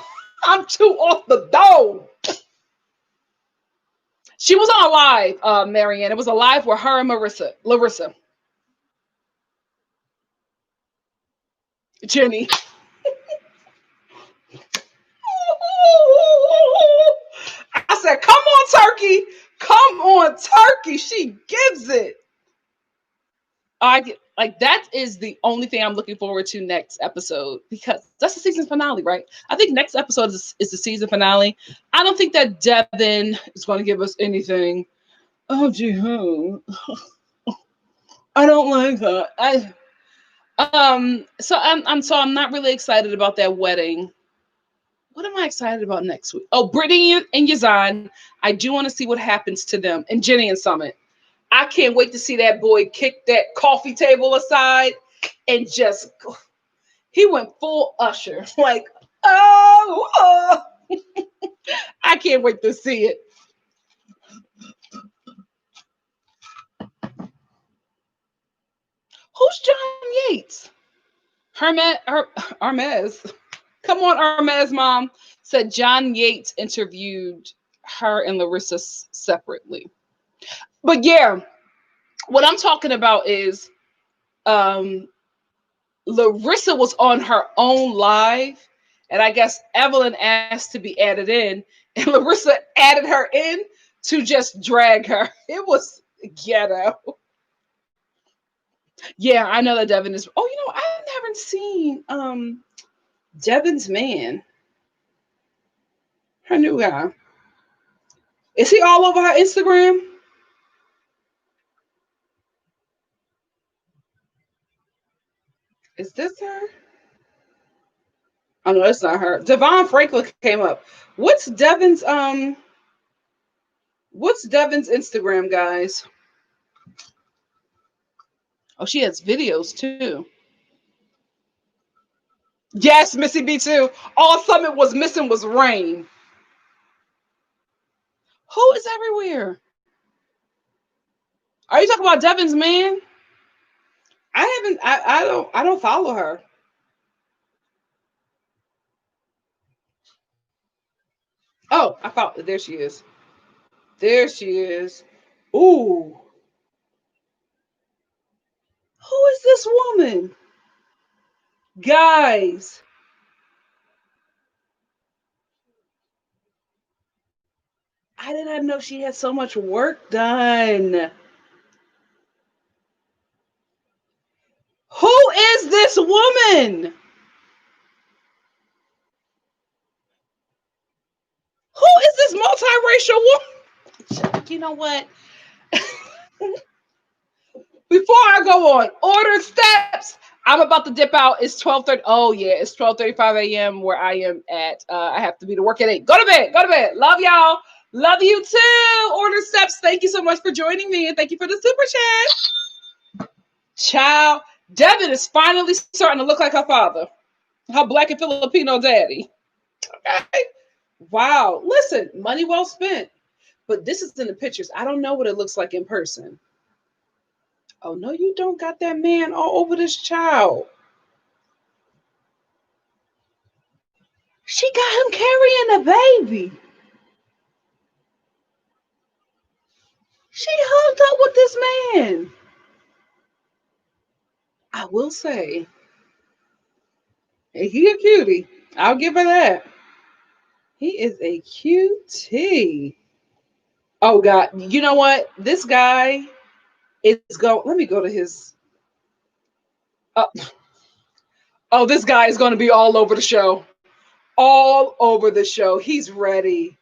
I'm too off the dome. She was on a live, Marianne. It was a live with her and Larissa. Jenny. I said, come on, turkey. Come on, turkey. She gives it. I get like that is the only thing I'm looking forward to next episode because that's the season finale, right? I think next episode is the season finale. I don't think that Devin is going to give us anything. Oh, gee, I don't like that. I'm not really excited about that wedding. What am I excited about next week? Oh, Brittany and Yazan. I do want to see what happens to them and Jenny and Summit. I can't wait to see that boy kick that coffee table aside and just he went full Usher. Like, oh. I can't wait to see it. Who's John Yates? Hermes. Come on, Hermes mom. Said John Yates interviewed her and Larissa separately. But yeah, what I'm talking about is um Larissa was on her own live, and I guess Evelyn asked to be added in, and Larissa added her in to just drag her. It was ghetto. Yeah, I know that Devin is. Oh, I haven't seen Devin's man, her new guy. Is he all over her Instagram? Is this her? Oh no, it's not her. Devon Franklin came up. What's Devin's what's Devin's Instagram, guys? Oh, she has videos too. Yes, Missy B too. All Summit was missing was rain. Who is everywhere? Are you talking about Devin's man? I haven't. I don't follow her. Oh, I found. There she is. There she is. Ooh, who is this woman, guys? I did not know she had so much work done. Who is this woman? Who is this multiracial woman? You know what? Before I go on, order steps. I'm about to dip out. It's 12:30. Oh yeah, it's 12:35 a.m. where I am at. I have to be to work at 8. Go to bed. Go to bed. Love y'all. Love you too. Order steps. Thank you so much for joining me and thank you for the super chat. Child, Devin is finally starting to look like her father, her black and Filipino daddy. Okay. Wow. Listen, money well spent. But this is in the pictures. I don't know what it looks like in person. Oh no, you don't got that man all over this child. She got him carrying a baby. She hooked up with this man. I will say, he a cutie. I'll give her that. He is a cutie. Oh God, you know what? This guy is going. Let me go to his. Uh, oh, this guy is going to be all over the show. All over the show. He's ready.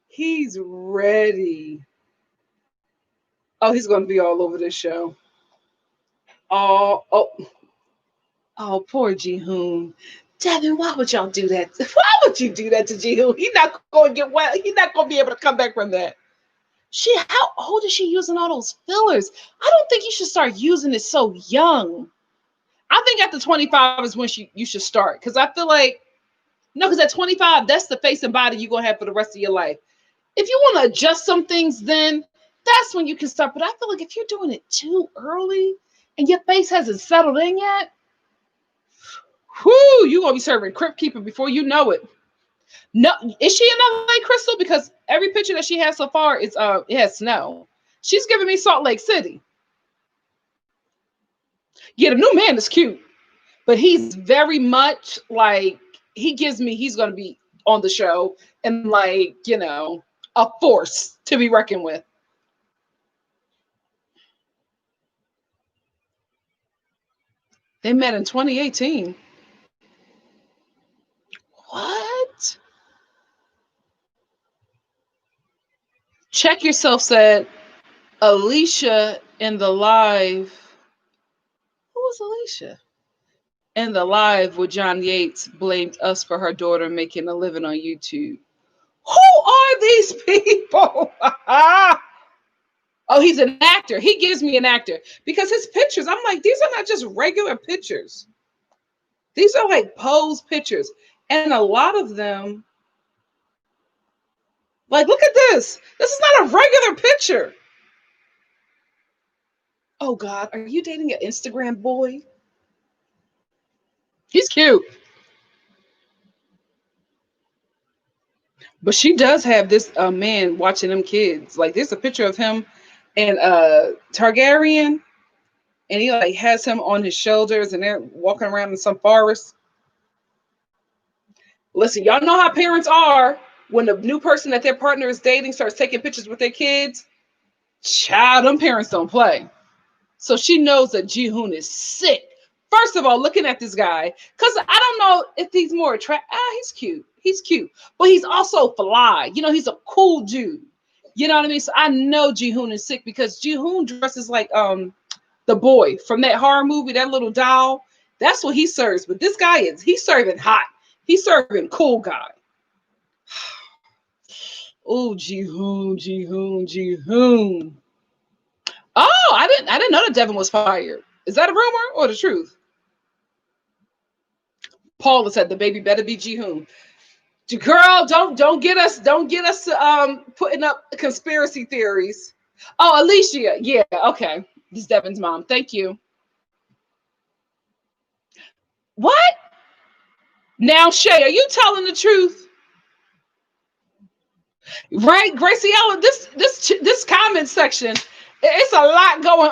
He's ready. Oh, he's going to be all over this show. Oh, oh, poor Jihoon. Devin, why would y'all do that? Why would you do that to Jihoon? He's not going to get well. He's not going to be able to come back from that. How old is she using all those fillers? I don't think you should start using it so young. I think after 25 is when you should start. Because I feel like, no, because at 25, that's the face and body you're going to have for the rest of your life. If you want to adjust some things, then that's when you can start. But I feel like if you're doing it too early and your face hasn't settled in yet, whoo, you're going to be serving Crypt Keeper before you know it. No, is she in LA, Crystal? Because every picture that she has so far is it has snow. She's giving me Salt Lake City. Yeah, the new man is cute, but he's very much like he gives me he's going to be on the show and like a force to be reckoned with. They met in 2018. What? Check Yourself said Alicia in the live. Who was Alicia? In the live with John Yates blamed us for her daughter making a living on YouTube. Who are these people? Oh, he's an actor. He gives me an actor because his pictures, I'm like, these are not just regular pictures. These are like pose pictures. And a lot of them, like, look at this. This is not a regular picture. Oh, God, are you dating an Instagram boy? He's cute. But she does have this man watching them kids. Like, there's a picture of him and Targaryen, and he like has him on his shoulders, and they're walking around in some forest. Listen, y'all know how parents are when the new person that their partner is dating starts taking pictures with their kids. Child, them parents don't play. So she knows that Jihoon is sick. First of all, looking at this guy, because I don't know if he's more attractive. He's cute. He's cute. But he's also fly. He's a cool dude. You know what I mean? So I know Jihoon is sick because Jihoon dresses like the boy from that horror movie, that little doll. That's what he serves. But this guy he's serving hot. He's serving cool guy. Oh, Jihoon. Oh, I didn't know that Devin was fired. Is that a rumor or the truth? Paula said the baby better be Jihoon. Girl, don't get us putting up conspiracy theories. Oh, Alicia, yeah, okay. This is Devin's mom. Thank you. What? Now, Shay, are you telling the truth? Right, Graciela, this comment section, it's a lot going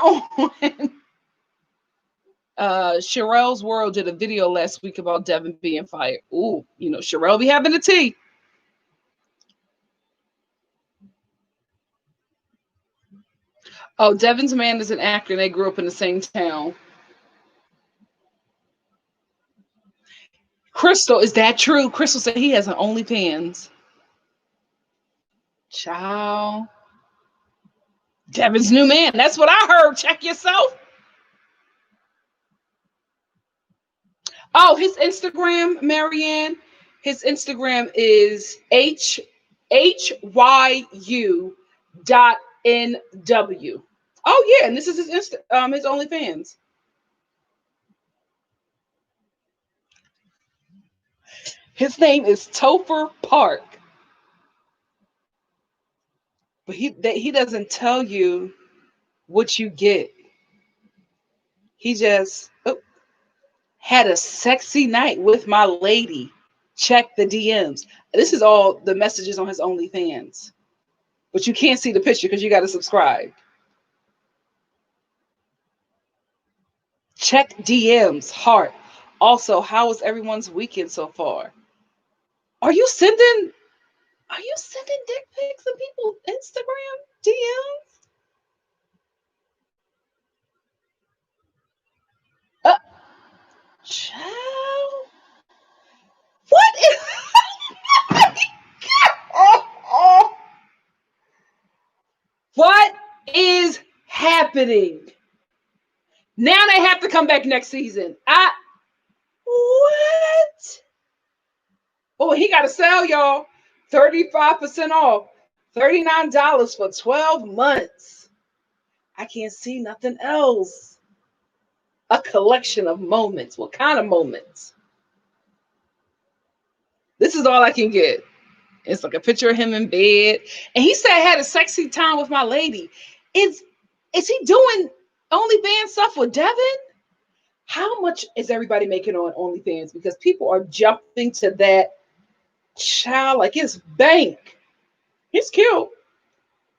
on. Sherelle's World did a video last week about Devin being fired. Ooh, Sherelle be having the tea. Oh, Devin's man is an actor and they grew up in the same town. Crystal, is that true? Crystal said he has an OnlyFans. Ciao. Devin's new man. That's what I heard. Check yourself. Oh, his Instagram, Marianne. His Instagram is HYU.NW. Oh yeah, and this is his his OnlyFans. His name is Topher Park. But he doesn't tell you what you get. He just had a sexy night with my lady. Check the DMs. This is all the messages on his OnlyFans. But you can't see the picture because you got to subscribe. Check DMs, heart. Also, how was everyone's weekend so far? Are you sending dick pics to people Instagram DMs? Child. What is what is happening? Now they have to come back next season. What? Oh, he got to sell y'all 35% off, $39 for 12 months. I can't see nothing else. A collection of moments. What kind of moments? This is all I can get. It's like a picture of him in bed. And he said I had a sexy time with my lady. Is he doing OnlyFans stuff with Devin? How much is everybody making on OnlyFans? Because people are jumping to that child like it's bank. He's cute.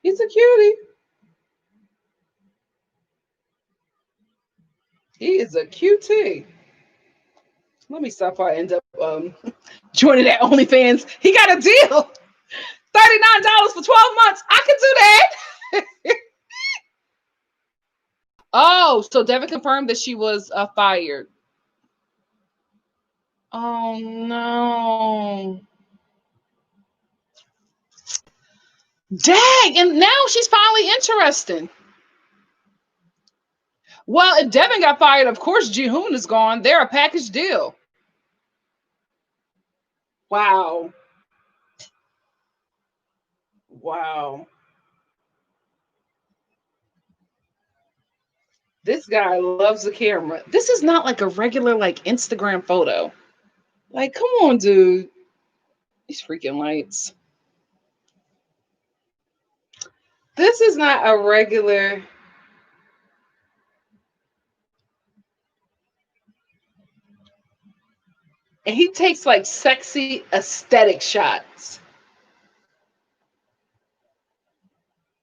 He's a cutie. He is a cutie. Let me stop before I end up joining that OnlyFans. He got a deal. $39 for 12 months. I could do that. Oh, so Devin confirmed that she was fired. Oh no. Dang, and now she's finally interesting. Well, if Devin got fired, of course Jihoon is gone. They're a package deal. Wow. Wow. This guy loves the camera. This is not like a regular like Instagram photo. Like, come on, dude. These freaking lights. This is not a regular. And he takes like sexy aesthetic shots.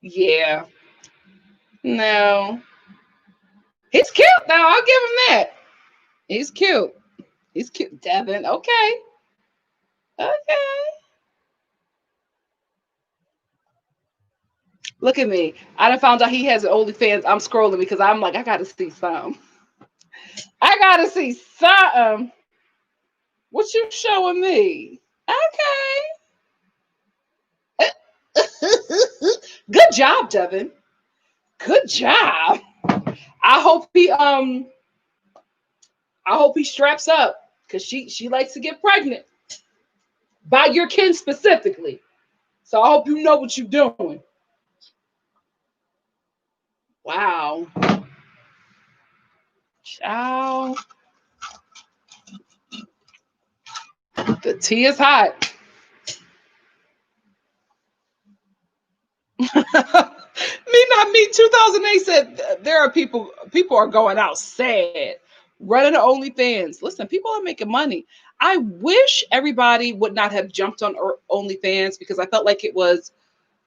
Yeah. No. He's cute though. I'll give him that. He's cute. He's cute. Devin. Okay. Okay. Look at me. I done found out he has an OnlyFans. I'm scrolling because I'm like, I gotta see something. I gotta see something. What you showing me? Okay. Good job, Devin. Good job. I hope he straps up because she likes to get pregnant by your kin specifically. So I hope you know what you're doing. Wow. Ciao. The tea is hot. Me not me. 2008 said there are people are going out sad, running to OnlyFans. Listen, people are making money. I wish everybody would not have jumped on OnlyFans because I felt like it was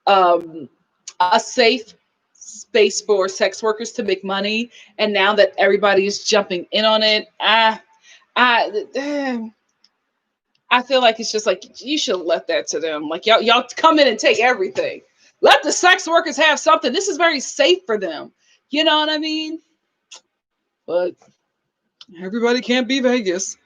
a safe space for sex workers to make money. And now that everybody is jumping in on it, I feel like it's just like you should let that to them. Like y'all come in and take everything. Let the sex workers have something. This is very safe for them. You know what I mean? But everybody can't be Vegas.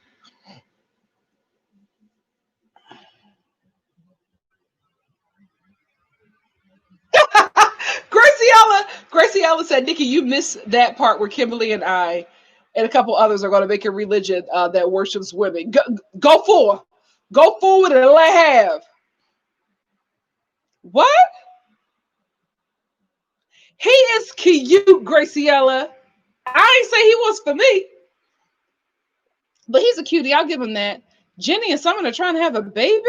Graciela said, Nikki, you missed that part where Kimberly and I and a couple others are going to make a religion that worships women. Go forward and let have. What? He is cute, Graciela. I ain't say he was for me, but he's a cutie. I'll give him that. Jenny and someone are trying to have a baby.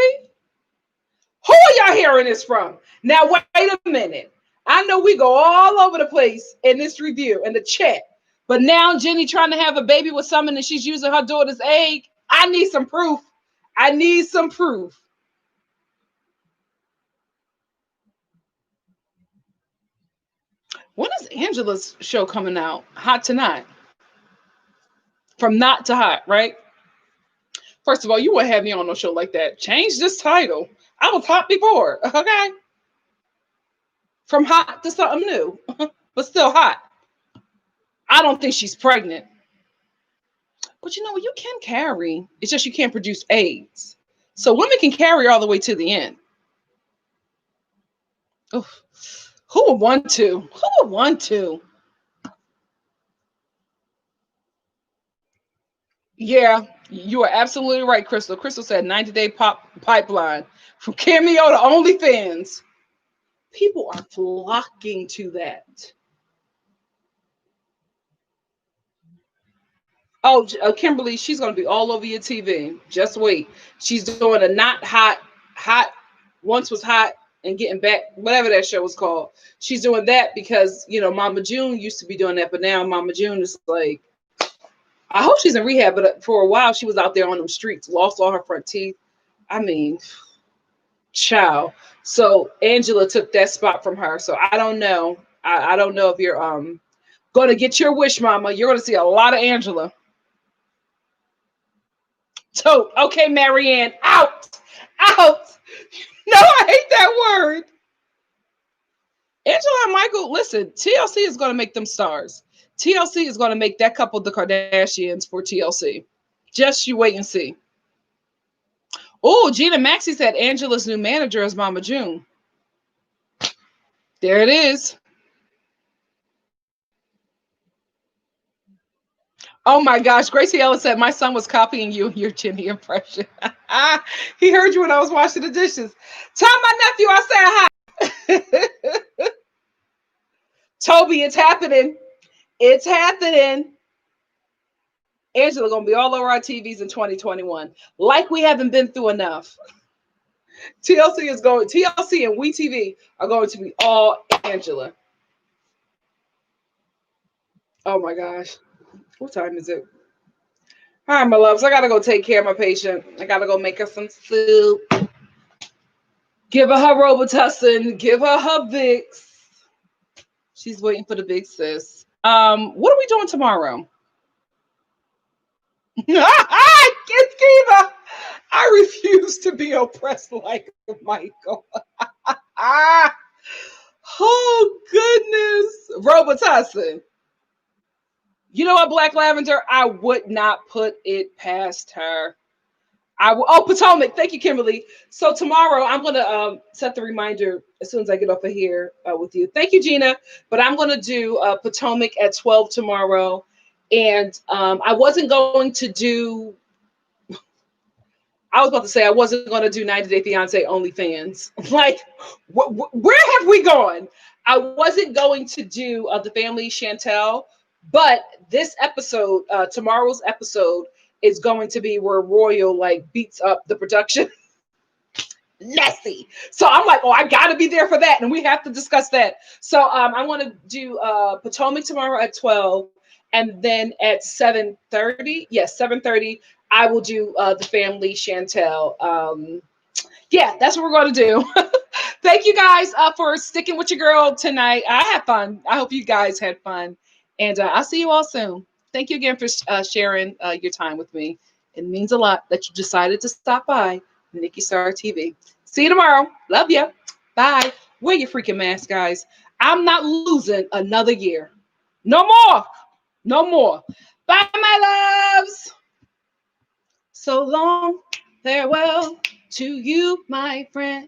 Who are y'all hearing this from? Now, wait a minute. I know we go all over the place in this review, in the chat. But now Jenny trying to have a baby with someone and she's using her daughter's egg. I need some proof. I need some proof. When is Angela's show coming out? Hot to Not. From Not to Hot, right? First of all, you wouldn't have me on no show like that. Change this title. I was hot before, okay? From hot to something new, but still hot. I don't think she's pregnant. But you know what? You can carry. It's just you can't produce eggs. So women can carry all the way to the end. Oof. Who would want to? Who would want to? Yeah, you are absolutely right, Crystal. Crystal said 90-day pop pipeline from Cameo to OnlyFans. People are flocking to that. Oh, Kimberly, she's gonna be all over your TV. Just wait. She's doing a not hot, hot. Once was hot and getting back, whatever that show was called. She's doing that because Mama June used to be doing that, but now Mama June is like, I hope she's in rehab. But for a while, she was out there on them streets, lost all her front teeth. I mean, child. So Angela took that spot from her. So I don't know. I don't know if you're going to get your wish, Mama. You're going to see a lot of Angela. So, okay, Marianne, out, out. No, I hate that word. Angela and Michael, listen, TLC is going to make them stars. TLC is going to make that couple the Kardashians for TLC. Just you wait and see. Oh, Gina Maxey said Angela's new manager is Mama June. There it is. Oh my gosh, Gracie Ellis said my son was copying you and your Jenny impression. He heard you when I was washing the dishes. Tell my nephew I said hi. Toby, it's happening. It's happening. Angela gonna be all over our TVs in 2021. Like we haven't been through enough. TLC and WeTV are going to be all Angela. Oh my gosh. What time is it? All right, my loves. I gotta go take care of my patient. I gotta go make her some soup. Give her her Robitussin. Give her her Vicks. She's waiting for the big sis. What are we doing tomorrow? It's Kiva. I refuse to be oppressed like Michael. Oh goodness. Robitussin. You know what, Black Lavender? I would not put it past her. Potomac. Thank you, Kimberly. So tomorrow I'm gonna set the reminder as soon as I get off of here with you. Thank you, Gina. But I'm gonna do Potomac at 12 tomorrow, and I wasn't going to do. I was about to say I wasn't going to do 90 Day Fiance OnlyFans. Like, where have we gone? I wasn't going to do the family Chantel, but this episode, tomorrow's episode, is going to be where Royal like beats up the production. Messy. So I'm like, oh, I gotta be there for that, and we have to discuss that. So I want to do Potomac tomorrow at 12, and then at 7:30. Yes, 7:30. I will do the family Chantel. Yeah, that's what we're going to do. Thank you guys for sticking with your girl tonight. I had fun. I hope you guys had fun, and I'll see you all soon. Thank you again for sharing your time with me. It means a lot that you decided to stop by NikkiStar TV. See you tomorrow. Love you. Bye. Wear your freaking mask, guys. I'm not losing another year. No more. No more. Bye, my loves. So long. Farewell to you, my friend.